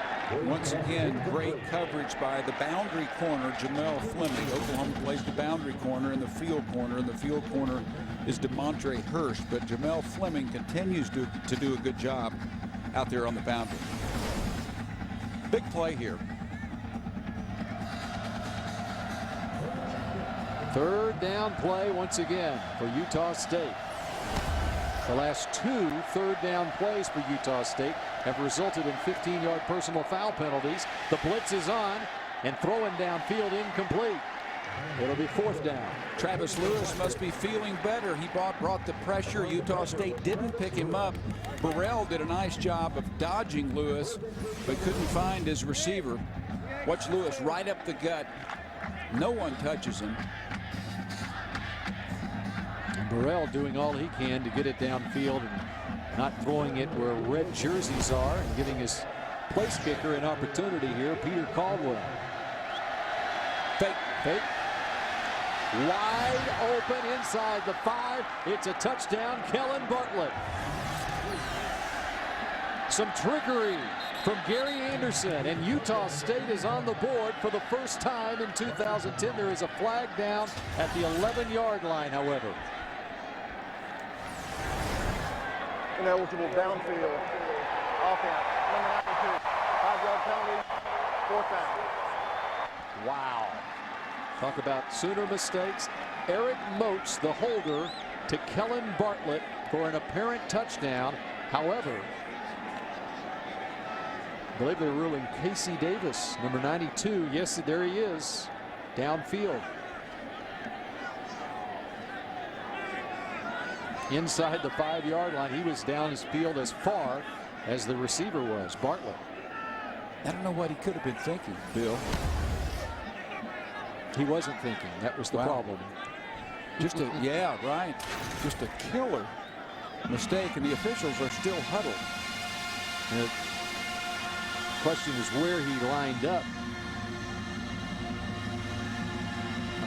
Once again, great coverage by the boundary corner, Jamel Fleming. Oklahoma plays the boundary corner and the field corner, and the field corner is DeMontre Hurst. But Jamel Fleming continues to do a good job out there on the boundary. Big play here. 3rd down play once again for Utah State. The last 2 3rd down plays for Utah State have resulted in 15-yard personal foul penalties. The blitz is on, and throwing downfield incomplete. It'll be 4th down. Travis Lewis must be feeling better. He brought the pressure. Utah State didn't pick him up. Burrell did a nice job of dodging Lewis, but couldn't find his receiver. Watch Lewis right up the gut. No one touches him. Burrell doing all he can to get it downfield and not throwing it where red jerseys are, and giving his place kicker an opportunity here, Peter Caldwell. Fake. Wide open inside the 5. It's a touchdown, Kellen Bartlett. Some trickery from Gary Anderson, and Utah State is on the board for the 1st time in 2010. There is a flag down at the 11-yard line, however. Ineligible downfield offense. Number 92. 5-yard penalty. 4th down. Wow. Talk about Sooner mistakes. Eric Moats, the holder, to Kellen Bartlett for an apparent touchdown. However, I believe they're ruling Casey Davis, number 92. Yes, there he is, downfield. Inside the 5-yard line. He was down his field as far as the receiver was, Bartlett. I don't know what he could have been thinking, Bill. He wasn't thinking. That was the problem. Just a, yeah, right. Just a killer mistake, and the officials are still huddled. And the question is where he lined up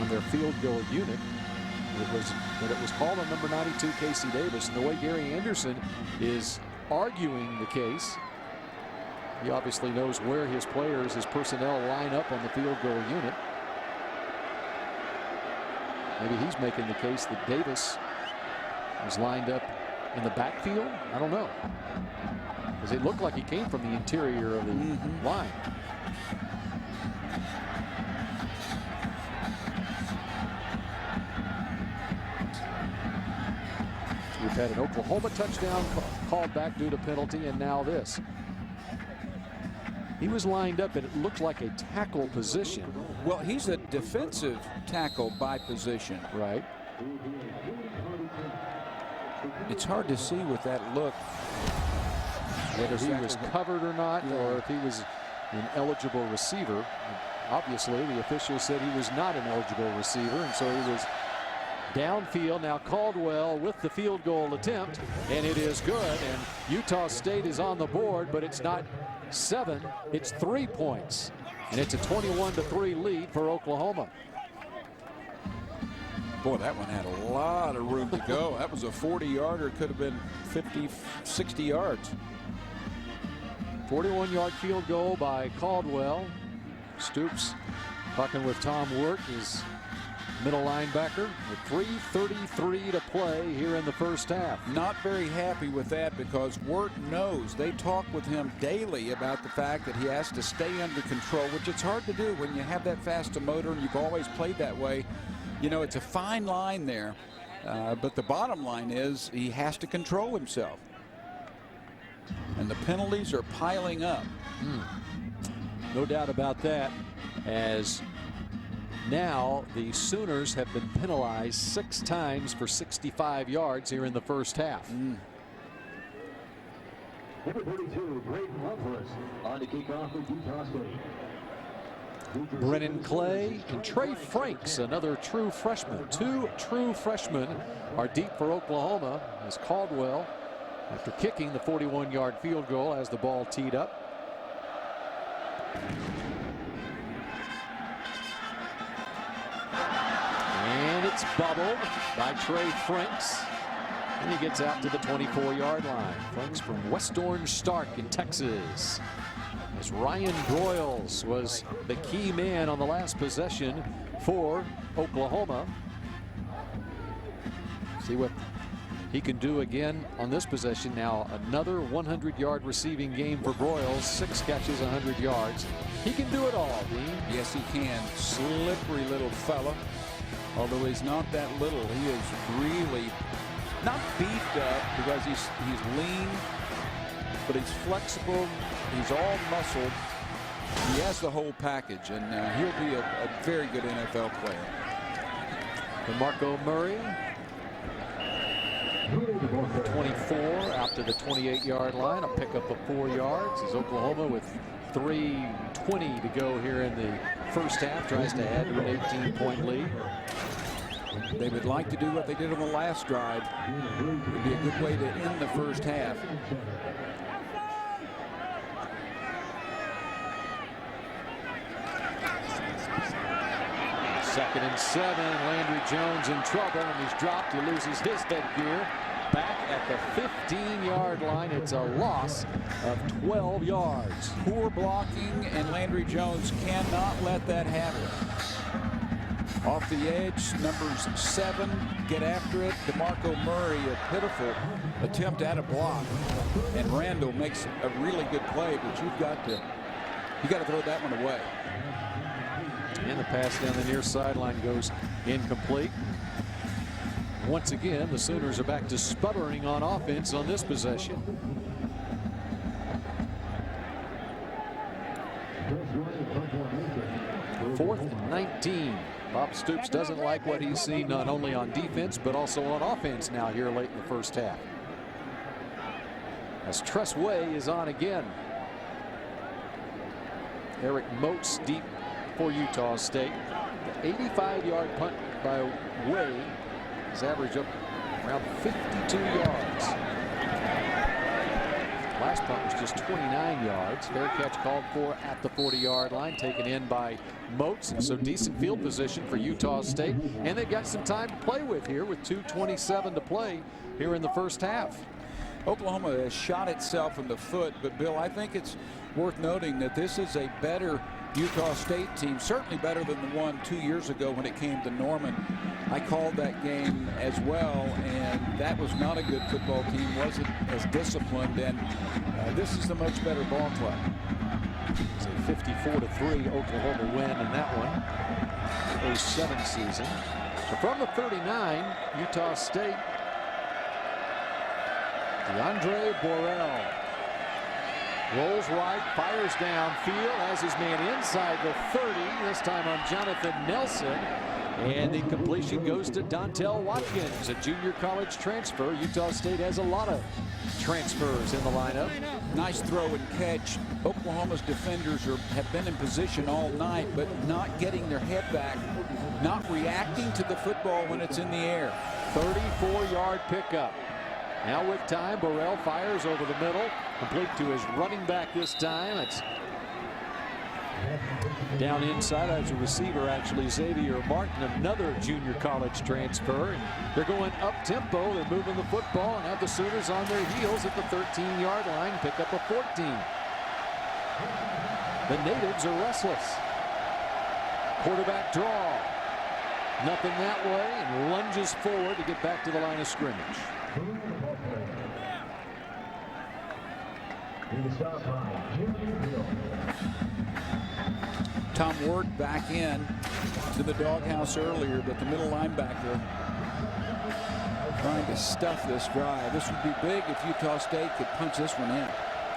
on their field goal unit. But it was called on number 92, Casey Davis. And the way Gary Anderson is arguing the case, he obviously knows where his players, his personnel line up on the field goal unit. Maybe he's making the case that Davis was lined up in the backfield. I don't know, because it looked like he came from the interior of the line. We've had an Oklahoma touchdown called back due to penalty, and now this. He was lined up, and it looked like a tackle position. Well, he's a defensive tackle by position. Right. It's hard to see with that look whether he was covered or not, or if he was an eligible receiver. Obviously, the official said he was not an eligible receiver, and so he was downfield. Now Caldwell with the field goal attempt, and it is good. And Utah State is on the board, but it's not 7, it's 3 points, and it's a 21-3 lead for Oklahoma. Boy, that one had a lot of room to go. That was a 40-yarder. Could have been 50, 60 yards. 41-yard field goal by Caldwell. Stoops talking with Tom Wirt, his middle linebacker, with 3:33 to play here in the first half. Not very happy with that, because Wirt knows, they talk with him daily about the fact that he has to stay under control, which it's hard to do when you have that fast a motor and you've always played that way. You know, it's a fine line there, but the bottom line is he has to control himself. And the penalties are piling up. No doubt about that, as now the Sooners have been penalized 6 times for 65 yards here in the first half. Number 42, Braden Loveless on to kick off with Utah State. Brennan Clay and Trey Franks, another true freshman. 2 true freshmen are deep for Oklahoma, as Caldwell, after kicking the 41-yard field goal, has the ball teed up. And it's bubbled by Trey Franks. And he gets out to the 24-yard line. Franks from West Orange Stark in Texas. As Ryan Broyles was the key man on the last possession for Oklahoma. See what he can do again on this possession. Now another 100-yard receiving game for Broyles. 6 catches, 100 yards. He can do it all, Dean. Yes, he can. Slippery little fella. Although he's not that little, he is really not beefed up, because he's lean, but he's flexible. He's all muscled. He has the whole package, and he'll be a very good NFL player. DeMarco Murray, 24, out to the 28-yard line. A pickup of 4 yards as Oklahoma, with 3:20 to go here in the first half, tries to add to an 18-point lead. They would like to do what they did on the last drive. It would be a good way to end the first half. Second and 7. Landry Jones in trouble, and he's dropped. He loses his headgear. Back at the 15-yard line. It's a loss of 12 yards. Poor blocking, and Landry Jones cannot let that happen. Off the edge, numbers 7 get after it. DeMarco Murray, a pitiful attempt at a block, and Randall makes a really good play, but you got to throw that one away. And the pass down the near sideline goes incomplete. Once again, the Sooners are back to sputtering on offense on this possession. 4th and 19. Bob Stoops doesn't like what he's seen not only on defense but also on offense now here late in the first half. As Tress Way is on again. Eric Moats deep for Utah State. The 85-yard punt by Way is average up around 52 yards. Last punt was just 29 yards. Fair catch called for at the 40-yard line, taken in by Moats. So decent field position for Utah State. And they've got some time to play with here with 2:27 to play here in the first half. Oklahoma has shot itself in the foot, but Bill, I think it's worth noting that this is a better Utah State team, certainly better than the one 2 years ago when it came to Norman. I called that game as well, and that was not a good football team, wasn't as disciplined, and this is the much better ball club. It's a 54-3 Oklahoma win in that one. 07 season. So from the 39, Utah State, DeAndre Borrell rolls right, fires downfield, has his man inside the 30, this time on Jonathan Nelson. And the completion goes to Dontel Watkins, a junior college transfer. Utah State has a lot of transfers in the lineup. Nice throw and catch. Oklahoma's defenders have been in position all night, but not getting their head back, not reacting to the football when it's in the air. 34-yard pickup. Now with time, Borrell fires over the middle, complete to his running back this time. It's down inside as a receiver, actually, Xavier Martin, another junior college transfer. And they're going up-tempo. They're moving the football and have the Sooners on their heels at the 13-yard line, pick up a 14. The natives are restless. Quarterback draw. Nothing that way, and lunges forward to get back to the line of scrimmage. Tom Ward back in to the doghouse earlier, but the middle linebacker trying to stuff this drive. This would be big if Utah State could punch this one in.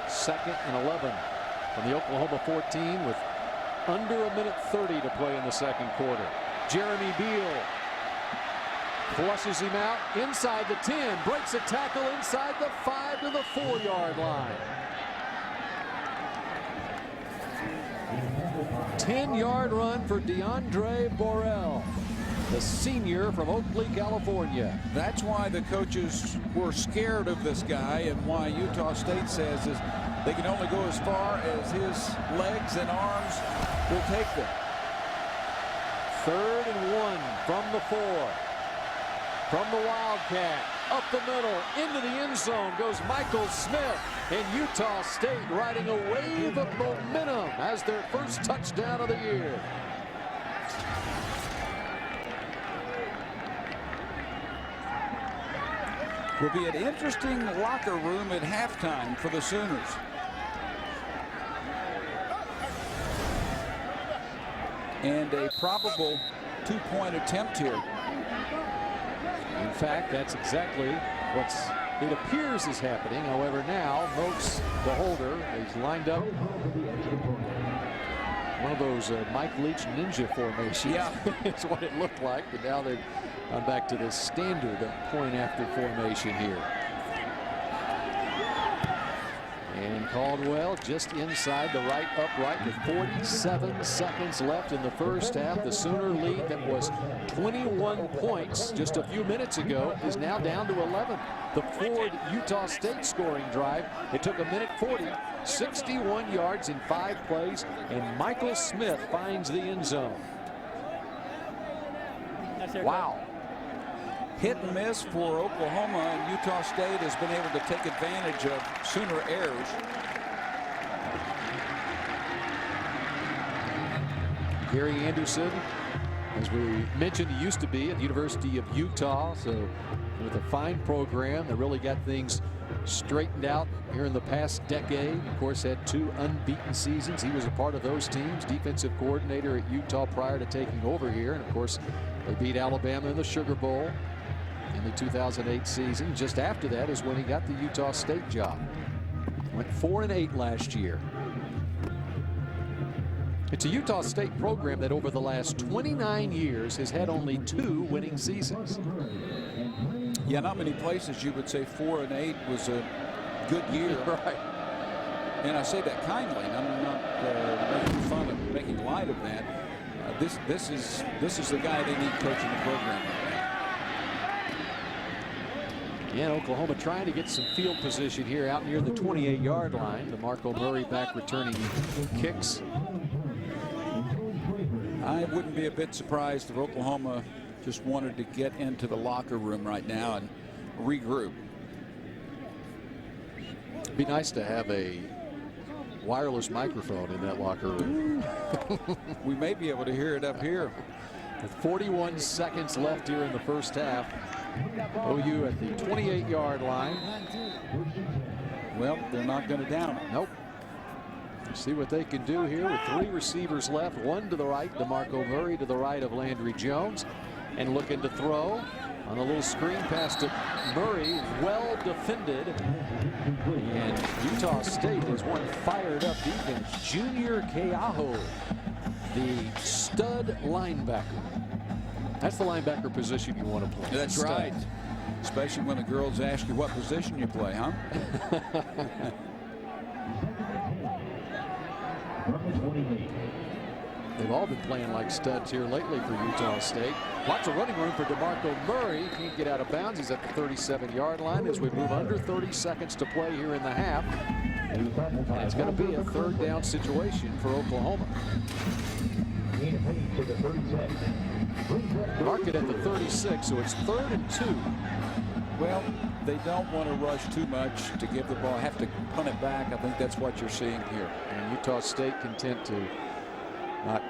2nd and 11 from the Oklahoma 14 with under a minute 30 to play in the second quarter. Jeremy Beal flushes him out inside the 10, breaks a tackle inside the 5 to the 4-yard line. 10-yard run for DeAndre Borrell, the senior from Oakley, California. That's why the coaches were scared of this guy, and why Utah State says is they can only go as far as his legs and arms will take them. 3rd and 1 from the 4. From the Wildcat, up the middle, into the end zone goes Michael Smith, and Utah State riding a wave of momentum as their first touchdown of the year. Will be an interesting locker room at halftime for the Sooners. And a probable 2-point attempt here. In fact, that's exactly what it appears is happening. However, now Moats, the holder, is lined up one of those Mike Leach ninja formations. Yeah, it's what it looked like. But now they've gone back to the standard point after formation here. And Caldwell just inside the right upright with 47 seconds left in the first half. The Sooner lead that was 21 points just a few minutes ago is now down to 11. The Ford Utah State scoring drive, it took 1:40, 61 yards in 5 plays, and Michael Smith finds the end zone. Wow. Hit and miss for Oklahoma, and Utah State has been able to take advantage of Sooner errors. Gary Anderson, as we mentioned, he used to be at the University of Utah, so with a fine program that really got things straightened out here in the past decade. Of course, had 2 unbeaten seasons. He was a part of those teams, defensive coordinator at Utah prior to taking over here. And of course, they beat Alabama in the Sugar Bowl. in the 2008 season. Just after that is when he got the Utah State job. Went 4-8 last year. It's a Utah State program that over the last 29 years has had only 2 winning seasons. Yeah, not many places you would say 4-8 was a good year. Right. And I say that kindly. I'm not making fun of, making light of that. This is the guy they need coaching the program right now. Yeah, Oklahoma trying to get some field position here out near the 28-yard line. DeMarco Murray back returning kicks. I wouldn't be a bit surprised if Oklahoma just wanted to get into the locker room right now and regroup. It'd be nice to have a wireless microphone in that locker room. We may be able to hear it up here. With 41 seconds left here in the first half. OU at the 28-yard line. Well, they're not going to down it. Nope. See what they can do here with 3 receivers left. 1 to the right, DeMarco Murray to the right of Landry Jones. And looking to throw on a little screen pass to Murray. Well defended. And Utah State has one fired up defense. Junior Keaho, the stud linebacker. That's the linebacker position you want to play. That's stud. right. Especially when the girls ask you what position you play, huh? They've all been playing like studs here lately for Utah State. Lots of running room for DeMarco Murray. Can't get out of bounds. He's at the 37-yard line as we move under 30 seconds to play here in the half. And it's going to be a 3rd down situation for Oklahoma. Mark it at the 36, so it's 3rd and 2. Well, they don't want to rush too much to give the ball, have to punt it back. I think that's what you're seeing here. And Utah State content to not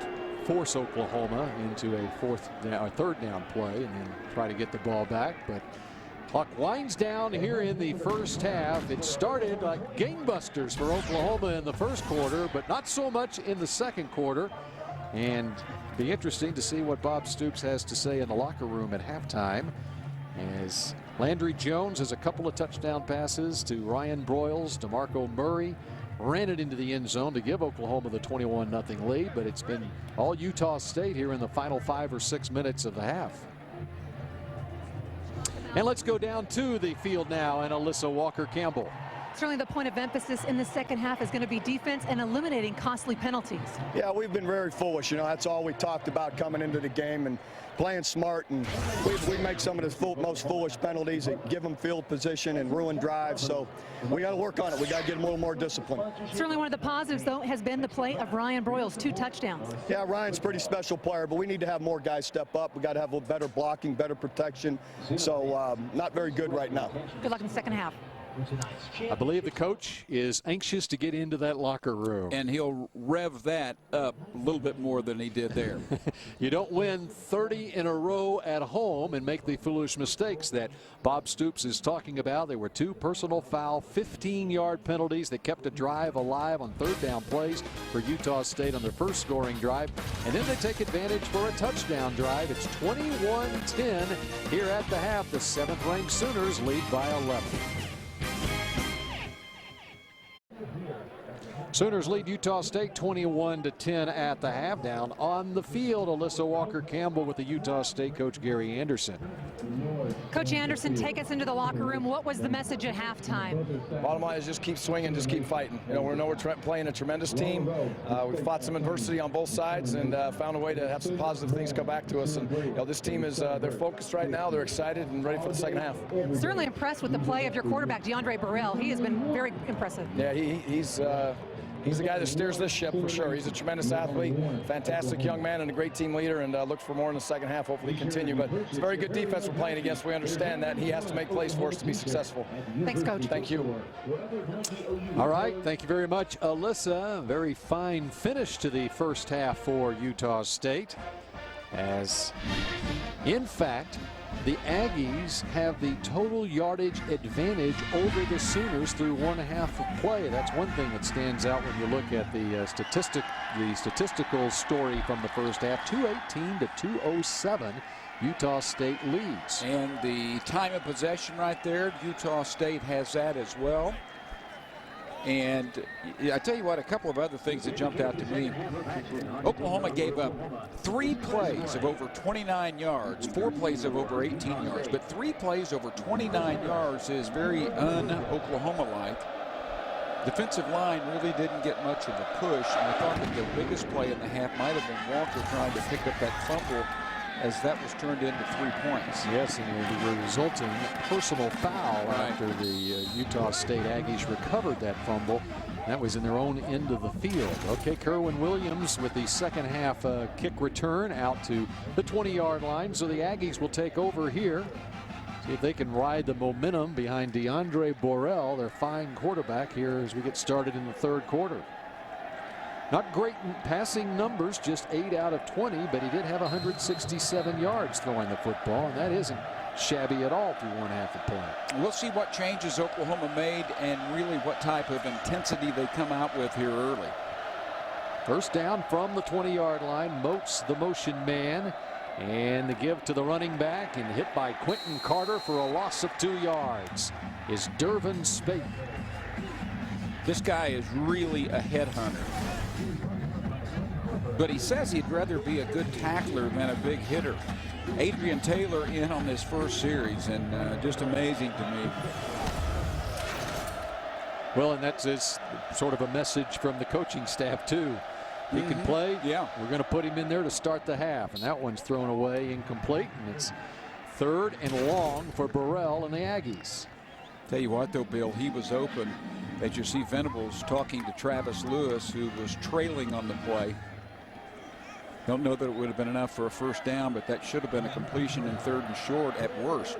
force Oklahoma into a 3rd down play and then try to get the ball back. But clock winds down here in the first half. It started like gangbusters for Oklahoma in the first quarter, but not so much in the second quarter. And be interesting to see what Bob Stoops has to say in the locker room at halftime, as Landry Jones has a couple of touchdown passes to Ryan Broyles. DeMarco Murray ran it into the end zone to give Oklahoma the 21-0 lead, but it's been all Utah State here in the final 5 or 6 minutes of the half. And let's go down to the field now and Alyssa Walker-Campbell. Certainly the point of emphasis in the second half is going to be defense and eliminating costly penalties. Yeah, we've been very foolish. You know, that's all we talked about coming into the game, and playing smart. And we make some of the most foolish penalties that give them field position and ruin drives. So we got to work on it. We got to get a little more discipline. Certainly one of the positives, though, has been the play of Ryan Broyles, 2 touchdowns. Yeah, Ryan's a pretty special player, but we need to have more guys step up. We got to have a little better blocking, better protection. So not very good right now. Good luck in the second half. I believe the coach is anxious to get into that locker room. And he'll rev that up a little bit more than he did there. You don't win 30 in a row at home and make the foolish mistakes that Bob Stoops is talking about. There were 2 personal foul, 15-yard penalties that kept a drive alive on 3rd down plays for Utah State on their first scoring drive. And then they take advantage for a touchdown drive. It's 21-10 here at the half. The 7th-ranked Sooners lead by 11. Sooners lead Utah State 21-10 at the half. Down on the field, Alyssa Walker-Campbell with the Utah State coach Gary Anderson. Coach Anderson, take us into the locker room. What was the message at halftime? Bottom line is just keep swinging, just keep fighting. You know, we're playing a tremendous team. We've fought some adversity on both sides and found a way to have some positive things come back to us. And you know, this team is they're focused right now. They're excited and ready for the second half. Certainly impressed with the play of your quarterback, DeAndre Burrell. He has been very impressive. Yeah, he's the guy that steers this ship for sure. He's a tremendous athlete, fantastic young man, and a great team leader, and look for more in the second half. Hopefully continue. But it's a very good defense we're playing against. We understand that. He has to make plays for us to be successful. Thanks, Coach. Thank you. All right. Thank you very much, Alyssa. Very fine finish to the first half for Utah State, as, in fact, the Aggies have the total yardage advantage over the Sooners through 1/2 of play. That's one thing that stands out when you look at the statistical story from the first half. 218 to 207 Utah State leads. And the time of possession right there, Utah State has that as well. And I tell you what, a couple of other things that jumped out to me. Oklahoma gave up 3 plays of over 29 yards, 4 plays of over 18 yards, but 3 plays over 29 yards is very un-Oklahoma-like. Defensive line really didn't get much of a push, and I thought that the biggest play in the half might have been Walker trying to pick up that fumble, as that was turned into 3 points. Yes, and the resulting personal foul after the Utah State Aggies recovered that fumble. That was in their own end of the field. Okay, Kerwin Williams with the second half kick return out to the 20-yard line. So the Aggies will take over here. See if they can ride the momentum behind DeAndre Borrell, their fine quarterback, here as we get started in the third quarter. Not great in passing numbers, just 8 out of 20, but he did have 167 yards throwing the football, and that isn't shabby at all through one half of play. We'll see what changes Oklahoma made and really what type of intensity they come out with here early. First down from the 20-yard line. Moats the motion man, and the give to the running back, and hit by Quentin Carter for a loss of 2 yards is Dervin Spate. This guy is really a headhunter, but he says he'd rather be a good tackler than a big hitter. Adrian Taylor in on this first series, and just amazing to me. Well, and that's sort of a message from the coaching staff too. He can play. Yeah, we're going to put him in there to start the half, and that one's thrown away incomplete, and it's 3rd and long for Burrell and the Aggies. Tell you what, though, Bill, he was open. As you see Venables talking to Travis Lewis, who was trailing on the play. Don't know that it would have been enough for a first down, but that should have been a completion in 3rd and short at worst.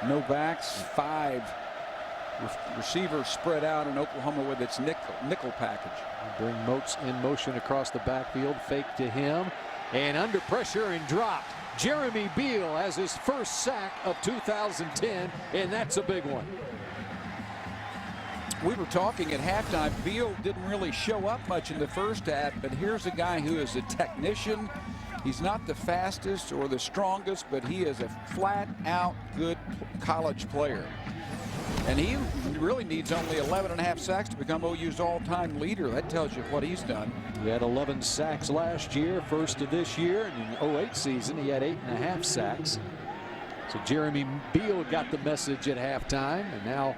No backs, 5 receivers spread out, and Oklahoma with its nickel package. Bring Moats in motion across the backfield, fake to him, and under pressure and dropped. Jeremy Beal has his first sack of 2010, and that's a big one. We were talking at halftime. Beal didn't really show up much in the first half, but here's a guy who is a technician. He's not the fastest or the strongest, but he is a flat-out good college player. And he really needs only 11.5 sacks to become OU's all-time leader. That tells you what he's done. He had 11 sacks last year, first of this year. And in the 08 season, he had 8.5 sacks. So Jeremy Beal got the message at halftime, and now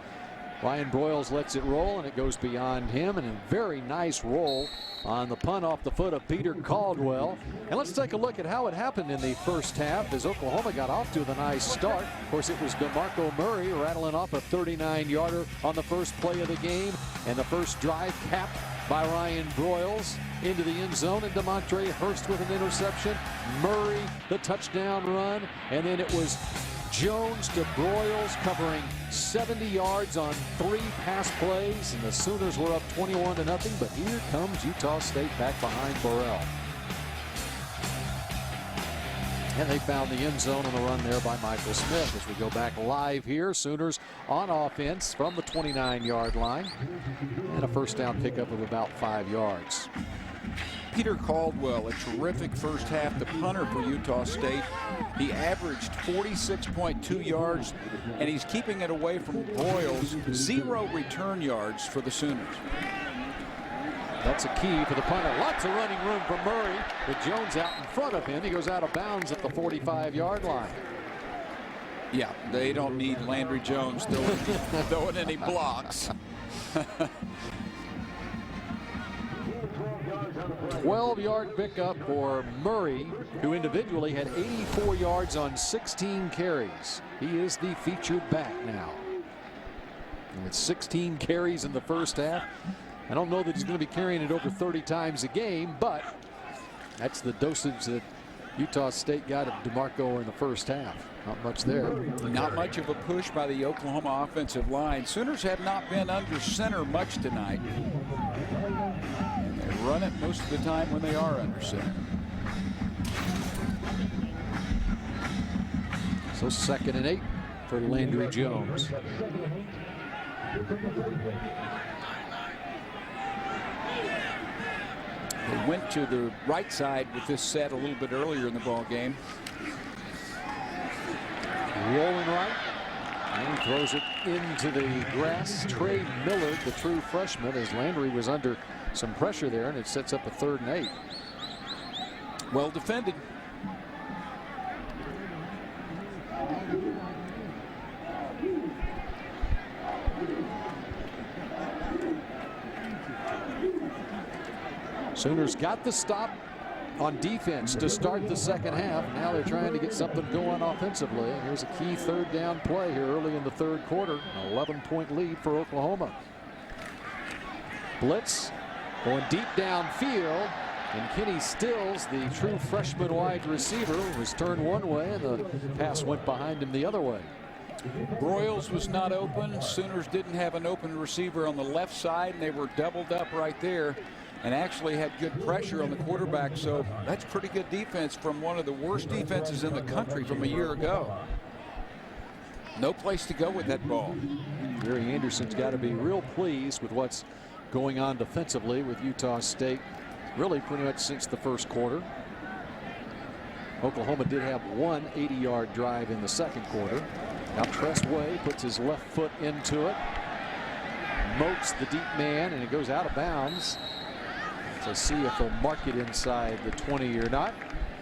Ryan Broyles lets it roll, and it goes beyond him, and a very nice roll on the punt off the foot of Peter Caldwell. And let's take a look at how it happened in the first half as Oklahoma got off to a nice start. Of course, it was DeMarco Murray rattling off a 39-yarder on the first play of the game, and the first drive capped by Ryan Broyles into the end zone, and DeMontre Hurst with an interception. Murray the touchdown run, and then it was Jones to Broyles covering 70 yards on 3 pass plays, and the Sooners were up 21-0, but here comes Utah State back behind Burrell. And they found the end zone on the run there by Michael Smith. As we go back live here, Sooners on offense from the 29-yard line, and a first down pickup of about 5 yards. Peter Caldwell, a terrific first half, the punter for Utah State. He averaged 46.2 yards, and he's keeping it away from Broyles. 0 return yards for the Sooners. That's a key for the punter. Lots of running room for Murray, with Jones out in front of him. He goes out of bounds at the 45-yard line. Yeah, they don't need Landry Jones throwing any blocks. 12-yard pickup for Murray, who individually had 84 yards on 16 carries. He is the featured back now. And with 16 carries in the first half, I don't know that he's going to be carrying it over 30 times a game, but that's the dosage that Utah State got of DeMarco in the first half. Not much there. Not much of a push by the Oklahoma offensive line. Sooners have not been under center much tonight. They run it most of the time when they are under center. So 2nd and 8 for Landry Jones. They went to the right side with this set a little bit earlier in the ball game. Rolling right. And throws it into the grass. Trey Millard, the true freshman, as Landry was under some pressure there, and it sets up a 3rd and 8. Well defended. Sooners got the stop on defense to start the 2nd half. Now they're trying to get something going offensively. And here's a key 3rd down play here early in the 3rd quarter. An 11-point lead for Oklahoma. Blitz going deep downfield. And Kenny Stills, the true freshman wide receiver, was turned one way and the pass went behind him the other way. Broyles was not open. Sooners didn't have an open receiver on the left side, and they were doubled up right there and actually had good pressure on the quarterback. So that's pretty good defense from one of the worst defenses in the country from a year ago. No place to go with that ball. Gary Anderson's got to be real pleased with what's going on defensively with Utah State, really pretty much since the 1st quarter. Oklahoma did have one 80-yard drive in the 2nd quarter. Now Tressway puts his left foot into it, moats the deep man, and it goes out of bounds. To see if they'll mark it inside the 20 or not.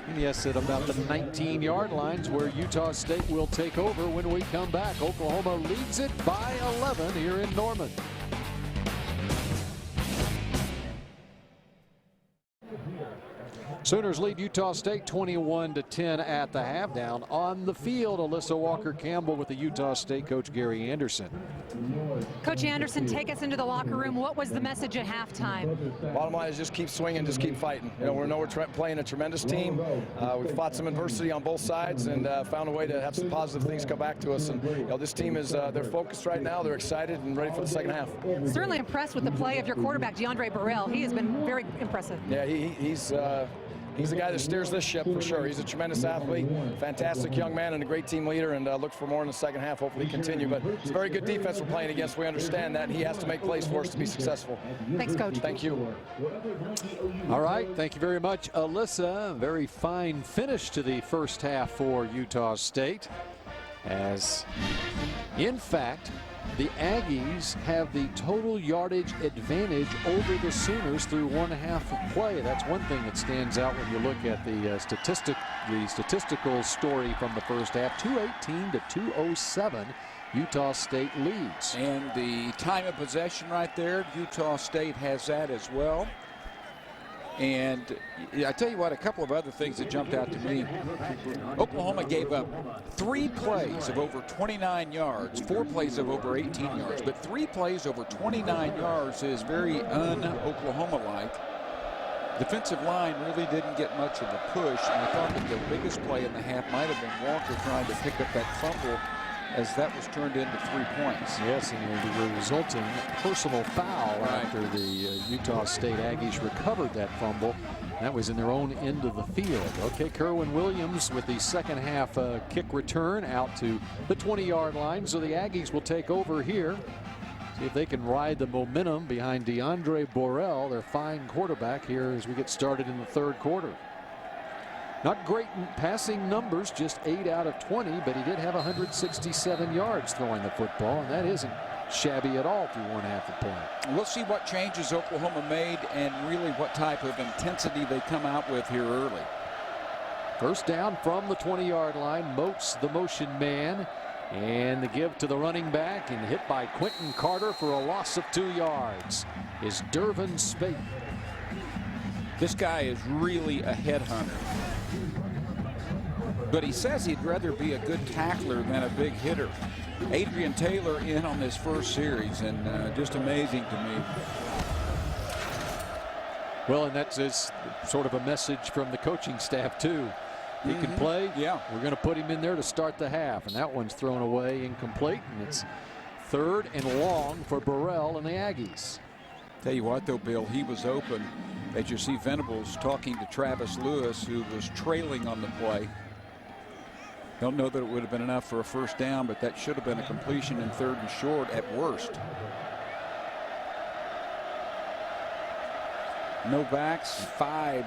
And yes, at about the 19-yard lines where Utah State will take over when we come back. Oklahoma leads it by 11 here in Norman. Sooners lead Utah State 21-10 at the half. Down on the field, Alyssa Walker-Campbell with the Utah State coach Gary Anderson. Coach Anderson, take us into the locker room. What was the message at halftime? Bottom line is just keep swinging, just keep fighting. You know, we know we're playing a tremendous team. We've fought some adversity on both sides and found a way to have some positive things come back to us. And you know, this team is they're focused right now. They're excited and ready for the 2nd half. Certainly impressed with the play of your quarterback, DeAndre Burrell. He has been very impressive. Yeah, he's the guy that steers this ship for sure. He's a tremendous athlete, fantastic young man, and a great team leader, and look for more in the 2nd half, hopefully continue. But it's a very good defense we're playing against. We understand that. He has to make plays for us to be successful. Thanks, Coach. Thank you. All right, thank you very much, Alyssa. Very fine finish to the 1st half for Utah State, as in fact the Aggies have the total yardage advantage over the Sooners through 1 half of play. That's one thing that stands out when you look at the statistical story from the 1st half. 218 to 207. Utah State leads. And the time of possession right there, Utah State has that as well. And I tell you what, a couple of other things that jumped out to me. Oklahoma gave up 3 plays of over 29 yards, 4 plays of over 18 yards, but 3 plays over 29 yards is very un-Oklahoma-like. Defensive line really didn't get much of a push, and I thought that the biggest play in the half might have been Walker trying to pick up that fumble, as that was turned into 3 points. Yes, and the resulting personal foul after the Utah State Aggies recovered that fumble. That was in their own end of the field. Okay, Kerwin Williams with the 2nd half kick return out to the 20-yard line. So the Aggies will take over here. See if they can ride the momentum behind DeAndre Burrell, their fine quarterback, here as we get started in the 3rd quarter. Not great in passing numbers, just 8 out of 20, but he did have 167 yards throwing the football, and that isn't shabby at all through 1 half of play. We'll see what changes Oklahoma made and really what type of intensity they come out with here early. 1st down from the 20-yard line. Moats the motion man, and the give to the running back, and hit by Quentin Carter for a loss of 2 yards is Dervin Spate. This guy is really a headhunter. But he says he'd rather be a good tackler than a big hitter. Adrian Taylor in on this 1st series, and just amazing to me. Well, and that's sort of a message from the coaching staff too. He can play. Yeah, we're going to put him in there to start the half, and that one's thrown away incomplete, and it's 3rd and long for Burrell and the Aggies. Tell you what, though, Bill, he was open. As you see Venables talking to Travis Lewis, who was trailing on the play. Don't know that it would have been enough for a 1st down, but that should have been a completion in 3rd and short at worst. No backs, 5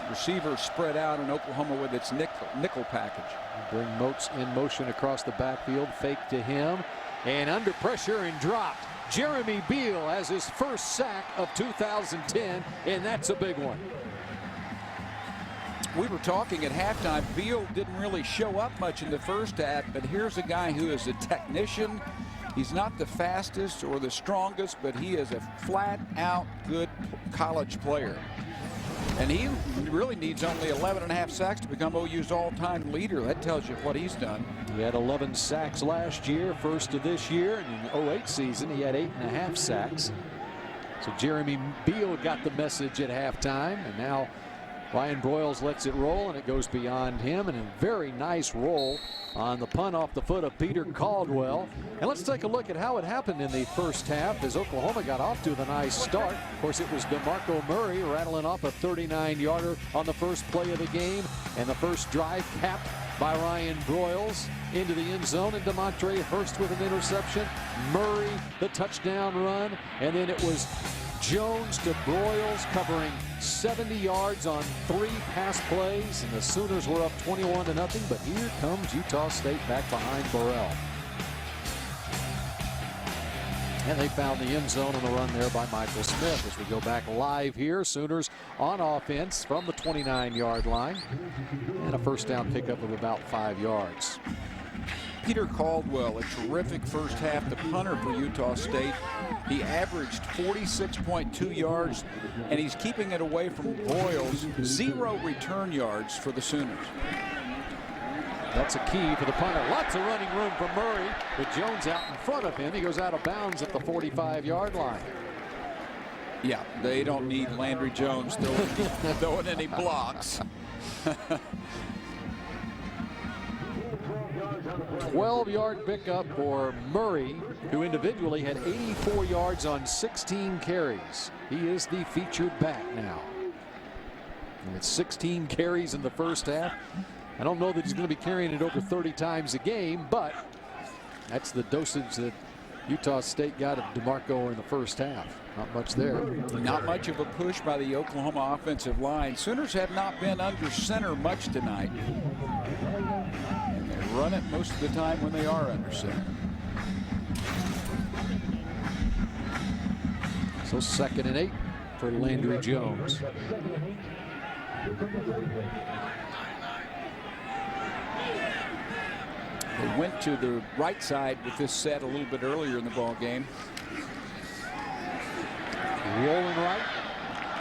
receivers spread out, and Oklahoma with its nickel package. Bring Moats in motion across the backfield, fake to him, and under pressure and dropped. Jeremy Beal has his first sack of 2010, and that's a big one. We were talking at halftime. Beal didn't really show up much in the first half, but here's a guy who is a technician. He's not the fastest or the strongest, but he is a flat-out good college player. And he really needs only 11.5 sacks to become OU's all-time leader. That tells you what he's done. He had 11 sacks last year, first of this year. And in the 08 season, he had 8.5 sacks. So Jeremy Beal got the message at halftime, and now Ryan Broyles lets it roll, and it goes beyond him, and a very nice roll on the punt off the foot of Peter Caldwell. And let's take a look at how it happened in the first half as Oklahoma got off to a nice start. Of course, it was DeMarco Murray rattling off a 39-yarder on the first play of the game, and the first drive capped by Ryan Broyles into the end zone, and DeMontre Hurst with an interception. Murray, the touchdown run, and then it was Jones to Broyles covering 70 yards on 3 pass plays, and the Sooners were up 21-0, but here comes Utah State back behind Burrell. And they found the end zone on the run there by Michael Smith. As we go back live here, Sooners on offense from the 29-yard line, and a first down pickup of about 5 yards. Peter Caldwell, a terrific first half, the punter for Utah State. He averaged 46.2 yards, and he's keeping it away from Broyles. 0 return yards for the Sooners. That's a key for the punter. Lots of running room for Murray, with Jones out in front of him. He goes out of bounds at the 45-yard line. Yeah, they don't need Landry Jones throwing any blocks. 12-yard pickup for Murray, who individually had 84 yards on 16 carries. He is the featured back now. And it's 16 carries in the first half. I don't know that he's going to be carrying it over 30 times a game, but that's the dosage that Utah State got of DeMarco in the first half. Not much there. Not much of a push by the Oklahoma offensive line. Sooners have not been under center much tonight. They run it most of the time when they are under center. So 2nd and 8 for Landry Jones. They went to the right side with this set a little bit earlier in the ball game. Rolling right,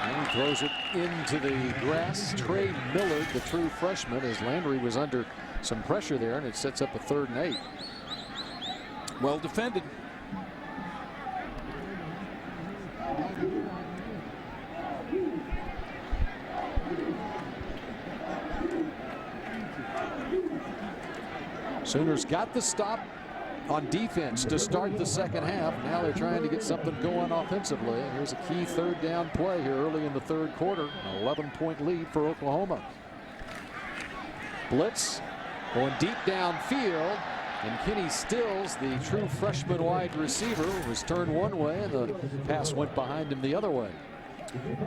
and he throws it into the grass. Trey Millard, the true freshman, as Landry was under some pressure there, and it sets up a 3rd and 8. Well defended. Sooners got the stop on defense to start the second half. Now they're trying to get something going offensively. And here's a key 3rd down play here early in the 3rd quarter. An 11-point lead for Oklahoma. Blitz going deep downfield. And Kenny Stills, the true freshman wide receiver, was turned one way, and the pass went behind him the other way.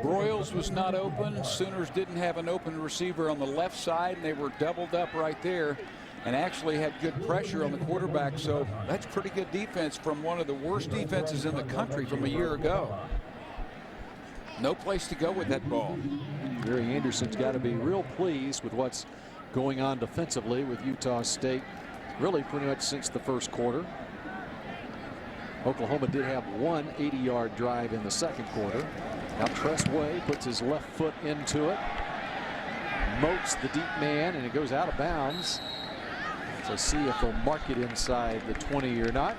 Broyles was not open. Sooners didn't have an open receiver on the left side, and they were doubled up right there and actually had good pressure on the quarterback. So that's pretty good defense from one of the worst defenses in the country from a year ago. No place to go with that ball. Gary Anderson's got to be real pleased with what's going on defensively with Utah State, really pretty much since the first quarter. Oklahoma did have one 80-yard drive in the 2nd quarter. Now Tress Way puts his left foot into it. Moats the deep man, and it goes out of bounds. So see if they'll mark it inside the 20 or not.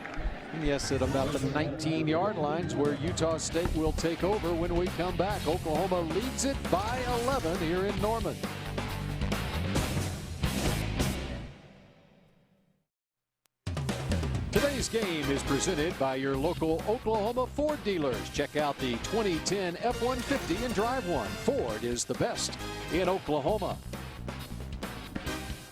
And yes, at about the 19-yard lines where Utah State will take over when we come back. Oklahoma leads it by 11 here in Norman. Today's game is presented by your local Oklahoma Ford dealers. Check out the 2010 F-150 and drive one. Ford is the best in Oklahoma.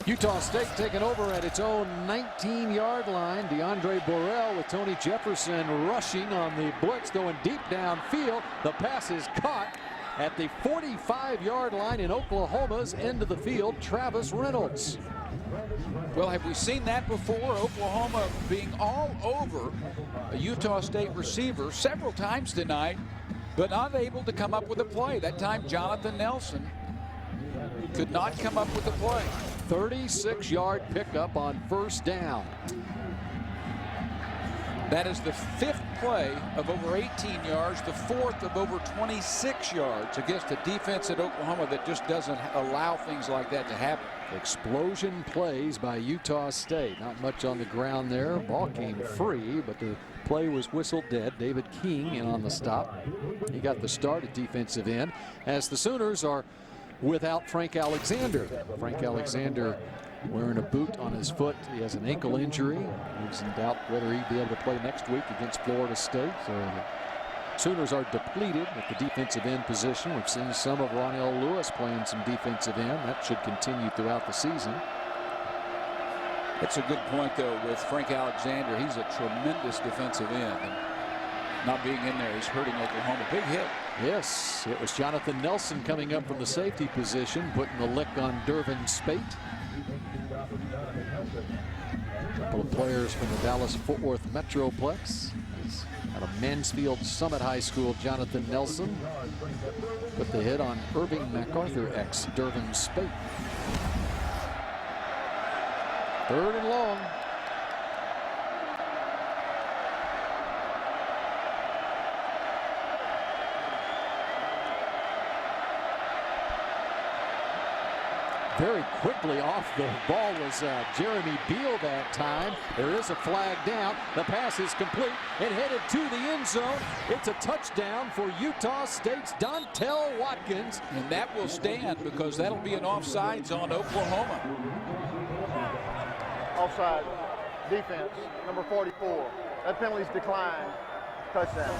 Utah State taking over at its own 19-yard line. DeAndre Borrell with Tony Jefferson rushing on the blitz, going deep downfield. The pass is caught at the 45-yard line in Oklahoma's end of the field. Travis Reynolds. Well, have we seen that before? Oklahoma being all over a Utah State receiver several times tonight, but not able to come up with a play. That time, Jonathan Nelson could not come up with a play. 36-yard pickup on first down. That is the 5th play of over 18 yards, the 4th of over 26 yards against a defense at Oklahoma that just doesn't allow things like that to happen. Explosion plays by Utah State. Not much on the ground there. Ball came free, but the play was whistled dead. David King in on the stop. He got the start at defensive end as the Sooners are without Frank Alexander. Frank Alexander wearing a boot on his foot. He has an ankle injury. He's in doubt whether he'd be able to play next week against Florida State. So the Sooners are depleted at the defensive end position. We've seen some of Ronell Lewis playing some defensive end. That should continue throughout the season. It's a good point, though, with Frank Alexander. He's a tremendous defensive end. And not being in there is hurting Oklahoma. Big hit. Yes, it was Jonathan Nelson coming up from the safety position, putting the lick on Dervin Spate. A couple of players from the Dallas-Fort Worth Metroplex. He's out of Mansfield Summit High School, Jonathan Nelson put the hit on Irving MacArthur ex Dervin Spate. 3rd and long. Very quickly off the ball was Jeremy Beal that time. There is a flag down. The pass is complete and headed to the end zone. It's a touchdown for Utah State's Dontel Watkins. And that will stand because that'll be an offsides on Oklahoma. Offside. Defense, number 44. That penalty's declined. Touchdown.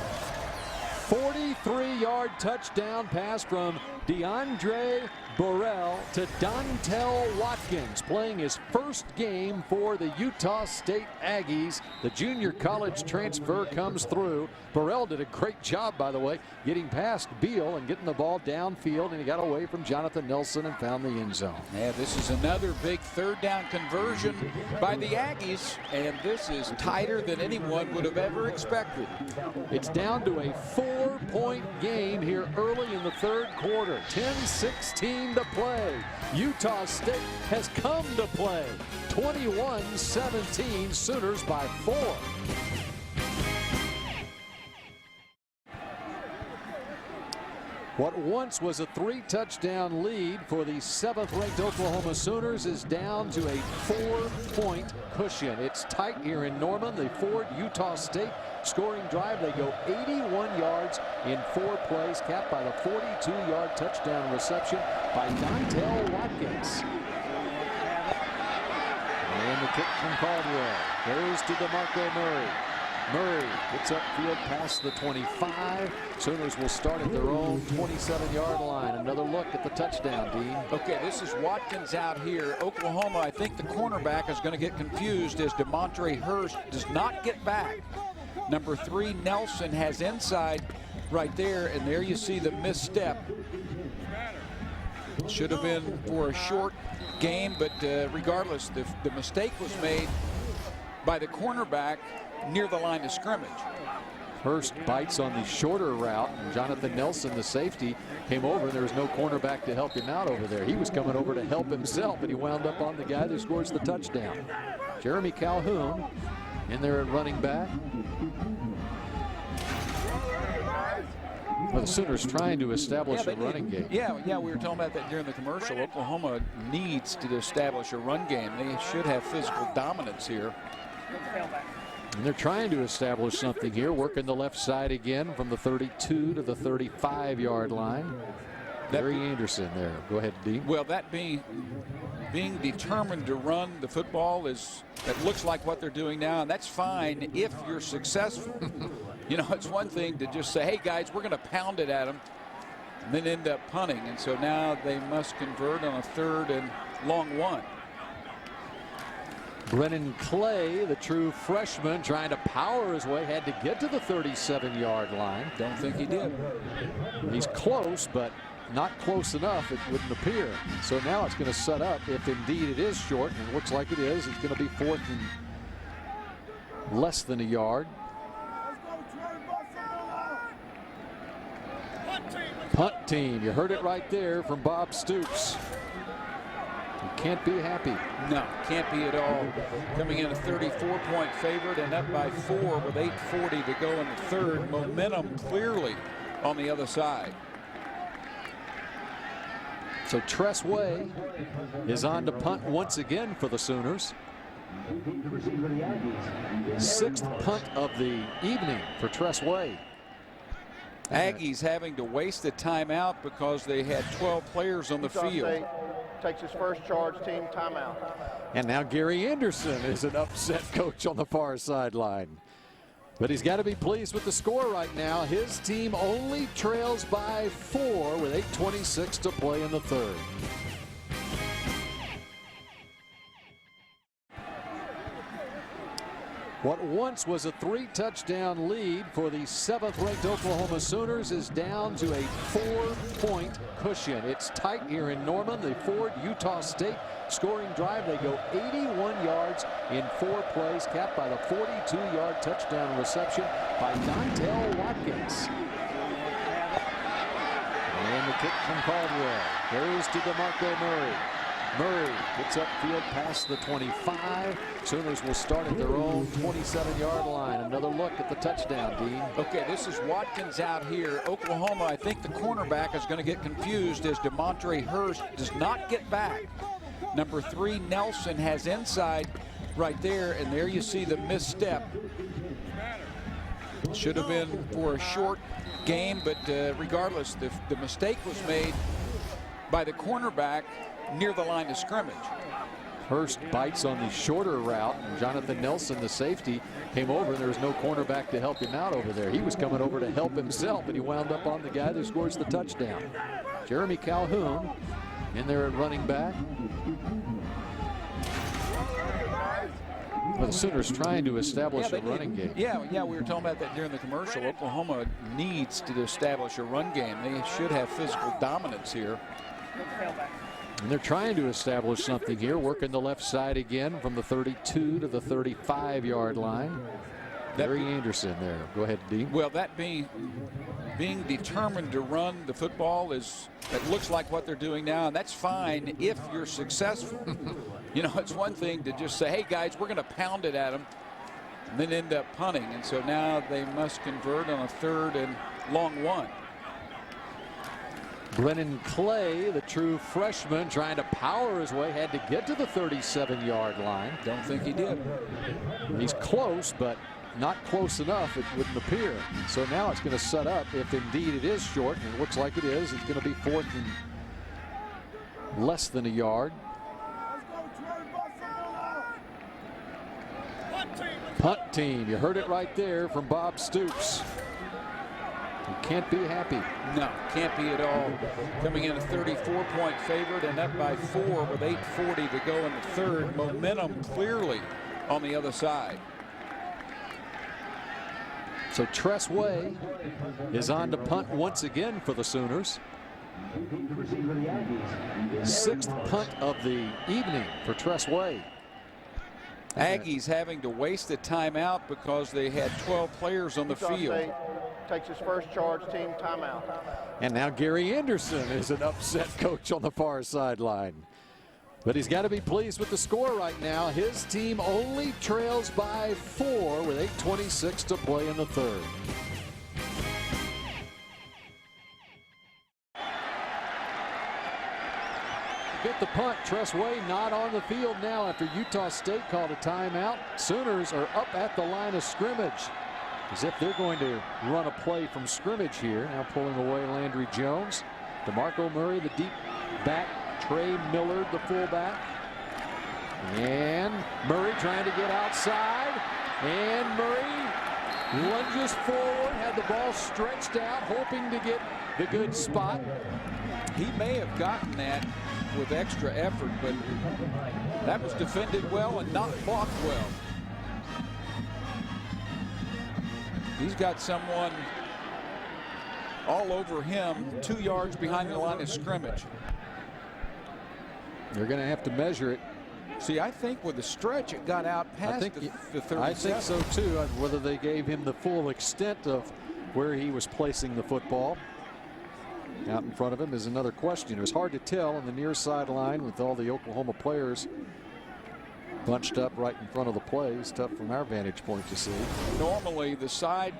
43-yard touchdown pass from DeAndre Borrell to Dontel Watkins, playing his first game for the Utah State Aggies. The junior college transfer comes through. Borrell did a great job, by the way, getting past Beal and getting the ball downfield, and he got away from Jonathan Nelson and found the end zone. Yeah, this is another big 3rd down conversion by the Aggies, and this is tighter than anyone would have ever expected. It's down to a 4-point game here early in the 3rd quarter. 10-16 to play. Utah State has come to play. 21-17, Sooners by 4. What once was a 3-touchdown lead for the 7th-ranked Oklahoma Sooners is down to a 4-point cushion. It's tight here in Norman. The Ford Utah State scoring drive. They go 81 yards in 4 plays, capped by the 42-yard touchdown reception by Dontel Watkins. And the kick from Caldwell goes to DeMarco Murray. Murray gets upfield past the 25. Sooners will start at their own 27-yard line. Another look at the touchdown, Dean. Okay, this is Watkins out here. Oklahoma, I think the cornerback is going to get confused as DeMontre Hurst does not get back. Number 3, Nelson, has inside right there, and there you see the misstep. Should have been for a short game, but regardless, the mistake was made by the cornerback near the line of scrimmage. Hurst bites on the shorter route, and Jonathan Nelson, the safety, came over, and there was no cornerback to help him out over there. He was coming over to help himself, and he wound up on the guy that scores the touchdown. Jeremy Calhoun in there at running back. Well, the Sooners trying to establish a running game. Yeah, we were talking about that during the commercial. Oklahoma needs to establish a run game. They should have physical dominance here. And they're trying to establish something here, working the left side again from the 32 to the 35-yard line. Gary Anderson there. Go ahead, Dean. Well, that being determined to run the football it looks like what they're doing now, and that's fine if you're successful. You know, it's one thing to just say, hey, guys, we're going to pound it at them, and then end up punting. And so now they must convert on a 3rd and long 1. Brennan Clay, the true freshman, trying to power his way, had to get to the 37-yard line. Don't think he did. He's close, but not close enough, it wouldn't appear. So now it's going to set up, if indeed it is short, and it looks like it is, it's going to be 4th and less than a yard. Punt team, you heard it right there from Bob Stoops. You can't be happy. No, can't be at all. Coming in a 34-point favorite and up by 4 with 8:40 to go in the third. Momentum clearly on the other side. So Tress Way is on to punt once again for the Sooners. 6th punt of the evening for Tress Way. Aggies having to waste a timeout because they had 12 players on the Utah field. State takes his first charge team timeout. And now Gary Anderson is an upset coach on the far sideline. But he's got to be pleased with the score right now. His team only trails by 4 with 8:26 to play in the third. What once was a 3-touchdown lead for the 7th-ranked Oklahoma Sooners is down to a 4-point cushion. It's tight here in Norman. The Ford Utah State scoring drive. They go 81 yards in 4 plays, capped by the 42-yard touchdown reception by Dontel Watkins. And the kick from Caldwell goes to DeMarco Murray. Murray gets upfield past the 25. Sooners will start at their own 27-yard line. Another look at the touchdown, Dean. Okay, this is Watkins out here. Oklahoma, I think the cornerback is going to get confused as DeMontre Hurst does not get back. Number 3, Nelson, has inside right there, and there you see the misstep. Should have been for a short game, but regardless, the mistake was made by the cornerback near the line of scrimmage. Hurst bites on the shorter route, and Jonathan Nelson, the safety, came over, and there was no cornerback to help him out over there. He was coming over to help himself, and he wound up on the guy that scores the touchdown. Jeremy Calhoun in there at running back. Well, the Sooners trying to establish a running game. Yeah, we were talking about that during the commercial. Oklahoma needs to establish a run game. They should have physical dominance here. And they're trying to establish something here, working the left side again from the 32 to the 35-yard line. Gary Anderson there. Go ahead, Dean. Well, that being determined to run the football it looks like what they're doing now, and that's fine if you're successful. You know, it's one thing to just say, hey, guys, we're going to pound it at them, and then end up punting. And so now they must convert on a 3rd and long 1. Brennan Clay, the true freshman, trying to power his way, had to get to the 37-yard line. Don't think he did. He's close, but not close enough, it wouldn't appear. So now it's going to set up, if indeed it is short, and it looks like it is, it's going to be 4th and less than a yard. Punt team, you heard it right there from Bob Stoops. You can't be happy. No, can't be at all. Coming in a 34-point favorite and up by 4 with 8:40 to go in the third. Momentum clearly on the other side. So Tress Way is on to punt once again for the Sooners. 6th punt of the evening for Tress Way. Aggies having to waste a timeout because they had 12 players on the Utah field. State takes his first charge team timeout. And now Gary Anderson is an upset coach on the far sideline. But he's got to be pleased with the score right now. His team only trails by 4 with 8:26 to play in the third. Get the punt. Tress Way not on the field now after Utah State called a timeout. Sooners are up at the line of scrimmage, as if they're going to run a play from scrimmage here. Now pulling away Landry Jones. DeMarco Murray, the deep back. Trey Millard, the fullback. And Murray trying to get outside. And Murray lunges forward, had the ball stretched out, hoping to get the good spot. He may have gotten that with extra effort, but that was defended well and not blocked well. He's got someone all over him 2 yards behind the line of scrimmage. They're going to have to measure it. See, I think with the stretch, it got out past the 37. I think so too. Whether they gave him the full extent of where he was placing the football out in front of him is another question. It was hard to tell on the near sideline with all the Oklahoma players bunched up right in front of the play. It's tough from our vantage point to see. Normally, the side,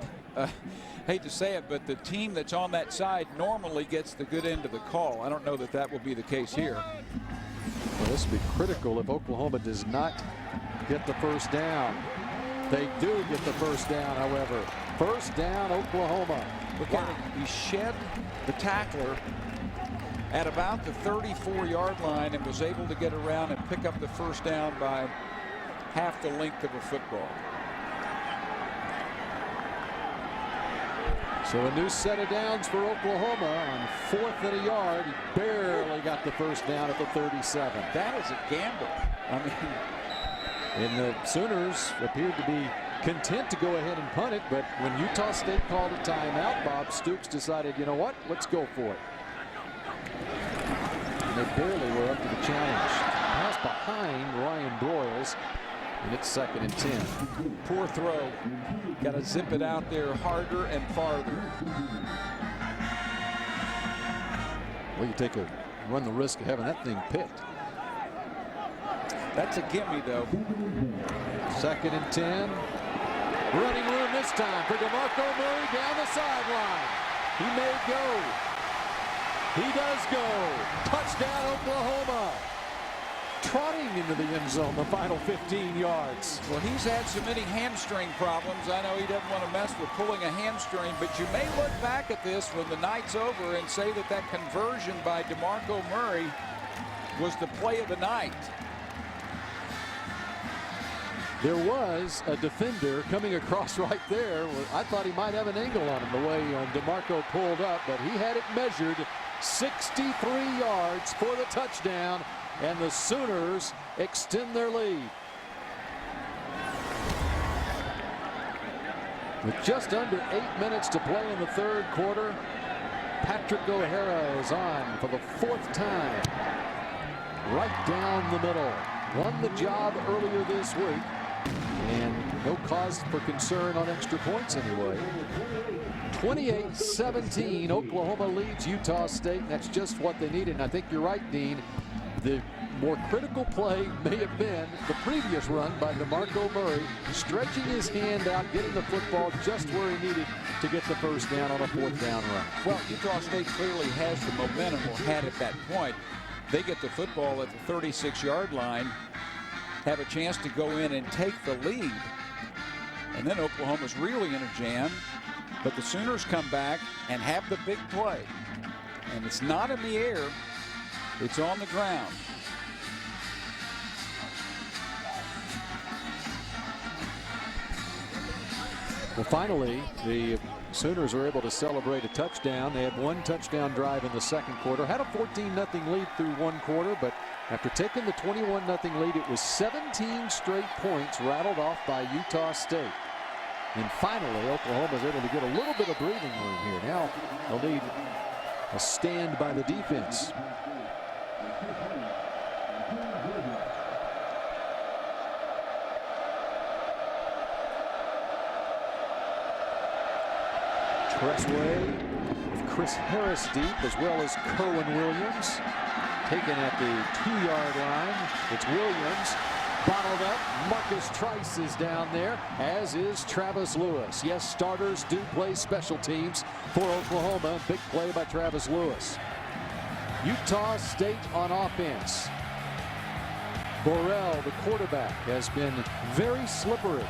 hate to say it, but the team that's on that side normally gets the good end of the call. I don't know that that will be the case here. Well, this would be critical if Oklahoma does not get the first down. They do get the first down, however. First down, Oklahoma. Look at it. He shed the tackler at about the 34-yard line and was able to get around and pick up the first down by half the length of a football. So a new set of downs for Oklahoma on 4th and a yard. He barely got the first down at the 37. That is a gamble. I mean, and the Sooners appeared to be content to go ahead and punt it, but when Utah State called a timeout, Bob Stoops decided, you know what, let's go for it. And they barely were up to the challenge. Pass behind Ryan Broyles, and it's 2nd and 10. Poor throw. Got to zip it out there harder and farther. Well, you run the risk of having that thing picked. That's a gimme, though. 2nd and 10. Running room this time for DeMarco Murray down the sideline. He may go. He does go. Touchdown, Oklahoma. Trotting into the end zone the final 15 yards. Well, he's had so many hamstring problems. I know he doesn't want to mess with pulling a hamstring, but you may look back at this when the night's over and say that that conversion by DeMarco Murray was the play of the night. There was a defender coming across right there. I thought he might have an angle on him the way DeMarco pulled up, but he had it measured 63 yards for the touchdown, and the Sooners extend their lead. With just under 8 minutes to play in the 3rd quarter, Patrick O'Hara is on for the 4th time. Right down the middle. Won the job earlier this week. And no cause for concern on extra points anyway. 28-17, Oklahoma leads Utah State, and that's just what they needed. And I think you're right, Dean. The more critical play may have been the previous run by DeMarco Murray, stretching his hand out, getting the football just where he needed to get the first down on a 4th down run. Well, Utah State clearly has the momentum or had at that point. They get the football at the 36-yard line, have a chance to go in and take the lead. And then Oklahoma's really in a jam. But the Sooners come back and have the big play. And it's not in the air. It's on the ground. Well, finally, the Sooners were able to celebrate a touchdown. They had one touchdown drive in the 2nd quarter. Had a 14-0 lead through 1 quarter, but after taking the 21-0 lead, it was 17 straight points rattled off by Utah State. And finally, Oklahoma is able to get a little bit of breathing room here. Now they'll need a stand by the defense. Pressway with Chris Harris deep, as well as Kerwin Williams. Taken at the 2-yard line. It's Williams. Bottled up. Marcus Trice is down there, as is Travis Lewis. Yes, starters do play special teams for Oklahoma. Big play by Travis Lewis. Utah State on offense. Burrell, the quarterback, has been very slippery.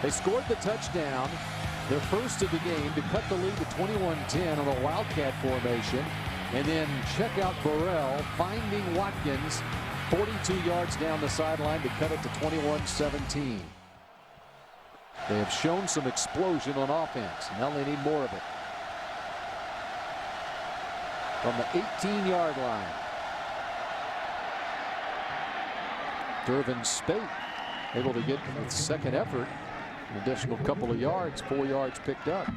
They scored the touchdown, their first of the game, to cut the lead to 21-10 on a Wildcat formation. And then check out Burrell finding Watkins 42 yards down the sideline to cut it to 21-17. They have shown some explosion on offense. Now they need more of it. From the 18-yard line. Dervin Spate able to get the second effort. An additional couple of yards, 4 yards picked up.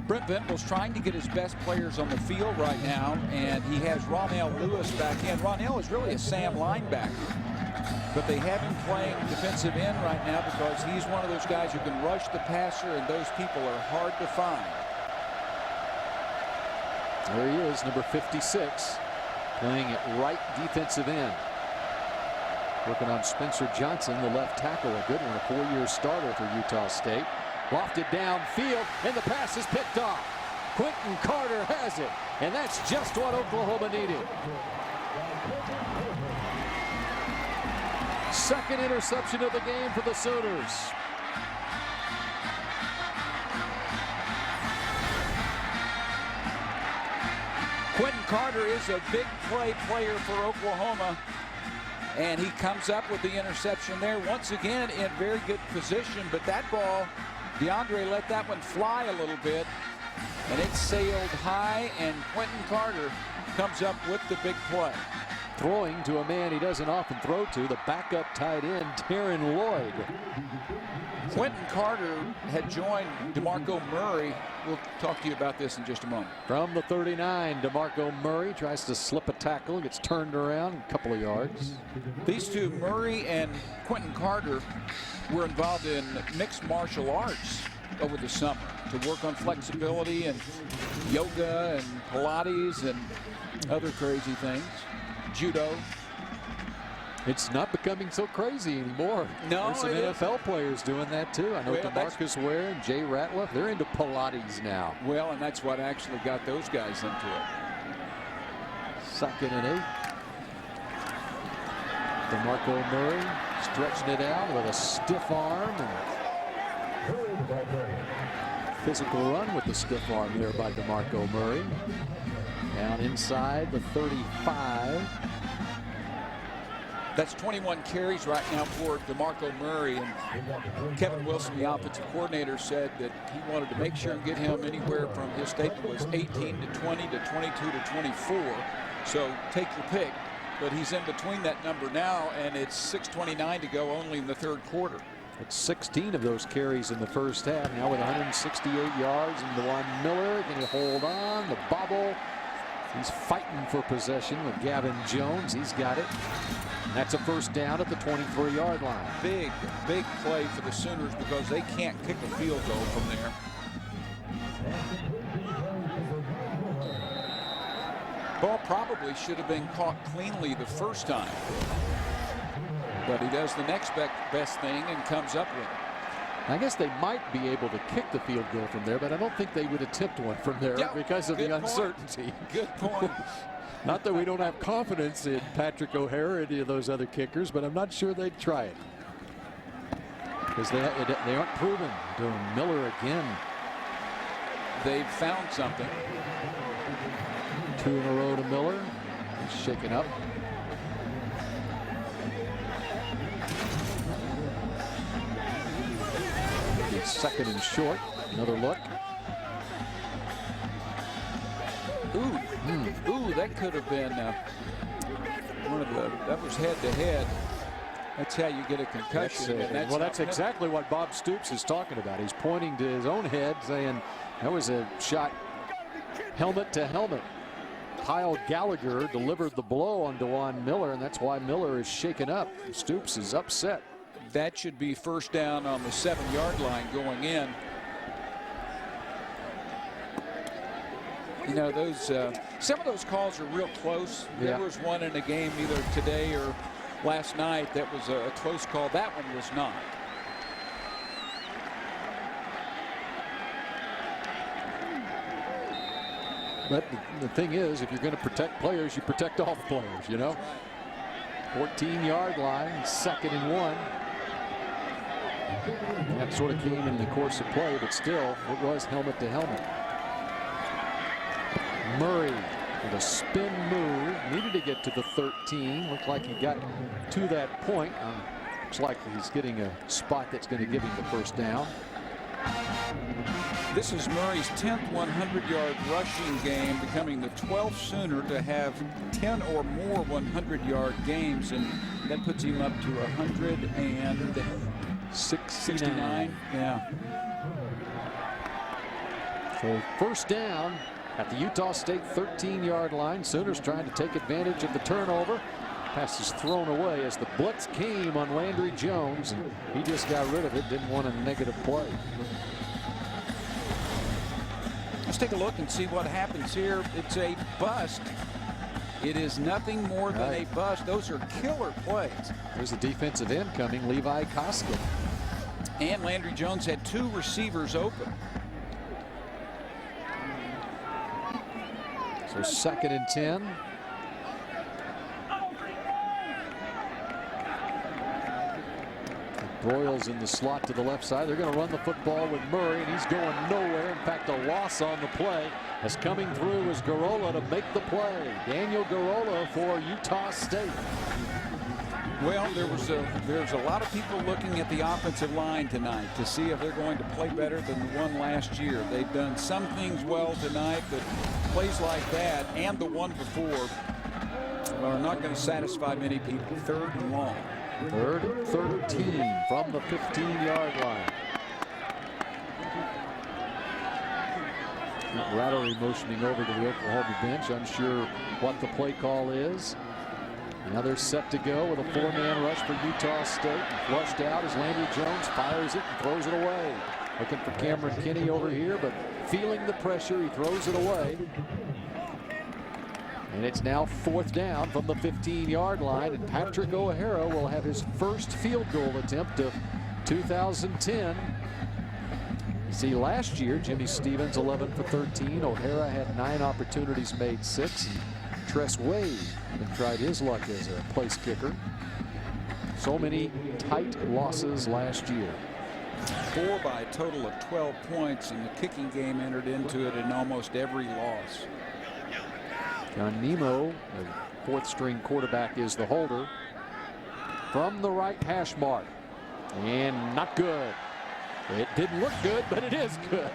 Brent Venables trying to get his best players on the field right now, and he has Ronell Lewis back in. Ronell is really a Sam linebacker, but they have him playing defensive end right now because he's one of those guys who can rush the passer, and those people are hard to find. There he is, number 56, playing at right defensive end. Working on Spencer Johnson, the left tackle, a good one, a 4-year starter for Utah State. Lofted downfield, and the pass is picked off. Quentin Carter has it, and that's just what Oklahoma needed. Second interception of the game for the Sooners. Quentin Carter is a big play player for Oklahoma, and he comes up with the interception there once again in very good position, but that ball, DeAndre let that one fly a little bit, and it sailed high, and Quentin Carter comes up with the big play. Throwing to a man he doesn't often throw to, the backup tight end, Taryn Lloyd. Quentin Carter had joined DeMarco Murray. We'll talk to you about this in just a moment. From the 39, DeMarco Murray tries to slip a tackle, gets turned around a couple of yards. These two, Murray and Quentin Carter, were involved in mixed martial arts over the summer to work on flexibility and yoga and Pilates and other crazy things. Judo. It's not becoming so crazy anymore. No, there's some NFL players doing that too. I know DeMarcus Ware and Jay Ratliff, they're into Pilates now. Well, and that's what actually got those guys into it. 2nd and 8. DeMarco Murray stretching it out with a stiff arm and physical run with the stiff arm there by DeMarco Murray. Down inside the 35. That's 21 carries right now for DeMarco Murray, and Kevin Wilson, the offensive coordinator, said that he wanted to make sure and get him anywhere from, his statement was 18 to 20 to 22 to 24. So take your pick, but he's in between that number now, and it's 6:29 to go only in the third quarter. It's 16 of those carries in the first half. Now with 168 yards, and DeJuan Miller, can he hold on? The bobble. He's fighting for possession with Gavin Jones. He's got it. That's a first down at the 23-yard line. Big play for the Sooners because they can't kick a field goal from there. Ball probably should have been caught cleanly the first time, but he does the next best thing and comes up with it. I guess they might be able to kick the field goal from there, but I don't think they would attempt one from there because of the uncertainty. Good point. Not that we don't have confidence in Patrick O'Hara or any of those other kickers, but I'm not sure they'd try it. Because they aren't proven. Doing Miller again. They've found something. 2 in a row to Miller. He's shaken up. It's 2nd and short. Another look. Ooh, that could have been one of the, that was head to head. That's how you get a concussion. That's exactly what Bob Stoops is talking about. He's pointing to his own head saying that was a shot helmet to helmet. Kyle Gallagher delivered the blow on DeJuan Miller, and that's why Miller is shaken up. Stoops is upset. That should be first down on the 7-yard line going in. You know, those some of those calls are real close. There was one in a game either today or last night that was a close call. That one was not. But the thing is, if you're going to protect players, you protect all the players, you know. 14-yard line, 2nd and 1. That sort of came in the course of play, but still, it was helmet to helmet. Murray with a spin move, needed to get to the 13. Looked like he got to that point on Looks like he's getting a spot that's going to give him the first down. This is Murray's 10th 100-yard rushing game, becoming the 12th Sooner to have 10 or more 100-yard games, and that puts him up to 169. Yeah. So first down at the Utah State 13-yard line. Sooners trying to take advantage of the turnover. Pass is thrown away as the blitz came on Landry Jones, and he just got rid of it. Didn't want a negative play. Let's take a look and see what happens here. It's a bust. It is nothing more than a bust. Those are killer plays. There's the defensive end coming, Levi Koskinen. And Landry Jones had 2 receivers open. So 2nd and 10. Broyles in the slot to the left side. They're going to run the football with Murray, and he's going nowhere. In fact, a loss on the play. As coming through is Garola to make the play. Daniel Garola for Utah State. Well, there's a lot of people looking at the offensive line tonight to see if they're going to play better than the one last year. They've done some things well tonight, but plays like that and the one before are not going to satisfy many people. 3rd and long. 3rd and 13 from the 15-yard line. Rattery motioning over to the Oklahoma bench, unsure what the play call is. Now they're set to go with a 4-man rush for Utah State. And flushed out as Landry Jones fires it and throws it away. Looking for Cameron Kinney over here, but feeling the pressure, he throws it away. And it's now 4th down from the 15-yard line, and Patrick O'Hara will have his first field goal attempt of 2010. You see, last year, Jimmy Stevens 11 for 13. O'Hara had 9 opportunities, made 6. And Tress Wade had tried his luck as a place kicker. So many tight losses last year. 4 by a total of 12 points, and the kicking game entered into it in almost every loss. John Nemo, the 4th-string quarterback, is the holder from the right hash mark. And not good. It didn't look good, but it is good.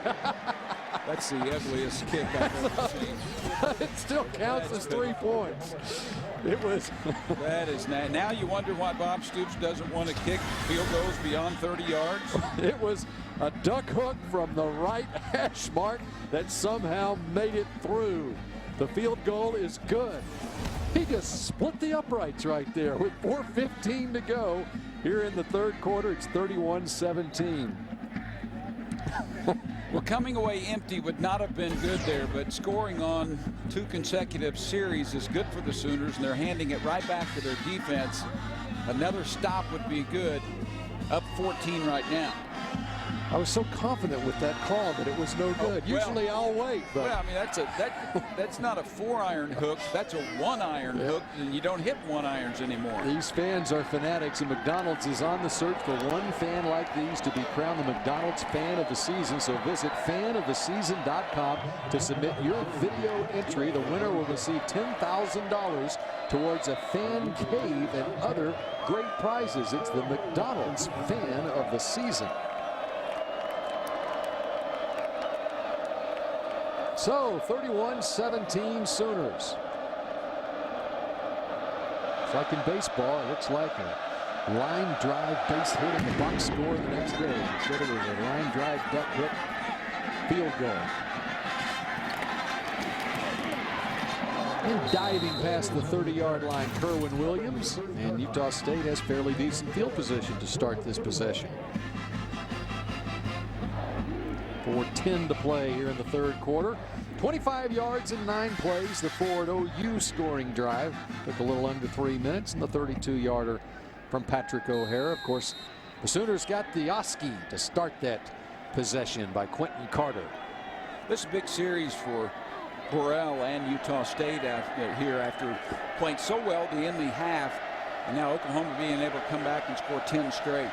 That's the ugliest kick I've ever seen. It still counts as 3 points. It was. That is now you wonder why Bob Stoops doesn't want to kick field goals beyond 30 yards. It was a duck hook from the right hash mark that somehow made it through. The field goal is good. He just split the uprights right there with 4:15 to go here in the 3rd quarter. It's 31-17. Well, coming away empty would not have been good there, but scoring on 2 consecutive series is good for the Sooners, and they're handing it right back to their defense. Another stop would be good. Up 14 right now. I was so confident with that call that it was no good. Usually I'll wait, but well, I mean that's not a 4-iron hook. That's a 1-iron hook, and you don't hit 1-irons anymore. These fans are fanatics, and McDonald's is on the search for one fan like these to be crowned the McDonald's Fan of the Season. So visit fanoftheseason.com to submit your video entry. The winner will receive $10,000 towards a fan cave and other great prizes. It's the McDonald's Fan of the Season. So 31-17 Sooners. It's like in baseball, it looks like a line drive base hit in the box score the next day. Instead it was a line drive duck hook field goal. And diving past the 30-yard line, Kerwin Williams. And Utah State has fairly decent field position to start this possession. 4:10 to play here in the 3rd quarter. 25 yards in 9 plays. The Ford OU scoring drive took a little under 3 minutes, and the 32-yarder from Patrick O'Hara. Of course, the Sooners got the Oski to start that possession by Quentin Carter. This is a big series for Burrell and Utah State here after playing so well to end the half, and now Oklahoma being able to come back and score 10 straight.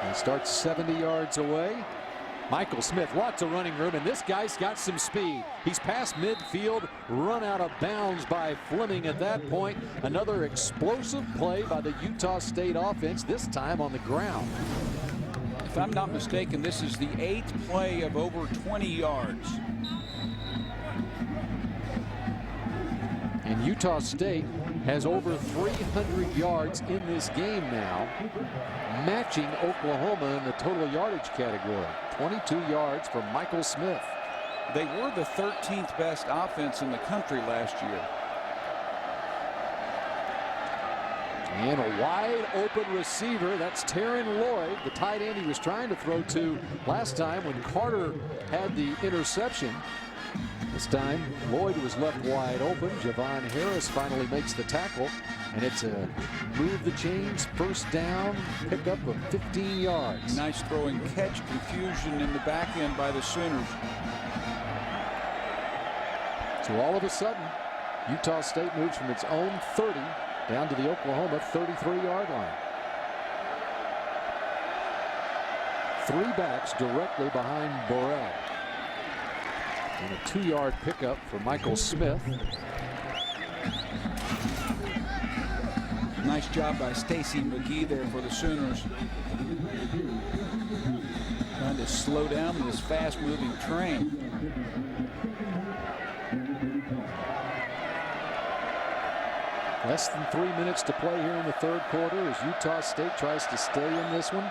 And starts 70 yards away. Michael Smith, lots of running room, and this guy's got some speed. He's past midfield, run out of bounds by Fleming at that point. Another explosive play by the Utah State offense, this time on the ground. If I'm not mistaken, this is the 8th play of over 20 yards. And Utah State has over 300 yards in this game now, matching Oklahoma in the total yardage category. 22 yards from Michael Smith. They were the 13th best offense in the country last year. And a wide open receiver. That's Taron Lloyd, the tight end he was trying to throw to last time when Carter had the interception. This time, Lloyd was left wide open. Javon Harris finally makes the tackle, and it's a move the chains, first down, pickup of 15 yards. Nice throw and catch confusion in the back end by the Sooners. So all of a sudden, Utah State moves from its own 30 down to the Oklahoma 33-yard line. 3 backs directly behind Burrell. And a 2-yard pickup for Michael Smith. Nice job by Stacy McGee there for the Sooners. Trying to slow down this fast-moving train. Less than 3 minutes to play here in the third quarter as Utah State tries to stay in this one.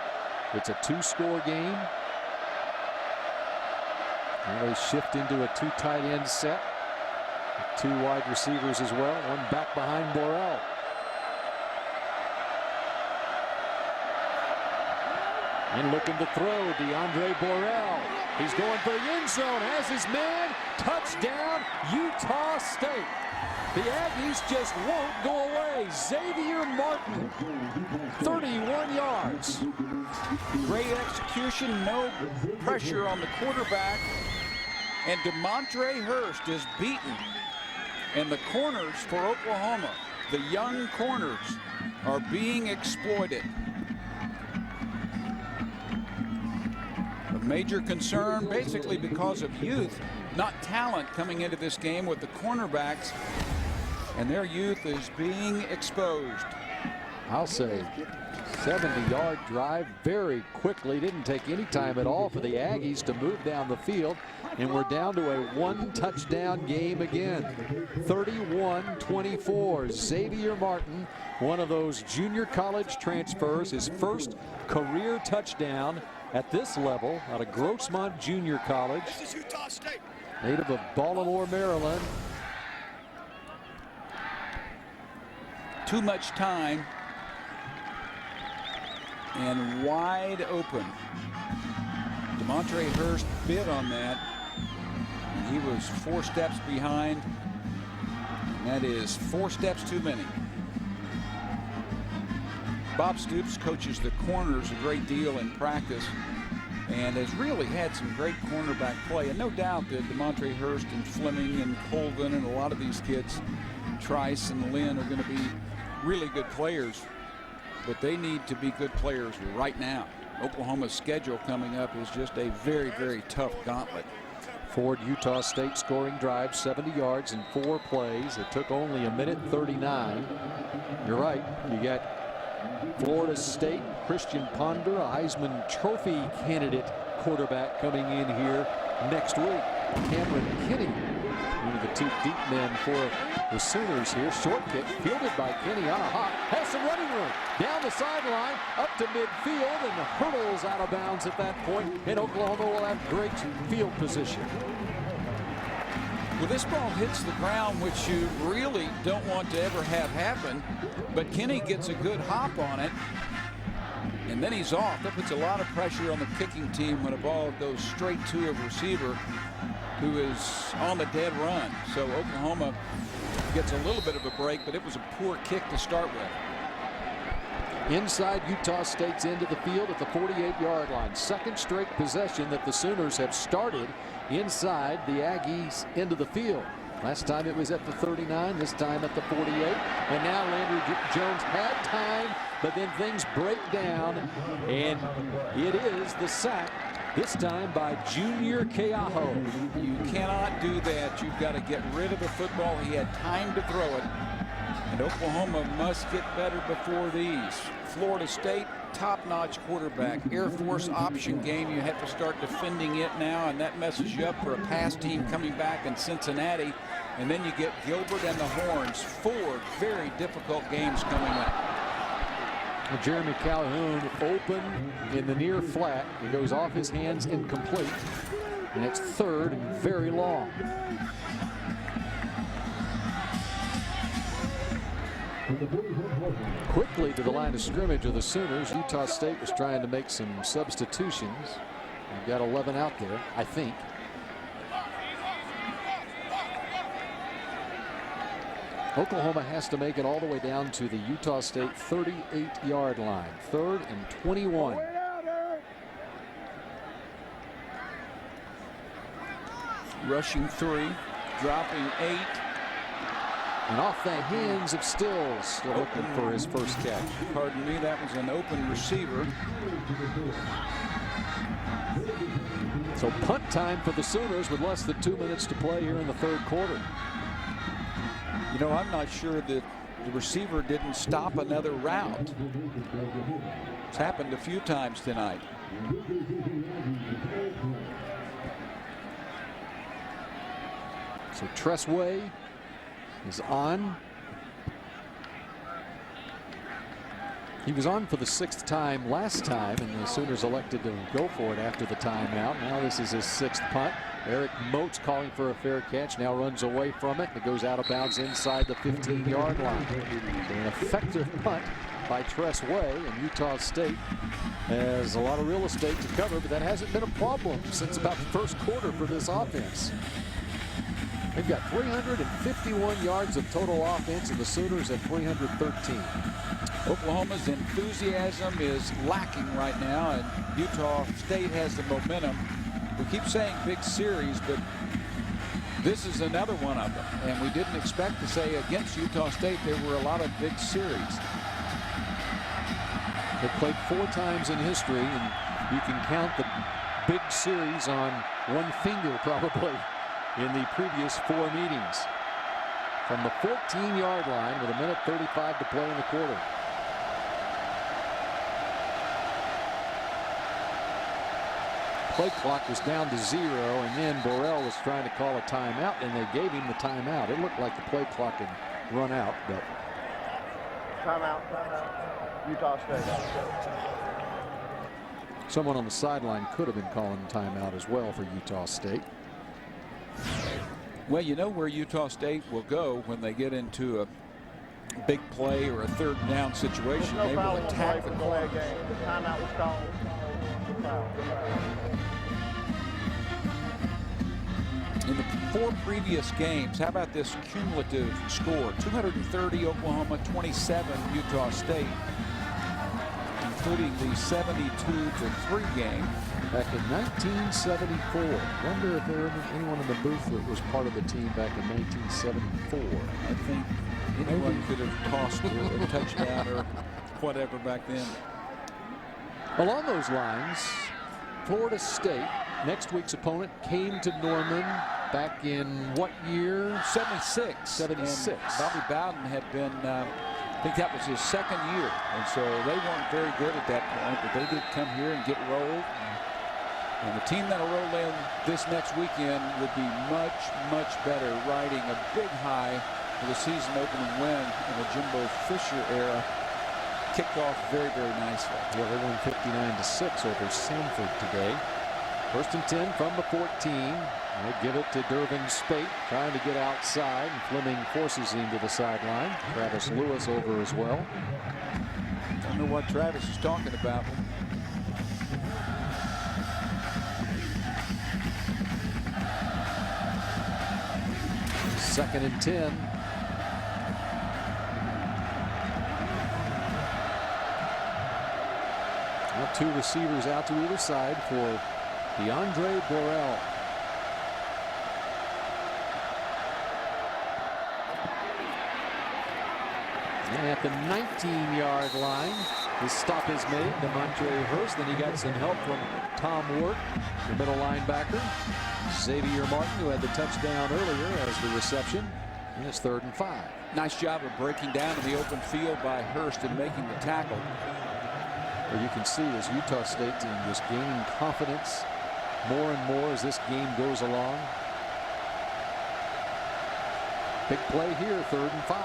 It's a 2-score game. And they shift into a 2 tight end set. 2 wide receivers as well. 1 back behind Burrell. And looking to throw, DeAndre Burrell. He's going for the end zone. Has his man. Touchdown, Utah State. The Aggies just won't go away. Xavier Martin, 31 yards. Great execution, no pressure on the quarterback. And DeMontre Hurst is beaten. And the corners for Oklahoma, the young corners, are being exploited. A major concern basically because of youth, not talent, coming into this game with the cornerbacks. And their youth is being exposed. I'll say 70-yard drive very quickly. Didn't take any time at all for the Aggies to move down the field. And we're down to a 1-touchdown game again. 31-24. Xavier Martin, one of those junior college transfers, his first career touchdown at this level out of Grossmont Junior College. This is Utah State. Native of Baltimore, Maryland. Too much time. And wide open. DeMontre Hurst bid on that. And he was 4 steps behind. And that is 4 steps too many. Bob Stoops coaches the corners a great deal in practice and has really had some great cornerback play. And no doubt that DeMontre Hurst and Fleming and Colvin and a lot of these kids, Trice and Lynn, are going to be really good players. But they need to be good players right now. Oklahoma's schedule coming up is just a very, very tough gauntlet. Ford Utah State scoring drive, 70 yards in 4 plays. It took only 1:39. You're right. You got Florida State, Christian Ponder, a Heisman Trophy candidate quarterback coming in here next week. Cameron Kinney, one of the 2 deep men for the Sooners here. Short kick fielded by Kinney on a hop. Has some running room. Down the sideline, up to midfield, and hurdles out of bounds at that point. And Oklahoma will have great field position. Well, this ball hits the ground, which you really don't want to ever have happen. But Kinney gets a good hop on it. And then he's off. That puts a lot of pressure on the kicking team when a ball goes straight to a receiver who is on the dead run. So Oklahoma gets a little bit of a break, but it was a poor kick to start with. Inside Utah State's end of the field at the 48-yard line. Second straight possession that the Sooners have started inside the Aggies end of the field. Last time it was at the 39, this time at the 48. And now Landry Jones had time, but then things break down, and it is the sack this time by Junior Keaho. You cannot do that. You've got to get rid of the football. He had time to throw it. And Oklahoma must get better before these. Florida State, top-notch quarterback. Air Force option game. You have to start defending it now, and that messes you up for a pass team coming back in Cincinnati. And then you get Gilbert and the Horns. 4 very difficult games coming up. Well, Jeremy Calhoun open in the near flat. It goes off his hands, incomplete. And it's 3rd and very long. Quickly to the line of scrimmage of the Sooners. Utah State was trying to make some substitutions. They've got 11 out there, I think. Oklahoma has to make it all the way down to the Utah State 38-yard line. 3rd and 21. Rushing 3, dropping 8. And off the hands of Stills, still looking for his first catch. Pardon me, that was an open receiver. So punt time for the Sooners with less than 2 minutes to play here in the 3rd quarter. You know, I'm not sure that the receiver didn't stop another route. It's happened a few times tonight. So Tressway is on. He was on for the 6th time last time, and the Sooners elected to go for it after the timeout. Now this is his 6th punt. Eric Moats calling for a fair catch, now runs away from it. It goes out of bounds inside the 15-yard line. An effective punt by Tressway, and Utah State has a lot of real estate to cover, but that hasn't been a problem since about the 1st quarter for this offense. They've got 351 yards of total offense, and the Sooners at 313. Oklahoma's enthusiasm is lacking right now, and Utah State has the momentum. We keep saying big series, but this is another one of them. And we didn't expect to say against Utah State there were a lot of big series. They've played 4 times in history, and you can count the big series on one finger probably in the previous 4 meetings. From the 14-yard line with 1:35 to play in the quarter. Play clock was down to 0, and then Burrell was trying to call a timeout, and they gave him the timeout. It looked like the play clock had run out, but Timeout. Utah State. someone on the sideline could have been calling timeout as well for Utah State. Well, you know where Utah State will go when they get into a big play or a 3rd down situation. No they will attack the corner. Timeout was called. In the 4 previous games, how about this cumulative score? 230 Oklahoma, 27 Utah State, including the 72-3 game. Back in 1974. Wonder if there was anyone in the booth that was part of the team back in 1974. I think anyone could have tossed a touchdown or whatever back then. Along those lines, Florida State, next week's opponent, came to Norman back in what year? 76. 76. And Bobby Bowden had been, I think that was his 2nd year. And so they weren't very good at that point, but they did come here and get rolled. And the team that'll roll in this next weekend would be much, much better, riding a big high for the season opening win in the Jimbo Fisher era. Kicked off very, very nicely. Yeah, they won 59-6 over Sanford today. 1st and 10 from the 14. They give it to Dervin Spate, trying to get outside, and Fleming forces him to the sideline. Travis Lewis over as well. Don't know what Travis is talking about. 2nd and 10. Now 2 receivers out to either side for DeAndre Burrell. And at the 19-yard line, His stop is made. Demontre Hurst. Then he got some help from Tom Ward, the middle linebacker. Xavier Martin, who had the touchdown earlier, as the reception. And it's 3rd and 5. Nice job of breaking down in the open field by Hurst and making the tackle. Well, you can see this Utah State team just gaining confidence more and more as this game goes along. Big play here, 3rd and 5.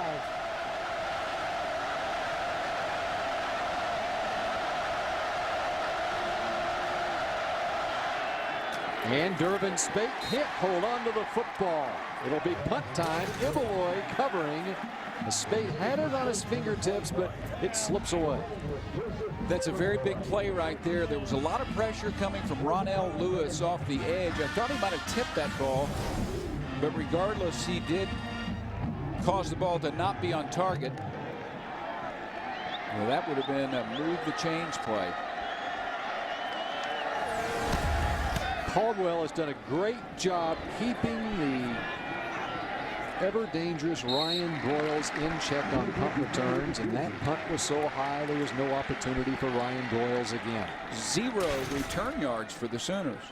And Durbin Spate can't hold on to the football. It'll be punt time. Ibeloy covering. Spate had it on his fingertips, but it slips away. That's a very big play right there. There was a lot of pressure coming from Ronell Lewis off the edge. I thought he might have tipped that ball, but regardless, he did cause the ball to not be on target. Well, that would have been a move the chains play. Caldwell has done a great job keeping the ever dangerous Ryan Broyles in check on punt returns, and that punt was so high there was no opportunity for Ryan Broyles again. 0 return yards for the Sooners.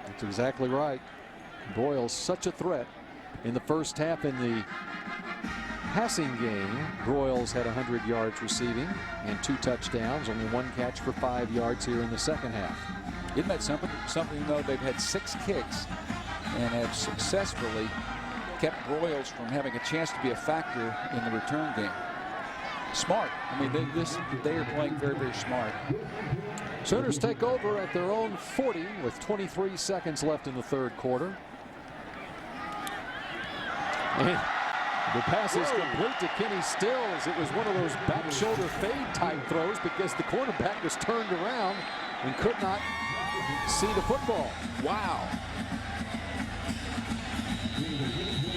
That's exactly right. Broyles such a threat. In the first half in the passing game, Broyles had 100 yards receiving and 2 touchdowns, only 1 catch for 5 yards here in the second half. Isn't that something though? They've had 6 kicks and have successfully kept Broyles from having a chance to be a factor in the return game. Smart. I mean, they are playing very, very smart. Sooners take over at their own 40 with 23 seconds left in the 3rd quarter. And the pass is complete to Kenny Stills. It was one of those back shoulder fade type throws because the cornerback was turned around and could not see the football. Wow.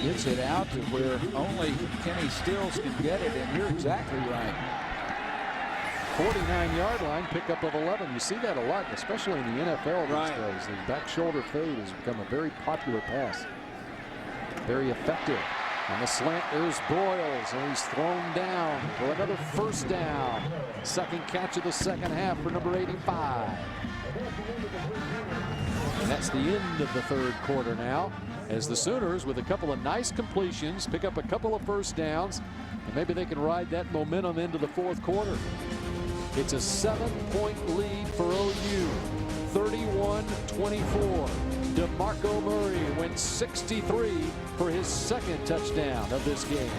Gets it out to where only Kenny Stills can get it, and you're exactly right. 49-yard line, pickup of 11. You see that a lot, especially in the NFL these days. The back shoulder fade has become a very popular pass. Very effective. On the slant, there's Broyles, and he's thrown down for another 1st down. 2nd catch of the second half for number 85. And that's the end of the 3rd quarter now, as the Sooners, with a couple of nice completions, pick up a couple of 1st downs, and maybe they can ride that momentum into the 4th quarter. It's a 7-point lead for OU, 31-24. DeMarco Murray went 63 for his 2nd touchdown of this game.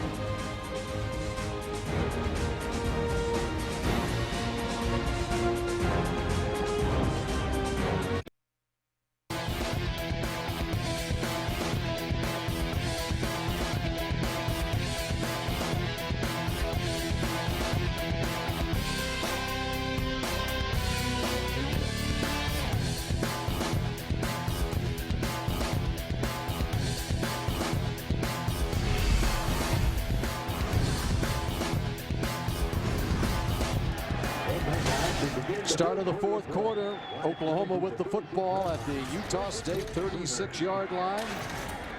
Start of the 4th quarter. Oklahoma with the football at the Utah State 36-yard line.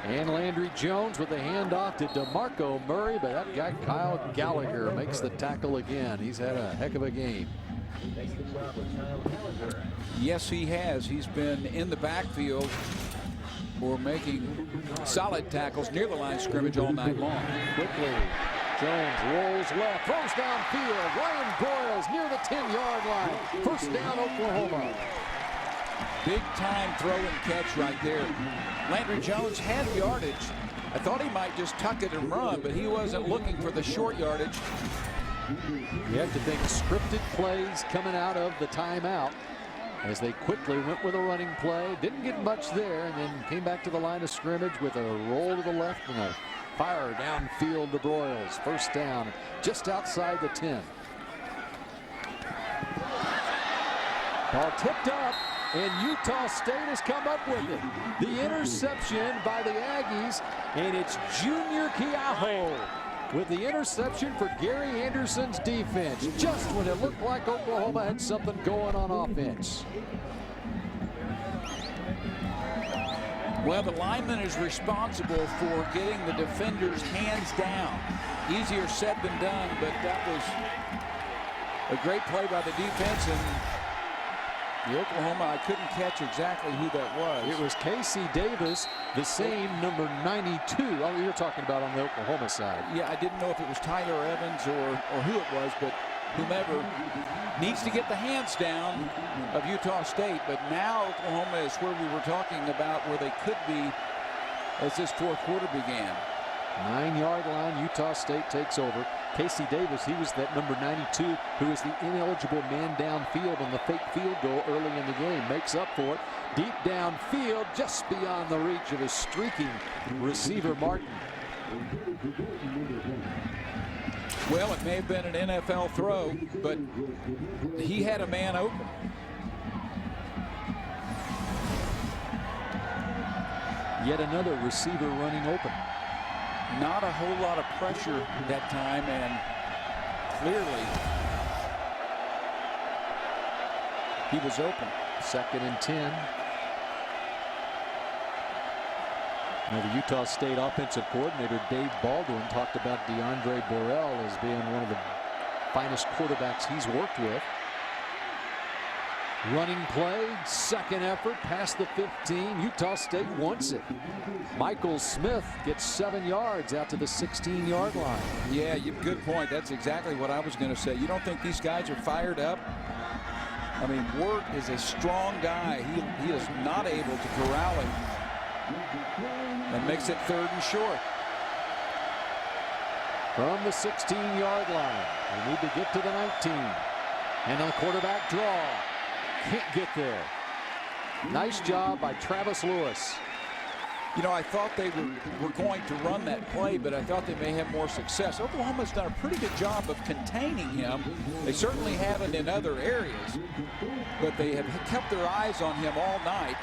And Landry Jones with the handoff to DeMarco Murray, but that guy Kyle Gallagher makes the tackle again. He's had a heck of a game. Yes, he has. He's been in the backfield or making solid tackles near the line of scrimmage all night long. Quickly, Jones rolls left, throws downfield. Ryan Broyles near the 10-yard line. 1st down, Oklahoma. Big time throw and catch right there. Landry Jones had yardage. I thought he might just tuck it and run, but he wasn't looking for the short yardage. You have to think scripted plays coming out of the timeout as they quickly went with a running play. Didn't get much there, and then came back to the line of scrimmage with a roll to the left and a fire downfield to Broyles. 1st down, just outside the 10. Ball tipped up, and Utah State has come up with it. The interception by the Aggies, and it's Junior Keaho with the interception for Gary Anderson's defense, just when it looked like Oklahoma had something going on offense. Well, the lineman is responsible for getting the defender's hands down. Easier said than done, but that was A great play by the defense, and the Oklahoma, I couldn't catch exactly who that was. It was Casey Davis, the same number 92. Oh, you're talking about on the Oklahoma side. Yeah, I didn't know if it was Tyler Evans or who it was, but whomever needs to get the hands down of Utah State. But now Oklahoma is where we were talking about, where they could be as this fourth quarter began. 9-yard line, Utah State takes over. Casey Davis, he was that number 92 who was the ineligible man downfield on the fake field goal early in the game. Makes up for it. Deep downfield, just beyond the reach of his streaking receiver Martin. Well, it may have been an NFL throw, but he had a man open. Yet another receiver running open. Not a whole lot of pressure that time, and clearly he was open. 2nd and 10. Now, the Utah State offensive coordinator Dave Baldwin talked about DeAndre Burrell as being one of the finest quarterbacks he's worked with. Running play, second effort, past the 15. Utah State wants it. Michael Smith gets 7 yards out to the 16-yard line. Yeah, good point. That's exactly what I was going to say. You don't think these guys are fired up? I mean, Wirt is a strong guy. He is not able to corral him, and makes it 3rd and short. From the 16-yard line, they need to get to the 19. And on the quarterback draw. Can't get there. Nice job by Travis Lewis. You know, I thought they were going to run that play, but I thought they may have more success. Oklahoma's done a pretty good job of containing him. They certainly haven't in other areas, but they have kept their eyes on him all night.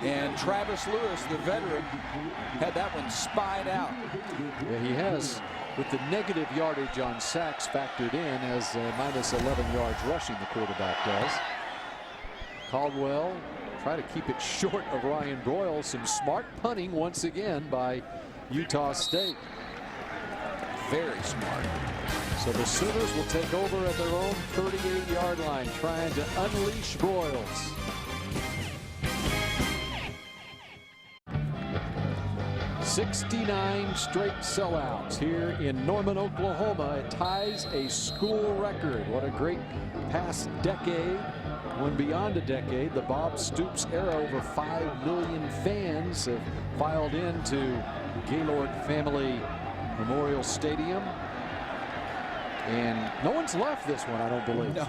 And Travis Lewis, the veteran, had that one spied out. Yeah, he has, with the negative yardage on sacks factored in, as minus 11 yards rushing, the quarterback does. Caldwell try to keep it short of Ryan Broyles. Some smart punting once again by Utah State. Very smart. So the Sooners will take over at their own 38-yard line, trying to unleash Broyles. '69 straight sellouts here in Norman, Oklahoma. It ties a school record. What a great past decade. When beyond a decade, the Bob Stoops era, over 5 million fans have filed into Gaylord Family Memorial Stadium. And no one's left this one, I don't believe. No.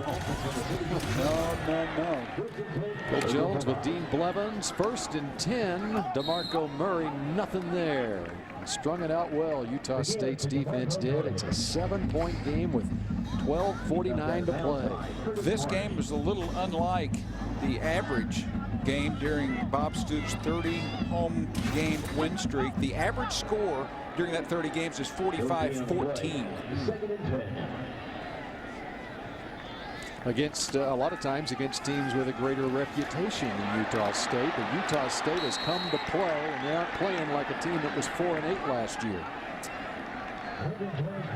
Bill Jones with Dean Blevins. 1st and 10. DeMarco Murray, nothing there. Strung it out well, Utah State's defense did. It's a 7-point game with 12:49 to play. This game is a little unlike the average game during Bob Stoops' 30 home game win streak. The average score during that 30 games is 45-14. Against a lot of times against teams with a greater reputation in Utah State. But Utah State has come to play, and they aren't playing like a team that was 4-8 last year.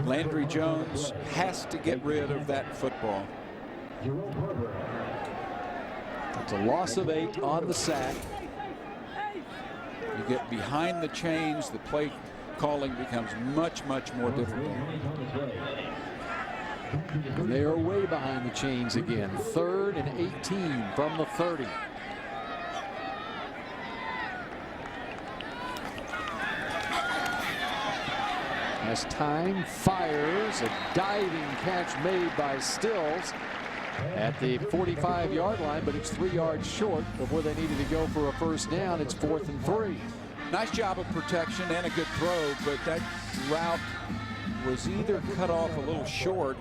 Landry Jones has to get rid of that football. It's a loss of 8 on the sack. You get behind the chains, the play calling becomes much more difficult. They are way behind the chains again. 3rd and 18 from the 30. As time fires, a diving catch made by Stills at the 45-yard line, but it's 3 yards short of where they needed to go for a first down. It's 4th and 3. Nice job of protection and a good throw, but that route was either cut off a little short.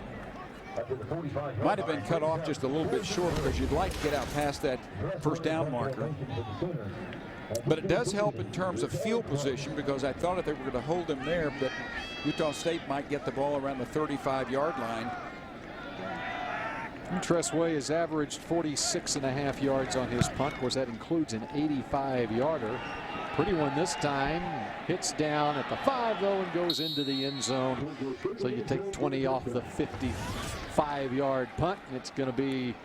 Might have been cut off just a little bit short, because you'd like to get out past that first down marker. But it does help in terms of field position, because I thought if they were going to hold him there, that Utah State might get the ball around the 35-yard line. Tressway has averaged 46.5 yards on his punt. Of course, that includes an 85-yarder. Pretty one this time. Hits down at the 5, though, and goes into the end zone. So you take 20 off the 50. 5-yard punt, and it's going to be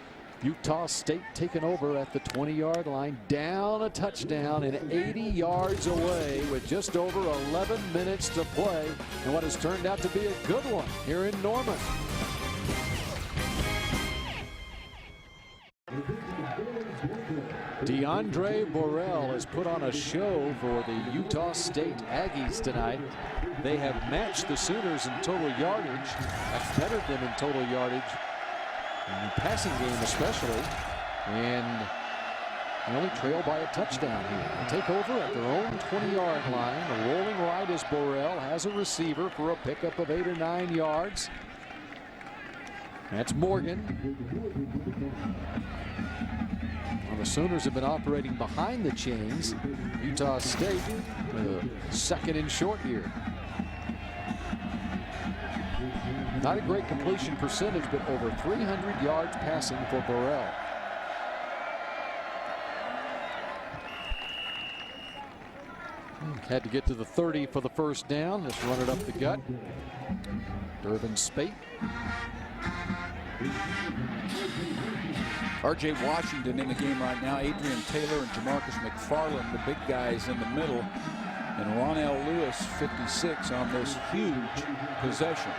Utah State taking over at the 20-yard line, down a touchdown and 80 yards away with just over 11 minutes to play, and what has turned out to be a good one here in Norman. DeAndre Borrell has put on a show for the Utah State Aggies tonight. They have matched the Sooners in total yardage, bettered them in total yardage, in the passing game especially, and they only trail by a touchdown here. They take over at their own 20-yard line. The rolling right is Borrell, has a receiver for a pickup of 8 or 9 yards. That's Morgan. Well, the Sooners have been operating behind the chains. Utah State, second and short here. Not a great completion percentage, but over 300 yards passing for Borrell. Had to get to the 30 for the first down. Just run it up the gut. Durbin Spate. R.J. Washington in the game right now. Adrian Taylor and Jamarcus McFarland, the big guys in the middle. And Ronell Lewis, 56, on this huge possession.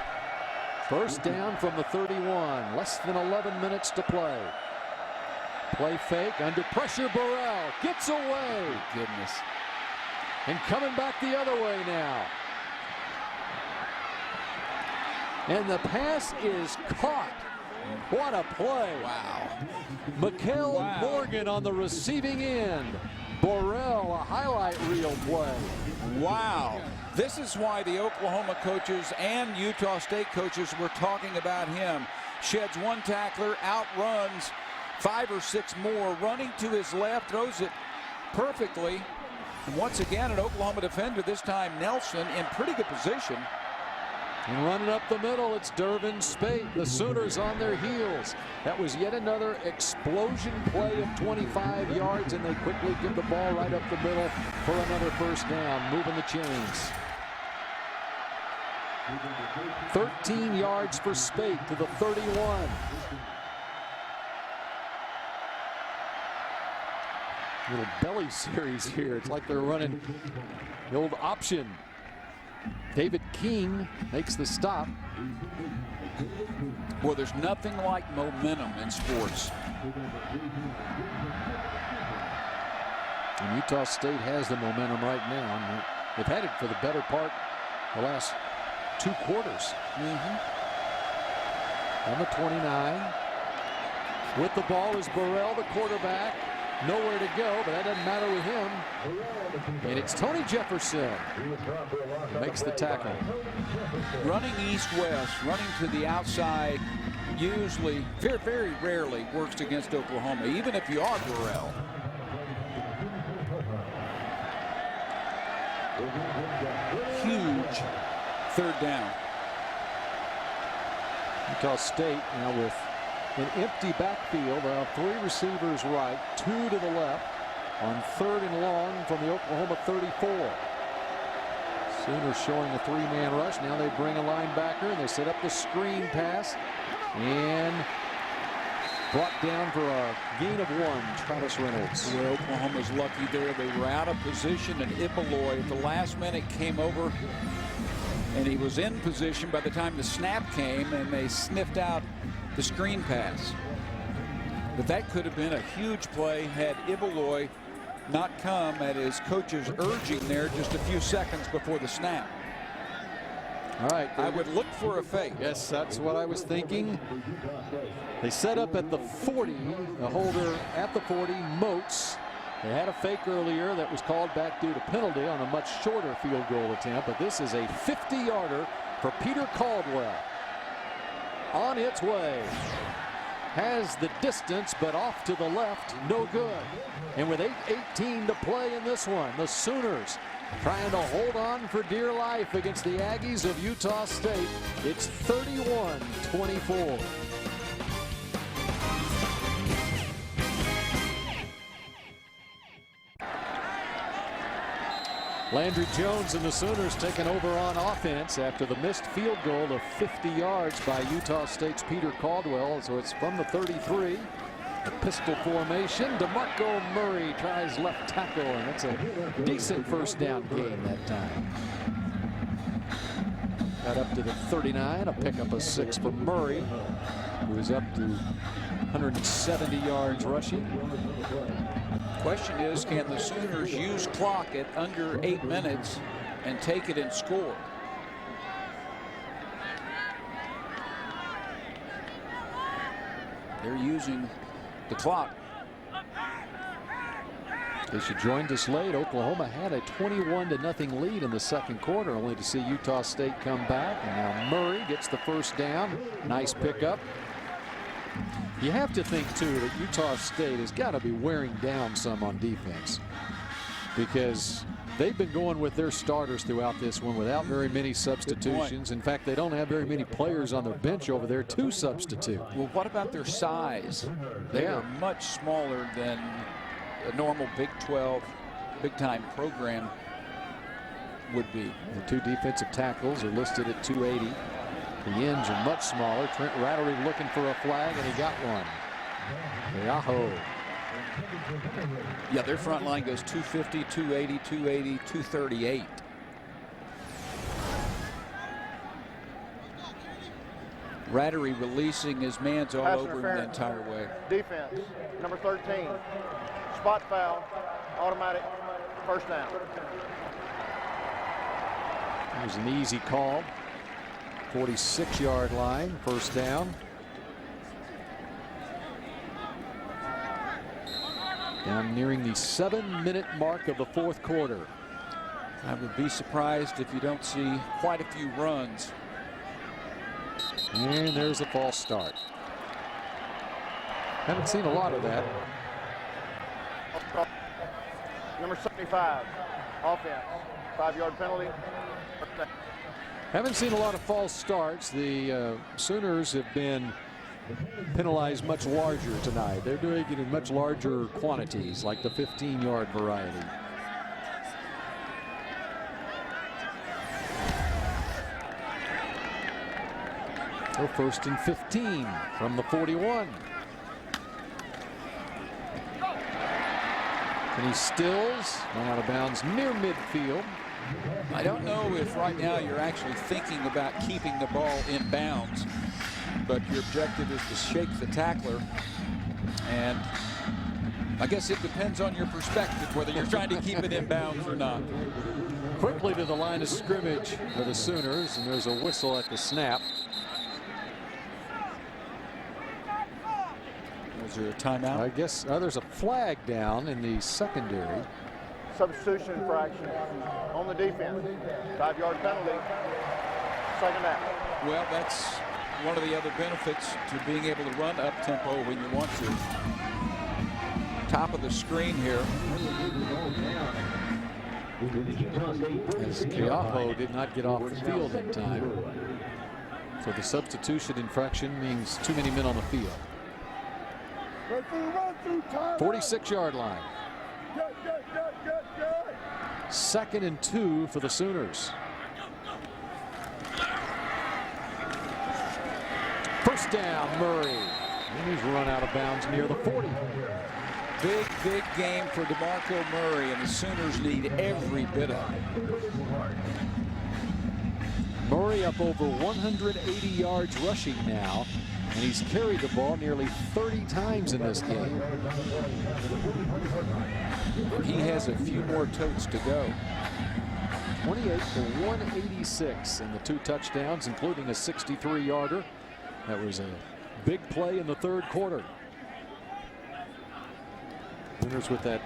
First down from the 31. Less than 11 minutes to play. Play fake. Under pressure, Borrell gets away. Goodness. And coming back the other way now. And the pass is caught. What a play. Wow. Mikael Morgan on the receiving end. Borrell, a highlight reel play. Wow. This is why the Oklahoma coaches and Utah State coaches were talking about him. Sheds one tackler, outruns 5 or 6 more, running to his left, throws it perfectly. And once again, an Oklahoma defender, this time Nelson, in pretty good position. And running up the middle, it's Durbin Spate. The Sooners on their heels. That was yet another explosion play of 25 yards, and they quickly give the ball right up the middle for another first down, moving the chains. 13 yards for Spate to the 31. Little belly series here. It's like they're running the old option. David King makes the stop. Well, there's nothing like momentum in sports. And Utah State has the momentum right now. And they've had it for the better part the last 2 quarters. On the 29. With the ball is Borrell, the quarterback. Nowhere to go, but that doesn't matter with him. And it's Tony Jefferson who makes the tackle. Running east-west, running to the outside, usually, very, very rarely works against Oklahoma, even if you are Burrell. Huge third down. Utah State now with an empty backfield. 3 receivers right, 2 to the left on 3rd and long from the Oklahoma 34. Sooners showing a 3-man rush. Now they bring a linebacker and they set up the screen pass and brought down for a gain of 1. Travis Reynolds. Well, Oklahoma's lucky there. They were out of position, and Ibeloy at the last minute came over, and he was in position by the time the snap came, and they sniffed out the screen pass. But that could have been a huge play had Ibeloy not come at his coach's urging there just a few seconds before the snap. All right. I would look for a fake. Yes, that's what I was thinking. They set up at the 40. The holder at the 40, Moats. They had a fake earlier that was called back due to penalty on a much shorter field goal attempt, but this is a 50-yarder for Peter Caldwell. On its way. Has the distance, but off to the left, no good. And with 8:18 to play in this one, the Sooners trying to hold on for dear life against the Aggies of Utah State. It's 31-24. Landry Jones and the Sooners taking over on offense after the missed field goal of 50 yards by Utah State's Peter Caldwell. So it's from the 33. A pistol formation. DeMarco Murray tries left tackle, and it's a decent first down gain that time. Got up to the 39, a pickup of 6 for Murray, who is up to 170 yards rushing. Question is, can the Sooners use clock at under 8 minutes and take it and score? They're using the clock. As you joined us late, Oklahoma had a 21-0 lead in the second quarter, only to see Utah State come back. And now Murray gets the first down. Nice pickup. You have to think, too, that Utah State has got to be wearing down some on defense, because they've been going with their starters throughout this one without very many substitutions. In fact, they don't have very many players on their bench over there to substitute. Well, what about their size? They are much smaller than a normal Big 12 big-time program would be. The 2 defensive tackles are listed at 280. The ends are much smaller. Trent Rattery looking for a flag, and he got one. Yahoo. Yeah, their front line goes 250, 280, 280, 238. Rattery releasing his man's all Pass over him the entire way. Defense, number 13. Spot foul, automatic first down. It was an easy call. 46-yard line, first down. Down nearing the 7-minute mark of the fourth quarter. I would be surprised if you don't see quite a few runs. And there's a false start. Haven't seen a lot of that. Number 75, offense, 5-yard penalty. Haven't seen a lot of false starts. The Sooners have been penalized much larger tonight. They're doing it in much larger quantities, like the 15-yard variety. So first and 15 from the 41. And he stills, went out of bounds near midfield. I don't know if right now you're actually thinking about keeping the ball in bounds, but your objective is to shake the tackler. And I guess it depends on your perspective whether you're trying to keep it in bounds or not. Quickly to the line of scrimmage for the Sooners, and there's a whistle at the snap. Was there a timeout? I guess there's a flag down in the secondary. Substitution infraction on the defense. 5-yard penalty. Second down. Well, that's one of the other benefits to being able to run up tempo when you want to. Top of the screen here. As Keaho did not get off the field in time. So the substitution infraction means too many men on the field. 46-yard line. Second and 2 for the Sooners. First down, Murray. And he's run out of bounds near the 40. Big, big game for DeMarco Murray, and the Sooners need every bit of it. Murray up over 180 yards rushing now, and he's carried the ball nearly 30 times in this game. He has a few more totes to go. 28 for 186 and the 2 touchdowns, including a 63-yarder. That was a big play in the third quarter. Sooners with that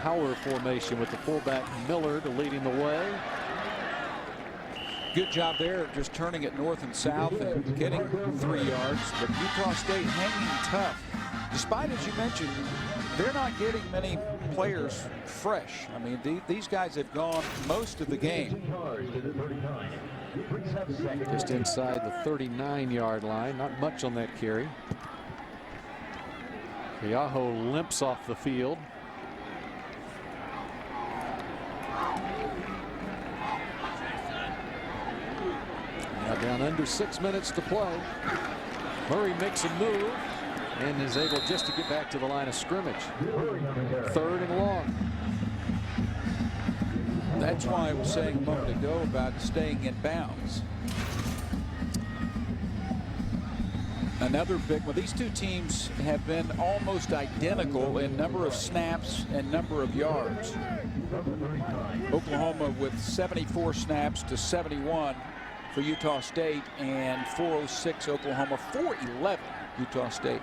power formation with the fullback Millard leading the way. Good job there, just turning it north and south and getting 3 yards. But Utah State hanging tough. Despite, as you mentioned, they're not getting many players fresh. I mean, these guys have gone most of the game. Just inside the 39-yard line. Not much on that carry. Keaho limps off the field. Under 6 minutes to play. Murray makes a move and is able just to get back to the line of scrimmage. 3rd and long. That's why I was saying a moment ago about staying in bounds. Another big one. These two teams have been almost identical in number of snaps and number of yards. Oklahoma with 74 snaps to 71 for Utah State, and 406 Oklahoma, 411 Utah State.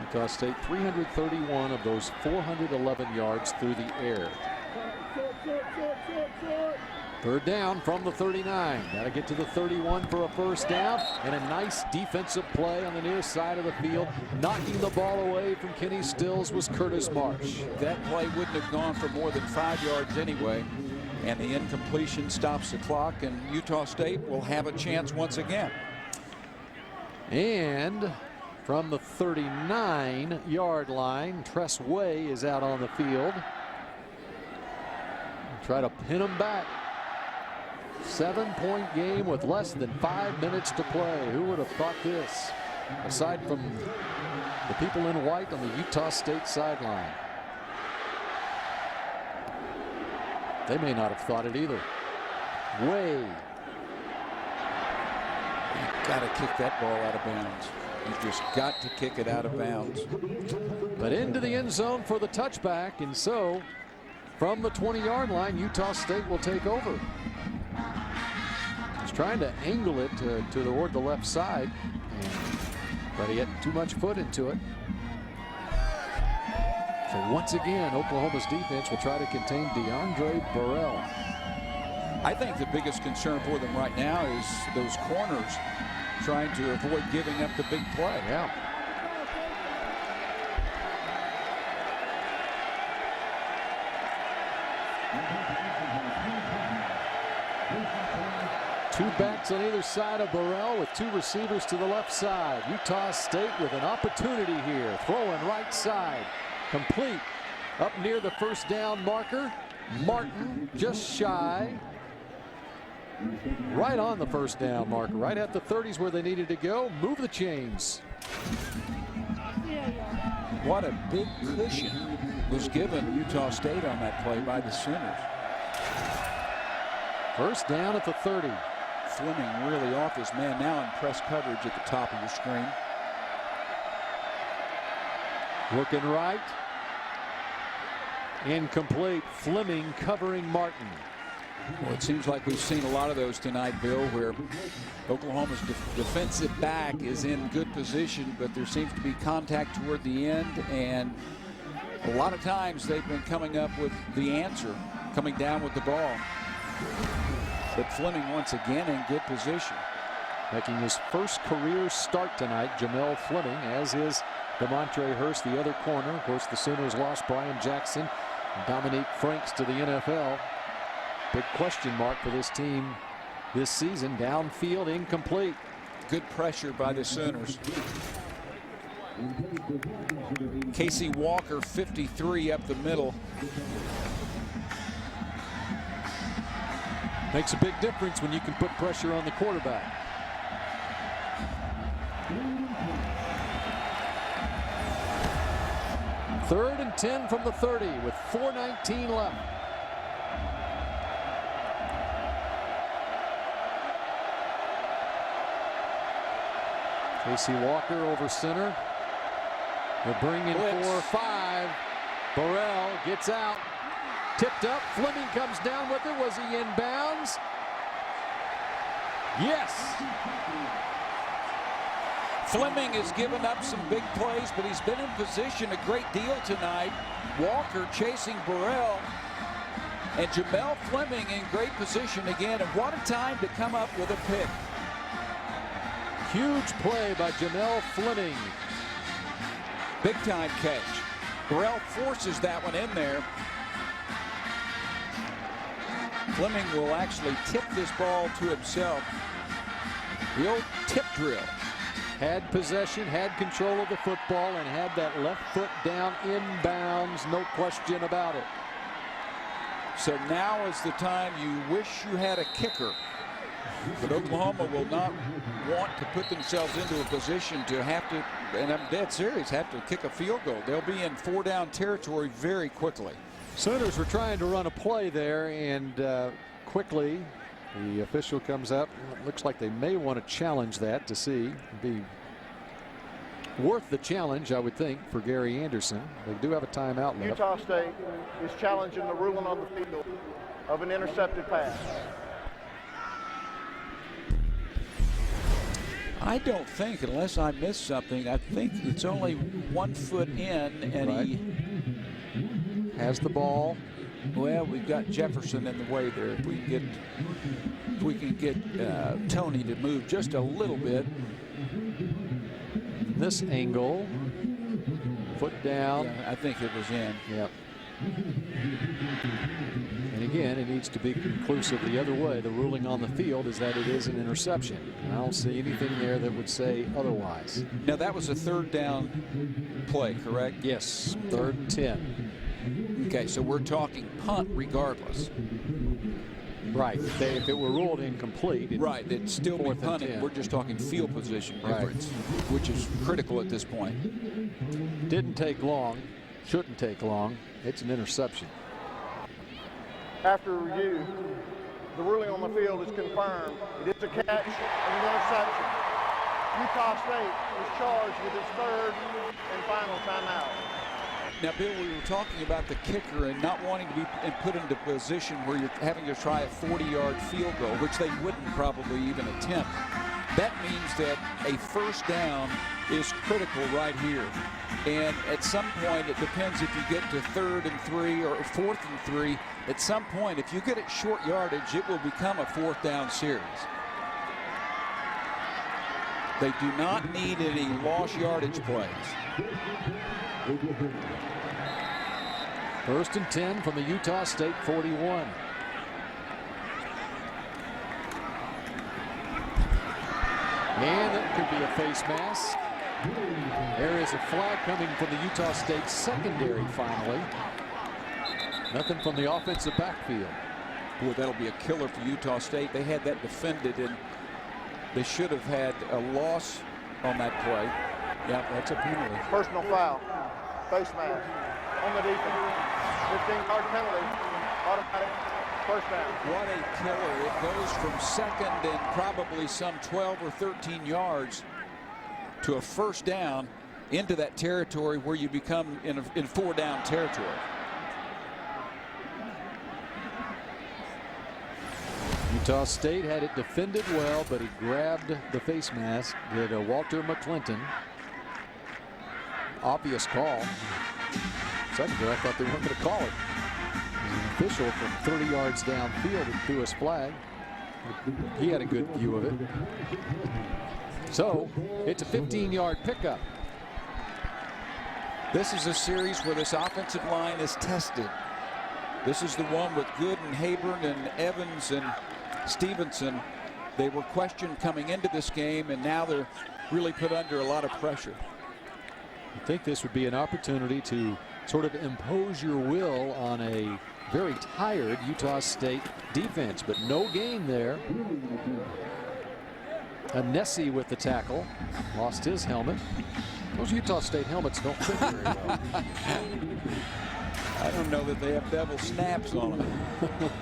Utah State 331 of those 411 yards through the air. 3rd down from the 39. Got to get to the 31 for a 1st down, and a nice defensive play on the near side of the field. Knocking the ball away from Kenny Stills was Curtis Marsh. That play wouldn't have gone for more than 5 yards anyway, and the incompletion stops the clock, and Utah State will have a chance once again. And from the 39-yard line, Tress Way is out on the field. Try to pin him back. 7-point game with less than 5 minutes to play. Who would have thought this? Aside from the people in white on the Utah State sideline. They may not have thought it either. Way. You've got to kick that ball out of bounds. You've just got to kick it out of bounds. But into the end zone for the touchback, and so from the 20-yard line, Utah State will take over. He's trying to angle it toward the left side, but he had too much foot into it. So once again, Oklahoma's defense will try to contain DeAndre Burrell. I think the biggest concern for them right now is those corners trying to avoid giving up the big play. Yeah. Two backs on either side of Burrell with 2 receivers to the left side. Utah State with an opportunity here. Throwing right side. Complete up near the 1st down marker. Martin just shy. Right on the 1st down marker. Right at the 30s where they needed to go. Move the chains. What a big cushion was given Utah State on that play by the Sooners. 1st down at the 30. Fleming really off his man now in press coverage at the top of your screen. Looking right. Incomplete. Fleming covering Martin. Well, it seems like we've seen a lot of those tonight, Bill, where Oklahoma's defensive back is in good position, but there seems to be contact toward the end, and a lot of times they've been coming up with the answer, coming down with the ball. But Fleming once again in good position. Making his 1st career start tonight, Jamel Fleming, as is DeMontre Hurst, the other corner. Of course, the Sooners lost Brian Jackson and Dominique Franks to the NFL. Big question mark for this team this season. Downfield, incomplete. Good pressure by the Sooners. Casey Walker, 53 up the middle. Makes a big difference when you can put pressure on the quarterback. Third and 10 from the 30 with 4:19 left. Casey Walker over center. They're bringing 4-5. Burrell gets out. Tipped up. Fleming comes down with it. Was he in bounds? Yes. Fleming has given up some big plays, but he's been in position a great deal tonight. Walker chasing Burrell. And Jamel Fleming in great position again. And what a time to come up with a pick. Huge play by Jamel Fleming. Big time catch. Burrell forces that one in there. Fleming will actually tip this ball to himself. The old tip drill. Had possession, had control of the football, and had that left foot down inbounds, no question about it. So now is the time you wish you had a kicker. But Oklahoma will not want to put themselves into a position to have to, and I'm dead serious, have to kick a field goal. They'll be in 4-down territory very quickly. Sooners were trying to run a play there, and quickly the official comes up. It looks like they may want to challenge that to see. It'd be worth the challenge, I would think, for Gary Anderson. They do have a timeout left. Utah State is challenging the ruling on the field of an intercepted pass. I don't think, unless I missed something, I think it's only 1 foot in, and Right. he Has the ball. Well, we've got Jefferson in the way there. If we can get Tony to move just a little bit. This angle, foot down. Yeah, I think it was in. Yep. And again, it needs to be conclusive the other way. The ruling on the field is that it is an interception. And I don't see anything there that would say otherwise. Now, that was a 3rd down play, correct? Yes, 3rd and 10. Okay, so we're talking punt regardless. Right. If it were ruled incomplete. Right, it'd still be 4th and punted. 10. We're just talking field position Right. difference, which is critical at this point. Didn't take long. Shouldn't take long. It's an interception. After review, the ruling on the field is confirmed. It is a catch and an interception. Utah State is charged with its 3rd and final timeout. Now, Bill, we were talking about the kicker and not wanting to be put into a position where you're having to try a 40-yard field goal, which they wouldn't probably even attempt. That means that a 1st down is critical right here. And at some point, it depends if you get to 3rd and 3 or 4th and 3. At some point, if you get it short yardage, it will become a 4th down series. They do not need any lost yardage plays. 1st and 10 from the Utah State 41. And that could be a face mask. There is a flag coming from the Utah State secondary finally. Nothing from the offensive backfield. Boy, that'll be a killer for Utah State. They had that defended, and they should have had a loss on that play. Yeah, that's a penalty. Personal foul, face mask on the defense. 15-yard penalty, automatic 1st down. What a killer. It goes from 2nd and probably some 12 or 13 yards to a 1st down into that territory where you become in 4-down territory. Utah State had it defended well, but he grabbed the face mask. Did Walter McClinton. Obvious call. Second there, I thought they weren't going to call it. An official from 30 yards downfield who threw his flag. He had a good view of it. So it's a 15-yard pickup. This is a series where this offensive line is tested. This is the one with Good and Hayburn and Evans and Stevenson. They were questioned coming into this game, and now they're really put under a lot of pressure. I think this would be an opportunity to sort of impose your will on a very tired Utah State defense, but no gain there. Nessie with the tackle, lost his helmet. Those Utah State helmets don't fit very well. I don't know that they have devil snaps on them. Of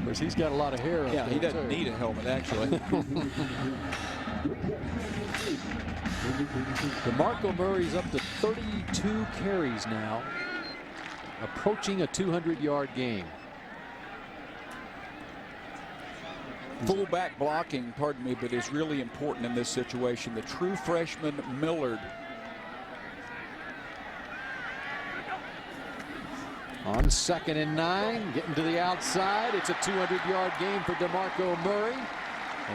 course, he's got a lot of hair. Yeah, he doesn't need a helmet, actually. DeMarco Murray's up to 32 carries now, approaching a 200-yard game. Fullback blocking, pardon me, but is really important in this situation. The true freshman Millard. On 2nd and 9, getting to the outside. It's a 200-yard game for DeMarco Murray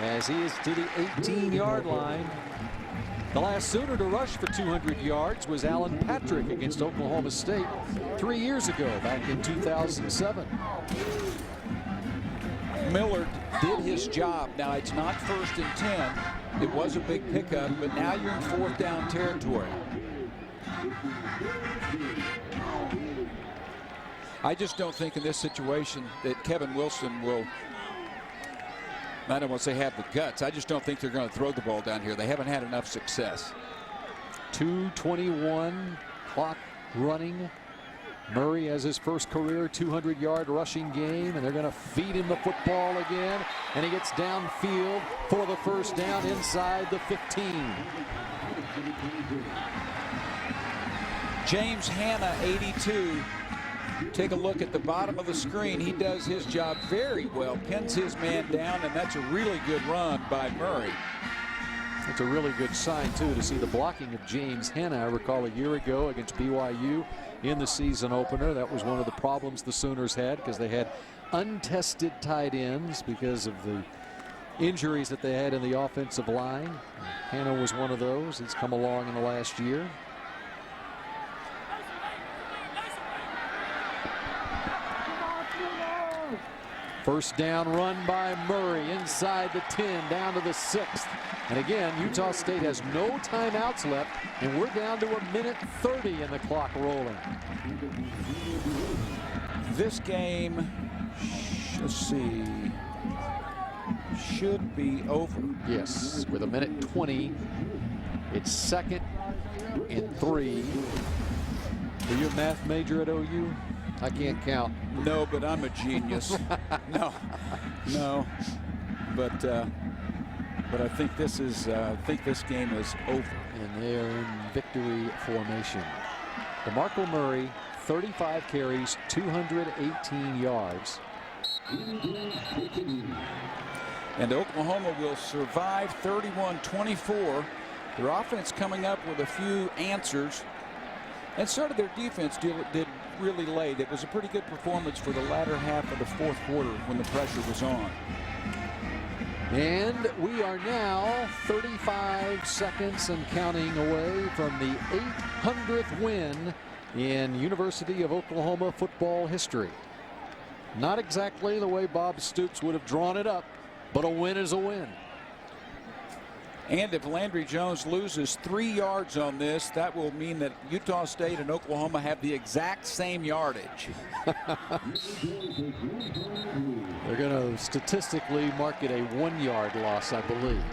as he is to the 18-yard line. The last Sooner to rush for 200 yards was Alan Patrick against Oklahoma State 3 years ago, back in 2007. Millard did his job. Now, it's not 1st and 10. It was a big pickup, but now you're in 4th down territory. I just don't think in this situation that Kevin Wilson will I don't want to say have the guts. I just don't think they're going to throw the ball down here. They haven't had enough success. 2:21 clock running. Murray has his first career 200-yard rushing game, and they're going to feed him the football again, and he gets downfield for the first down inside the 15. James Hanna, 82. Take a look at the bottom of the screen. He does his job very well, pins his man down, and that's a really good run by Murray. It's a really good sign, too, to see the blocking of James Hanna. I recall a year ago against BYU in the season opener. That was one of the problems the Sooners had, because they had untested tight ends because of the injuries that they had in the offensive line. Hanna was one of those. He's come along in the last year. First down run by Murray inside the 10 down to the 6th. And again, Utah State has no timeouts left, and we're down to 1:30 and the clock rolling. This game, let's see, should be over. Yes, with 1:20. It's 2nd and 3. Were you a math major at OU? I can't count. No, but I'm a genius. no. But I think this game is over. And they're in victory formation. DeMarco Murray, 35 carries, 218 yards. And Oklahoma will survive 31-24. Their offense coming up with a few answers. And so did their defense did really late. It was a pretty good performance for the latter half of the fourth quarter when the pressure was on. And we are now 35 seconds and counting away from the 800th win in University of Oklahoma football history. Not exactly the way Bob Stoops would have drawn it up, but a win is a win. And if Landry Jones loses 3 yards on this, that will mean that Utah State and Oklahoma have the exact same yardage. They're going to statistically mark it a 1-yard loss, I believe.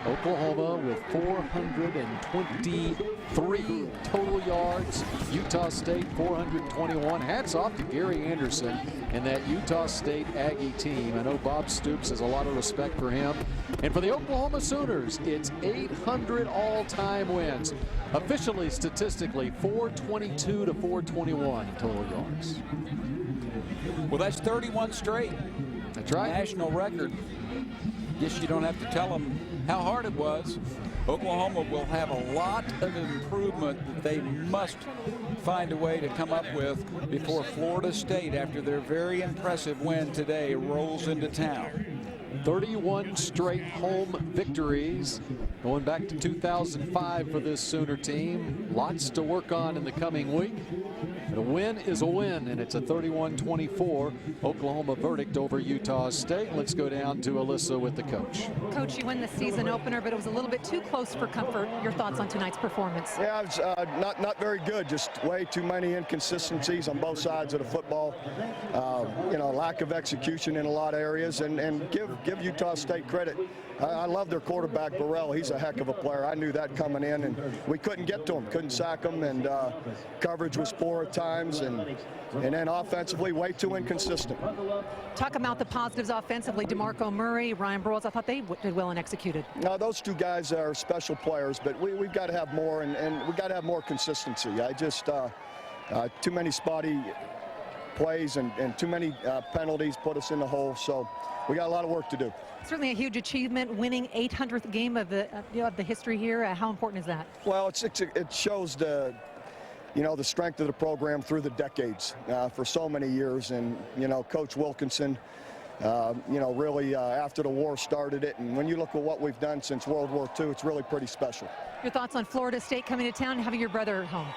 Oklahoma with 423 total yards. Utah State 421. Hats off to Gary Anderson and that Utah State Aggie team. I know Bob Stoops has a lot of respect for him. And for the Oklahoma Sooners, it's 800 all-time wins. Officially, statistically, 422 to 421 total yards. Well, that's 31 straight. That's right. National record. Guess you don't have to tell them how hard it was. Oklahoma will have a lot of improvement that they must find a way to come up with before Florida State, after their very impressive win today, rolls into town. 31 straight home victories going back to 2005 for this Sooner team. Lots to work on in the coming week. But a win is a win, and it's a 31-24 Oklahoma verdict over Utah State. Let's go down to Alyssa with the coach. Coach, you win the season opener, but it was a little bit too close for comfort. Your thoughts on tonight's performance? Yeah, it was not very good. Just way too many inconsistencies on both sides of the football. Lack of execution in a lot of areas, and give Utah State credit. I love their quarterback, Burrell. He's a heck of a player. I knew that coming in, and we couldn't get to him, couldn't sack him, and coverage was poor at times, and then offensively, way too inconsistent. Talk about the positives offensively. DeMarco Murray, Ryan Broyles, I thought they did well and executed. Now, those two guys are special players, but we've got to have more, and we've got to have more consistency. I just, too many spotty plays and too many penalties put us in the hole, so we got a lot of work to do. Certainly a huge achievement, winning 800th game of the history here. How important is that? Well, it shows the strength of the program through the decades for so many years, and Coach Wilkinson, really after the war started it, and when you look at what we've done since World War II, it's really pretty special. Your thoughts on Florida State coming to town and having your brother at home?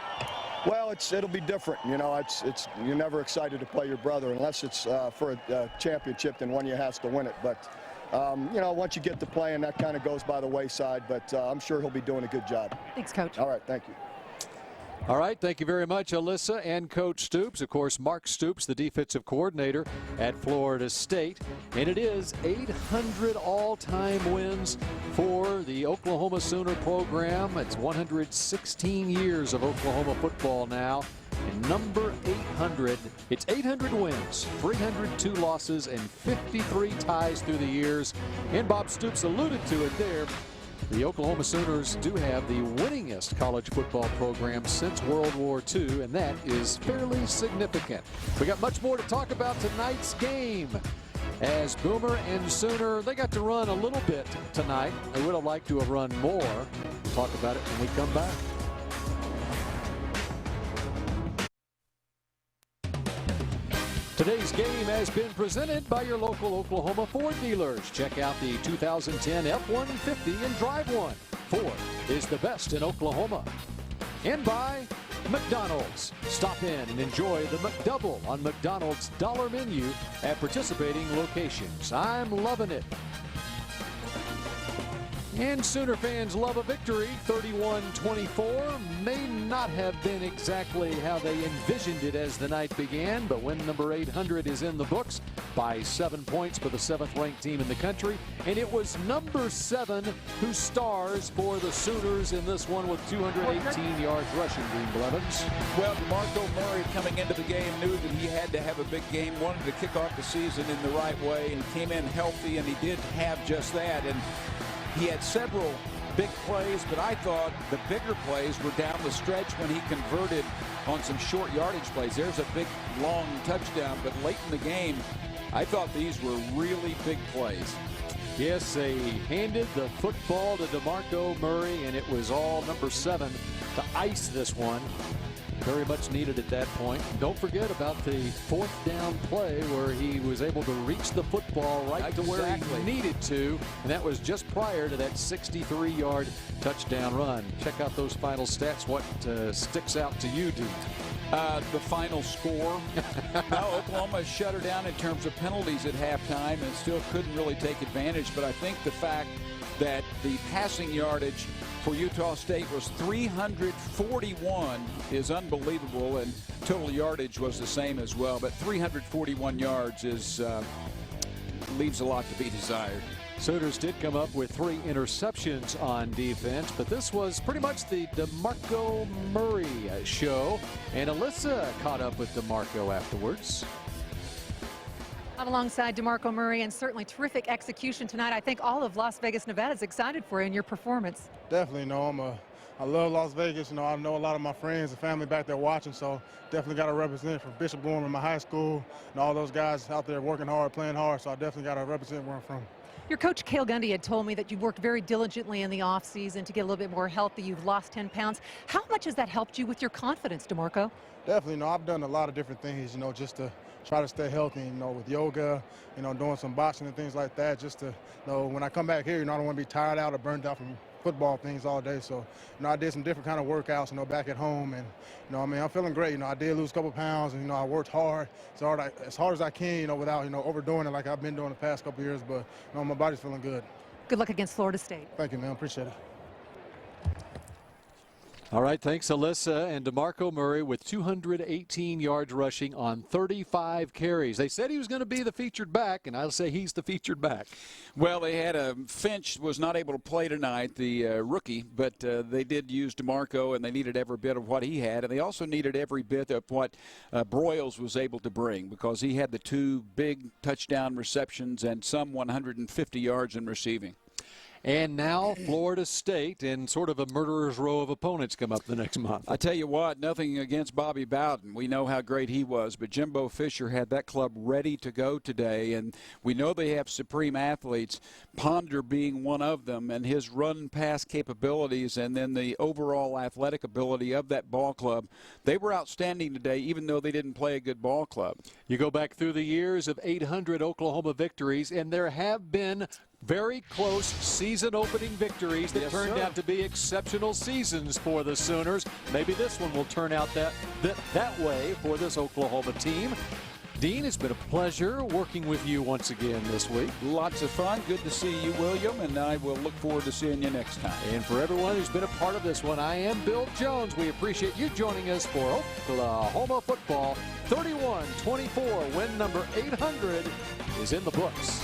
Well, it'll be different. You're never excited to play your brother unless it's for a championship, then one you has to win it. But once you get to playing, that kind of goes by the wayside. But I'm sure he'll be doing a good job. Thanks, Coach. All right, thank you. All right, thank you very much, Alyssa and Coach Stoops. Of course, Mark Stoops, the defensive coordinator at Florida State. And it is 800 all-time wins for the Oklahoma Sooner program. It's 116 years of Oklahoma football now. And number 800, it's 800 wins, 302 losses, and 53 ties through the years. And Bob Stoops alluded to it there. The Oklahoma Sooners do have the winningest college football program since World War II, and that is fairly significant. We got much more to talk about tonight's game. As Boomer and Sooner, they got to run a little bit tonight. They would have liked to have run more. We'll talk about it when we come back. Today's game has been presented by your local Oklahoma Ford dealers. Check out the 2010 F-150 and drive one. Ford is the best in Oklahoma. And by McDonald's. Stop in and enjoy the McDouble on McDonald's dollar menu at participating locations. I'm loving it. And Sooner fans love a victory. 31-24 may not have been exactly how they envisioned it as the night began, but win number 800 is in the books by 7 points for the 7th-ranked team in the country. And it was number 7 who stars for the Sooners in this one with 218 yards rushing, Dean Blevins. Well, DeMarco Murray coming into the game knew that he had to have a big game, wanted to kick off the season in the right way, and came in healthy, and he did have just that. And he had several big plays, but I thought the bigger plays were down the stretch when he converted on some short yardage plays. There's a big, long touchdown, but late in the game, I thought these were really big plays. Yes, they handed the football to DeMarco Murray, and it was all number 7 to ice this one. Very much needed at that point. Don't forget about the 4th down play where he was able to reach the football right to where he needed to, and that was just prior to that 63-yard touchdown run. Check out those final stats. What sticks out to you, Dean? The final score. Now, Oklahoma shut her down in terms of penalties at halftime and still couldn't really take advantage, but I think the fact that the passing yardage for Utah State was 341 is unbelievable, and total yardage was the same as well, but 341 yards is leaves a lot to be desired. Sooners did come up with 3 interceptions on defense, but this was pretty much the DeMarco Murray show, and Alyssa caught up with DeMarco afterwards. Alongside DeMarco Murray, and certainly terrific execution tonight. I think all of Las Vegas, Nevada is excited for you and your performance. Definitely, I love Las Vegas. I know a lot of my friends and family back there watching, so definitely got to represent for Bishop Gorman, my high school, and all those guys out there working hard, playing hard, so I definitely got to represent where I'm from. Your coach, Cale Gundy, had told me that you worked very diligently in the offseason to get a little bit more healthy. You've lost 10 pounds. How much has that helped you with your confidence, DeMarco? Definitely, I've done a lot of different things, just to try to stay healthy, with yoga, doing some boxing and things like that, just to, when I come back here, I don't want to be tired out or burned out from football things all day. So, I did some different kind of workouts, back at home, and, I'm feeling great. I did lose a couple pounds, and, I worked hard, as hard as I can, without, overdoing it like I've been doing the past couple years, but, my body's feeling good. Good luck against Florida State. Thank you, man. Appreciate it. All right, thanks, Alyssa. And DeMarco Murray with 218 yards rushing on 35 carries. They said he was going to be the featured back, and I'll say he's the featured back. Well, they had Finch was not able to play tonight, the rookie, but they did use DeMarco, and they needed every bit of what he had, and they also needed every bit of what Broyles was able to bring, because he had the 2 big touchdown receptions and some 150 yards in receiving. And now Florida State and sort of a murderer's row of opponents come up the next month. I tell you what, nothing against Bobby Bowden. We know how great he was, but Jimbo Fisher had that club ready to go today, and we know they have supreme athletes, Ponder being one of them, and his run-pass capabilities and then the overall athletic ability of that ball club. They were outstanding today, even though they didn't play a good ball club. You go back through the years of 800 Oklahoma victories, and there have been very close season-opening victories that turned out to be exceptional seasons for the Sooners. Maybe this one will turn out that way for this Oklahoma team. Dean, it's been a pleasure working with you once again this week. Lots of fun. Good to see you, William, and I will look forward to seeing you next time. And for everyone who's been a part of this one, I am Bill Jones. We appreciate you joining us for Oklahoma football. 31-24, win number 800 is in the books.